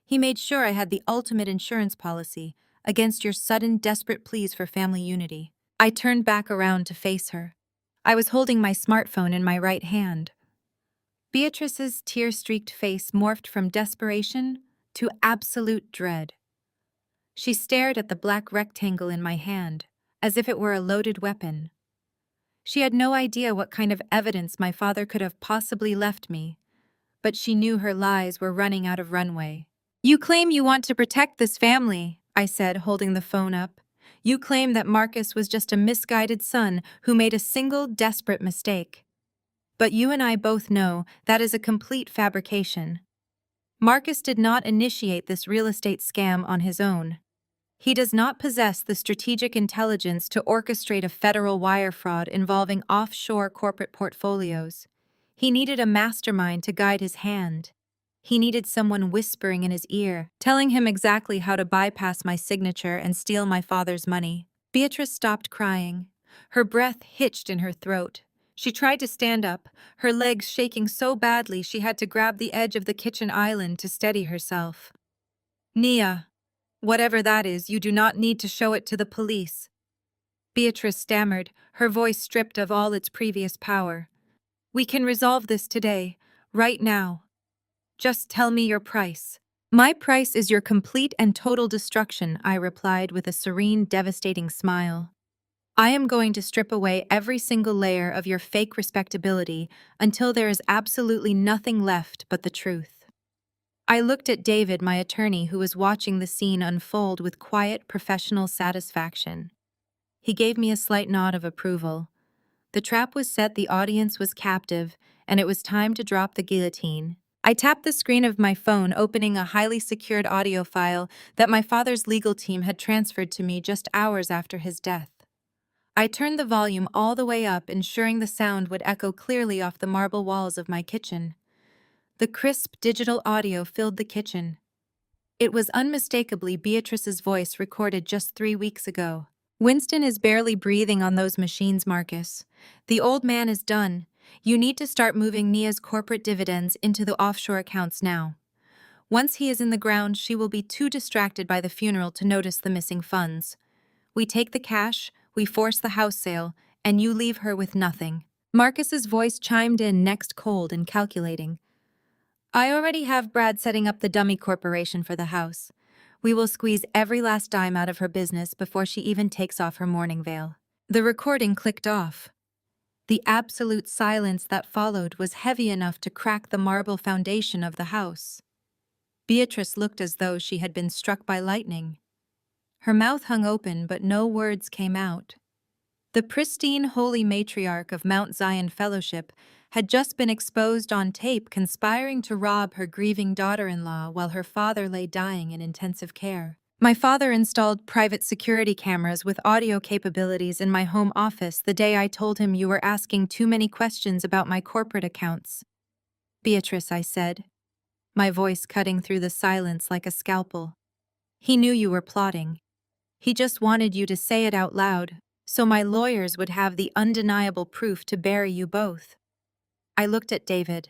He made sure I had the ultimate insurance policy against your sudden, desperate pleas for family unity. I turned back around to face her. I was holding my smartphone in my right hand. Beatrice's tear-streaked face morphed from desperation to absolute dread. She stared at the black rectangle in my hand, as if it were a loaded weapon. She had no idea what kind of evidence my father could have possibly left me, but she knew her lies were running out of runway. You claim you want to protect this family, I said, holding the phone up. You claim that Marcus was just a misguided son who made a single desperate mistake. But you and I both know that is a complete fabrication. Marcus did not initiate this real estate scam on his own. He does not possess the strategic intelligence to orchestrate a federal wire fraud involving offshore corporate portfolios. He needed a mastermind to guide his hand. He needed someone whispering in his ear, telling him exactly how to bypass my signature and steal my father's money. Beatrice stopped crying. Her breath hitched in her throat. She tried to stand up, her legs shaking so badly she had to grab the edge of the kitchen island to steady herself. Nia, whatever that is, you do not need to show it to the police. Beatrice stammered, her voice stripped of all its previous power. We can resolve this today, right now. Just tell me your price. My price is your complete and total destruction, I replied with a serene, devastating smile. I am going to strip away every single layer of your fake respectability until there is absolutely nothing left but the truth. I looked at David, my attorney, who was watching the scene unfold with quiet, professional satisfaction. He gave me a slight nod of approval. The trap was set, the audience was captive, and it was time to drop the guillotine. I tapped the screen of my phone, opening a highly secured audio file that my father's legal team had transferred to me just hours after his death. I turned the volume all the way up, ensuring the sound would echo clearly off the marble walls of my kitchen. The crisp digital audio filled the kitchen. It was unmistakably Beatrice's voice recorded just 3 weeks ago. Winston is barely breathing on those machines, Marcus. The old man is done. You need to start moving Nia's corporate dividends into the offshore accounts now. Once he is in the ground, she will be too distracted by the funeral to notice the missing funds. We take the cash, we force the house sale, and you leave her with nothing. Marcus's voice chimed in next, cold and calculating. I already have Brad setting up the dummy corporation for the house. We will squeeze every last dime out of her business before she even takes off her mourning veil. The recording clicked off. The absolute silence that followed was heavy enough to crack the marble foundation of the house. Beatrice looked as though she had been struck by lightning. Her mouth hung open, but no words came out. The pristine holy matriarch of Mount Zion Fellowship had just been exposed on tape conspiring to rob her grieving daughter-in-law while her father lay dying in intensive care. My father installed private security cameras with audio capabilities in my home office the day I told him you were asking too many questions about my corporate accounts. Beatrice, I said, my voice cutting through the silence like a scalpel. He knew you were plotting. He just wanted you to say it out loud, so my lawyers would have the undeniable proof to bury you both. I looked at David.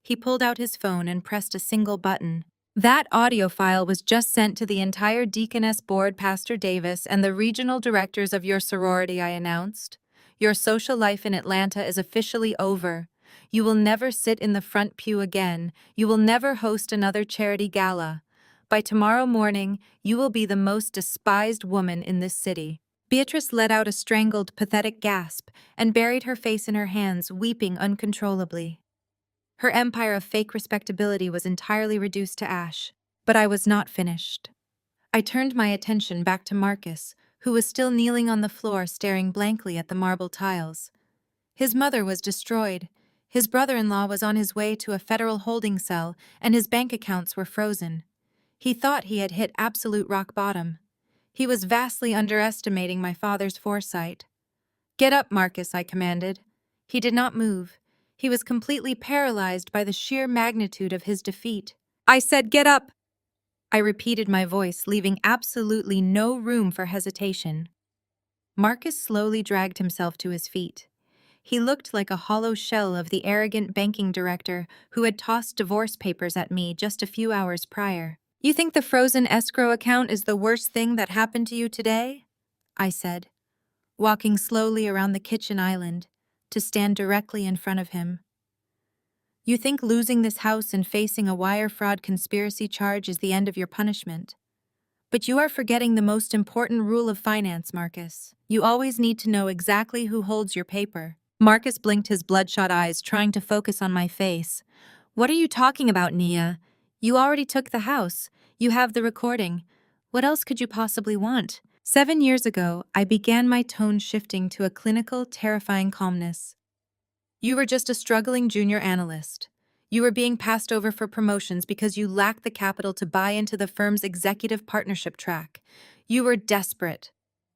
He pulled out his phone and pressed a single button. That audio file was just sent to the entire Deaconess Board, Pastor Davis, and the regional directors of your sorority, I announced. Your social life in Atlanta is officially over. You will never sit in the front pew again. You will never host another charity gala. By tomorrow morning, you will be the most despised woman in this city. Beatrice let out a strangled, pathetic gasp and buried her face in her hands, weeping uncontrollably. Her empire of fake respectability was entirely reduced to ash. But I was not finished. I turned my attention back to Marcus, who was still kneeling on the floor staring blankly at the marble tiles. His mother was destroyed. His brother-in-law was on his way to a federal holding cell, and his bank accounts were frozen. He thought he had hit absolute rock bottom. He was vastly underestimating my father's foresight. Get up, Marcus, I commanded. He did not move. He was completely paralyzed by the sheer magnitude of his defeat. I said, get up! I repeated, my voice leaving absolutely no room for hesitation. Marcus slowly dragged himself to his feet. He looked like a hollow shell of the arrogant banking director who had tossed divorce papers at me just a few hours prior. You think the frozen escrow account is the worst thing that happened to you today? I said, walking slowly around the kitchen island to stand directly in front of him. You think losing this house and facing a wire fraud conspiracy charge is the end of your punishment. But you are forgetting the most important rule of finance, Marcus. You always need to know exactly who holds your paper. Marcus blinked his bloodshot eyes, trying to focus on my face. What are you talking about, Nia? You already took the house. You have the recording. What else could you possibly want? 7 years ago, I began my tone shifting to a clinical, terrifying calmness. You were just a struggling junior analyst. You were being passed over for promotions because you lacked the capital to buy into the firm's executive partnership track. You were desperate.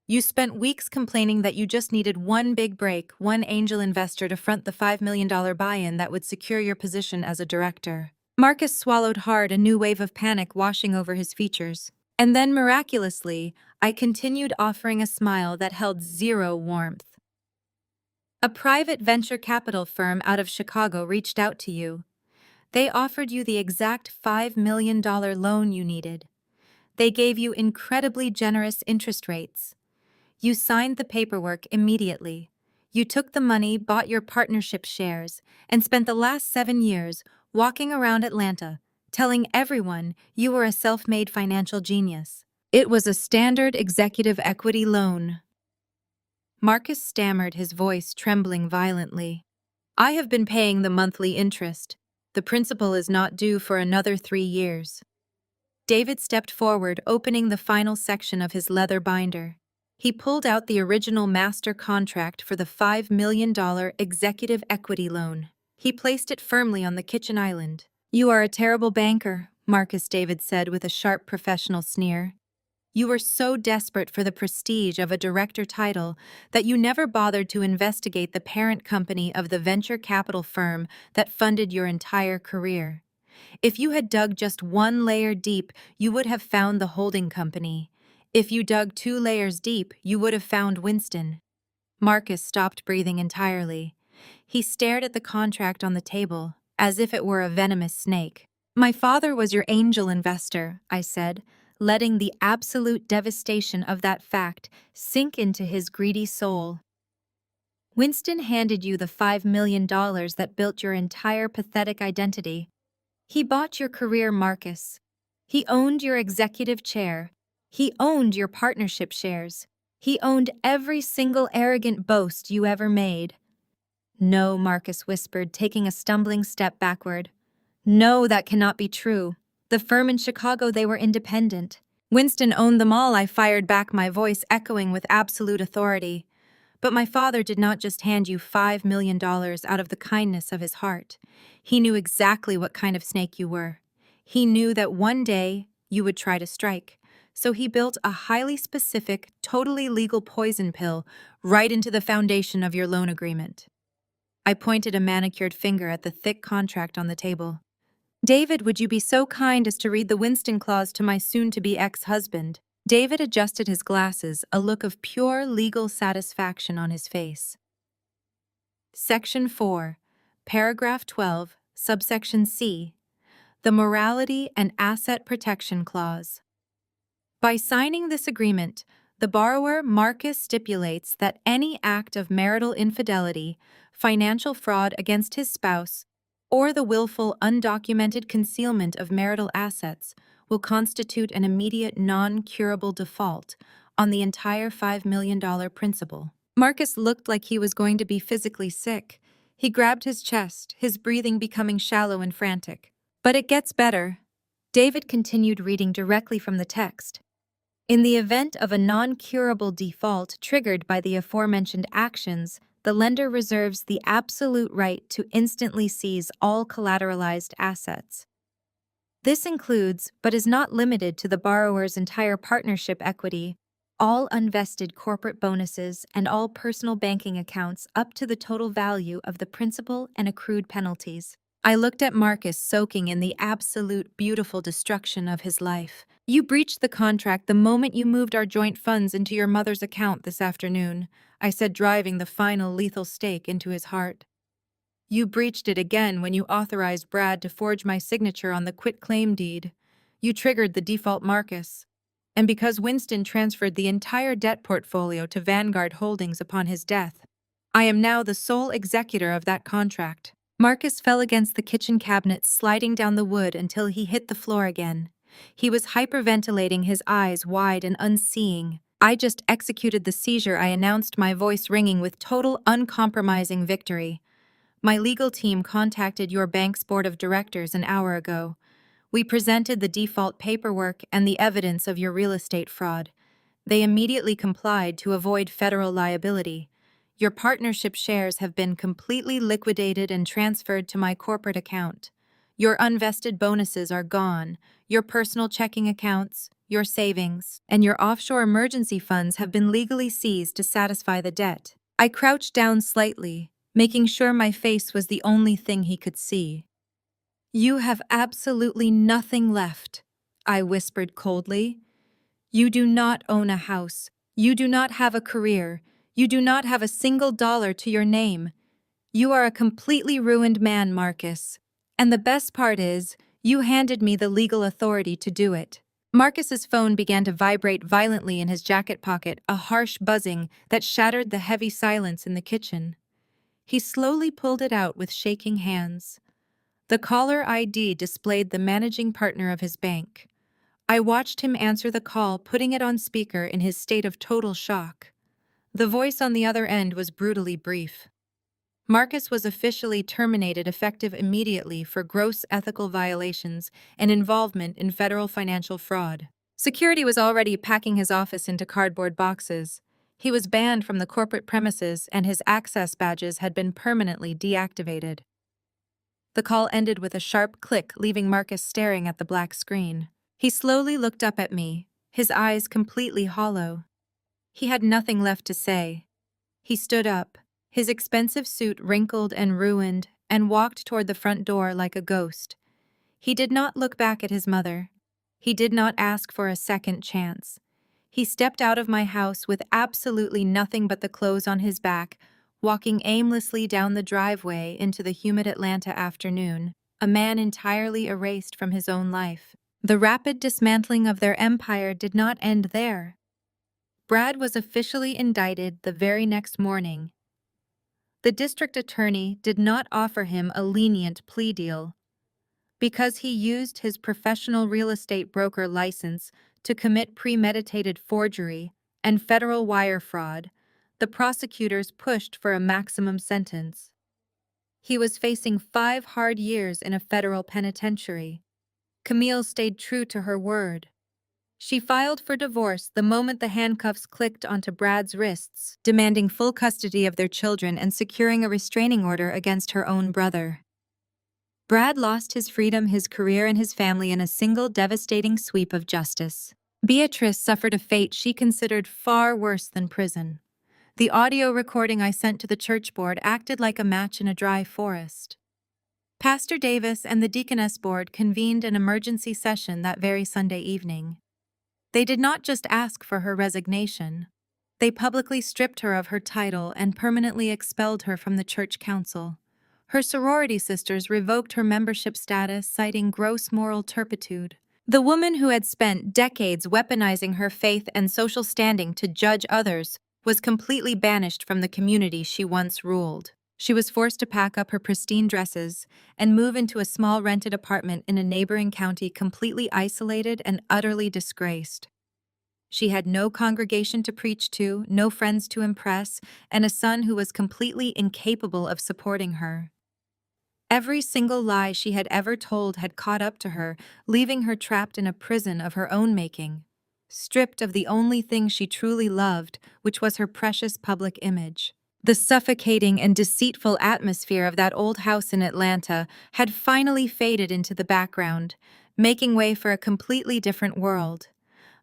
You spent weeks complaining that you just needed one big break, one angel investor to front the $5 million buy-in that would secure your position as a director. Marcus swallowed hard, a new wave of panic washing over his features. And then, miraculously, I continued, offering a smile that held zero warmth. A private venture capital firm out of Chicago reached out to you. They offered you the exact $5 million loan you needed. They gave you incredibly generous interest rates. You signed the paperwork immediately. You took the money, bought your partnership shares, and spent the last 7 years walking around Atlanta, telling everyone you were a self-made financial genius. It was a standard executive equity loan. Marcus stammered, his voice trembling violently. I have been paying the monthly interest. The principal is not due for another 3 years. David stepped forward, opening the final section of his leather binder. He pulled out the original master contract for the $5 million executive equity loan. He placed it firmly on the kitchen island. You are a terrible banker, Marcus David said with a sharp professional sneer. You were so desperate for the prestige of a director title that you never bothered to investigate the parent company of the venture capital firm that funded your entire career. If you had dug just 1 layer deep, you would have found the holding company. If you dug 2 layers deep, you would have found Winston. Marcus stopped breathing entirely. He stared at the contract on the table, as if it were a venomous snake. My father was your angel investor, I said, letting the absolute devastation of that fact sink into his greedy soul. Winston handed you the $5 million that built your entire pathetic identity. He bought your career, Marcus. He owned your executive chair. He owned your partnership shares. He owned every single arrogant boast you ever made. No, Marcus whispered, taking a stumbling step backward. No, that cannot be true. The firm in Chicago, they were independent. Winston owned them all, I fired back, my voice echoing with absolute authority. But my father did not just hand you $5 million out of the kindness of his heart. He knew exactly what kind of snake you were. He knew that one day you would try to strike. So he built a highly specific, totally legal poison pill right into the foundation of your loan agreement. I pointed a manicured finger at the thick contract on the table. David, would you be so kind as to read the Winston clause to my soon-to-be ex-husband? David adjusted his glasses, a look of pure legal satisfaction on his face. Section 4, Paragraph 12, Subsection C, the Morality and Asset Protection Clause. By signing this agreement, the borrower, Marcus, stipulates that any act of marital infidelity, financial fraud against his spouse, or the willful, undocumented concealment of marital assets will constitute an immediate non-curable default on the entire $5 million principal. Marcus looked like he was going to be physically sick. He grabbed his chest, his breathing becoming shallow and frantic. But it gets better. David continued reading directly from the text. In the event of a non-curable default triggered by the aforementioned actions, the lender reserves the absolute right to instantly seize all collateralized assets. This includes, but is not limited to, the borrower's entire partnership equity, all unvested corporate bonuses, and all personal banking accounts up to the total value of the principal and accrued penalties. I looked at Marcus, soaking in the absolute beautiful destruction of his life. You breached the contract the moment you moved our joint funds into your mother's account this afternoon, I said, driving the final lethal stake into his heart. You breached it again when you authorized Brad to forge my signature on the quitclaim deed. You triggered the default, Marcus. And because Winston transferred the entire debt portfolio to Vanguard Holdings upon his death, I am now the sole executor of that contract. Marcus fell against the kitchen cabinet, sliding down the wood until he hit the floor again. He was hyperventilating, his eyes wide and unseeing. I just executed the seizure, I announced, my voice ringing with total, uncompromising victory. My legal team contacted your bank's board of directors an hour ago. We presented the default paperwork and the evidence of your real estate fraud. They immediately complied to avoid federal liability. Your partnership shares have been completely liquidated and transferred to my corporate account. Your unvested bonuses are gone. Your personal checking accounts, your savings, and your offshore emergency funds have been legally seized to satisfy the debt. I crouched down slightly, making sure my face was the only thing he could see. You have absolutely nothing left, I whispered coldly. You do not own a house. You do not have a career. You do not have a single dollar to your name. You are a completely ruined man, Marcus. And the best part is, you handed me the legal authority to do it. Marcus's phone began to vibrate violently in his jacket pocket, a harsh buzzing that shattered the heavy silence in the kitchen. He slowly pulled it out with shaking hands. The caller ID displayed the managing partner of his bank. I watched him answer the call, putting it on speaker in his state of total shock. The voice on the other end was brutally brief. Marcus was officially terminated effective immediately for gross ethical violations and involvement in federal financial fraud. Security was already packing his office into cardboard boxes. He was banned from the corporate premises and his access badges had been permanently deactivated. The call ended with a sharp click, leaving Marcus staring at the black screen. He slowly looked up at me, his eyes completely hollow. He had nothing left to say. He stood up, his expensive suit wrinkled and ruined, and walked toward the front door like a ghost. He did not look back at his mother. He did not ask for a second chance. He stepped out of my house with absolutely nothing but the clothes on his back, walking aimlessly down the driveway into the humid Atlanta afternoon, a man entirely erased from his own life. The rapid dismantling of their empire did not end there. Brad was officially indicted the very next morning. The district attorney did not offer him a lenient plea deal. Because he used his professional real estate broker license to commit premeditated forgery and federal wire fraud, the prosecutors pushed for a maximum sentence. He was facing 5 hard years in a federal penitentiary. Camille stayed true to her word. She filed for divorce the moment the handcuffs clicked onto Brad's wrists, demanding full custody of their children and securing a restraining order against her own brother. Brad lost his freedom, his career, and his family in a single devastating sweep of justice. Beatrice suffered a fate she considered far worse than prison. The audio recording I sent to the church board acted like a match in a dry forest. Pastor Davis and the deaconess board convened an emergency session that very Sunday evening. They did not just ask for her resignation. They publicly stripped her of her title and permanently expelled her from the church council. Her sorority sisters revoked her membership status, citing gross moral turpitude. The woman who had spent decades weaponizing her faith and social standing to judge others was completely banished from the community she once ruled. She was forced to pack up her pristine dresses and move into a small rented apartment in a neighboring county, completely isolated and utterly disgraced. She had no congregation to preach to, no friends to impress, and a son who was completely incapable of supporting her. Every single lie she had ever told had caught up to her, leaving her trapped in a prison of her own making, stripped of the only thing she truly loved, which was her precious public image. The suffocating and deceitful atmosphere of that old house in Atlanta had finally faded into the background, making way for a completely different world.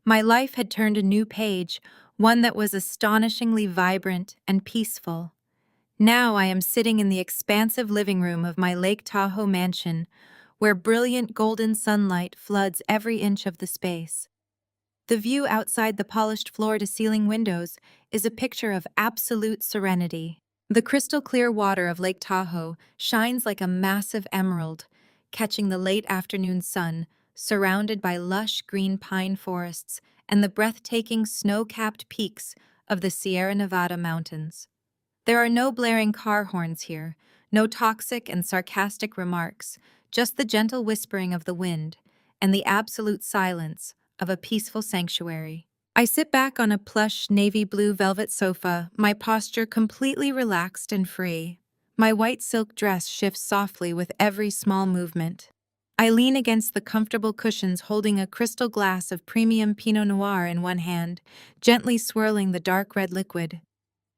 My life had turned a new page, one that was astonishingly vibrant and peaceful. Now I am sitting in the expansive living room of my Lake Tahoe mansion, where brilliant golden sunlight floods every inch of the space. The view outside the polished floor-to-ceiling windows is a picture of absolute serenity. The crystal-clear water of Lake Tahoe shines like a massive emerald, catching the late afternoon sun, surrounded by lush green pine forests and the breathtaking snow-capped peaks of the Sierra Nevada mountains. There are no blaring car horns here, no toxic and sarcastic remarks, just the gentle whispering of the wind and the absolute silence of a peaceful sanctuary. I sit back on a plush navy blue velvet sofa, my posture completely relaxed and free. My white silk dress shifts softly with every small movement. I lean against the comfortable cushions, holding a crystal glass of premium Pinot Noir in one hand, gently swirling the dark red liquid.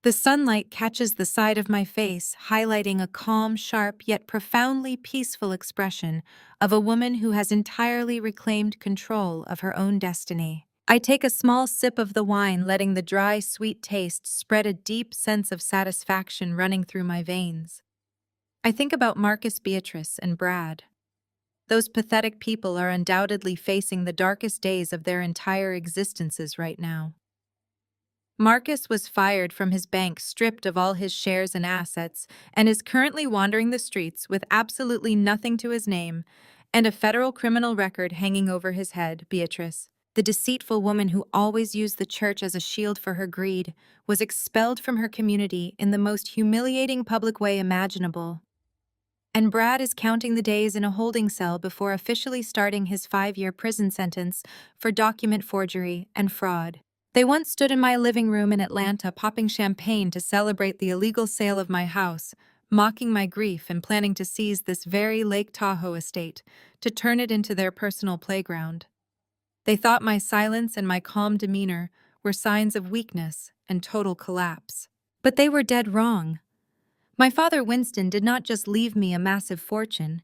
The sunlight catches the side of my face, highlighting a calm, sharp, yet profoundly peaceful expression of a woman who has entirely reclaimed control of her own destiny. I take a small sip of the wine, letting the dry, sweet taste spread a deep sense of satisfaction running through my veins. I think about Marcus, Beatrice, and Brad. Those pathetic people are undoubtedly facing the darkest days of their entire existences right now. Marcus was fired from his bank, stripped of all his shares and assets, and is currently wandering the streets with absolutely nothing to his name and a federal criminal record hanging over his head. Beatrice, the deceitful woman who always used the church as a shield for her greed, was expelled from her community in the most humiliating public way imaginable. And Brad is counting the days in a holding cell before officially starting his 5-year prison sentence for document forgery and fraud. They once stood in my living room in Atlanta popping champagne to celebrate the illegal sale of my house, mocking my grief and planning to seize this very Lake Tahoe estate to turn it into their personal playground. They thought my silence and my calm demeanor were signs of weakness and total collapse. But they were dead wrong. My father Winston did not just leave me a massive fortune.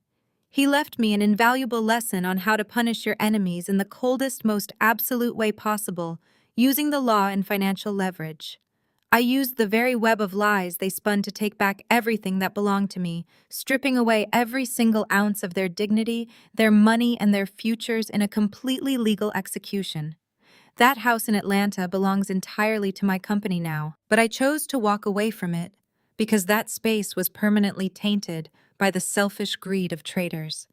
He left me an invaluable lesson on how to punish your enemies in the coldest, most absolute way possible, using the law and financial leverage. I used the very web of lies they spun to take back everything that belonged to me, stripping away every single ounce of their dignity, their money, and their futures in a completely legal execution. That house in Atlanta belongs entirely to my company now, but I chose to walk away from it because that space was permanently tainted by the selfish greed of traitors.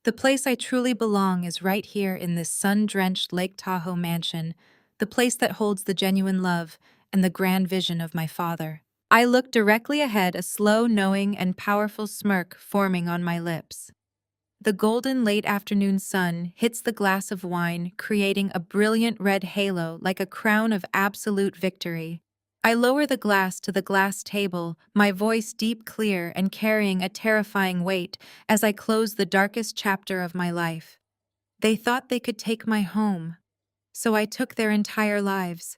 The place I truly belong is right here in this sun-drenched Lake Tahoe mansion, the place that holds the genuine love and the grand vision of my father. I looked directly ahead, a slow, knowing, and powerful smirk forming on my lips. The golden late afternoon sun hits the glass of wine, creating a brilliant red halo like a crown of absolute victory. I lower the glass to the glass table, my voice deep, clear, and carrying a terrifying weight as I close the darkest chapter of my life. They thought they could take my home, so I took their entire lives.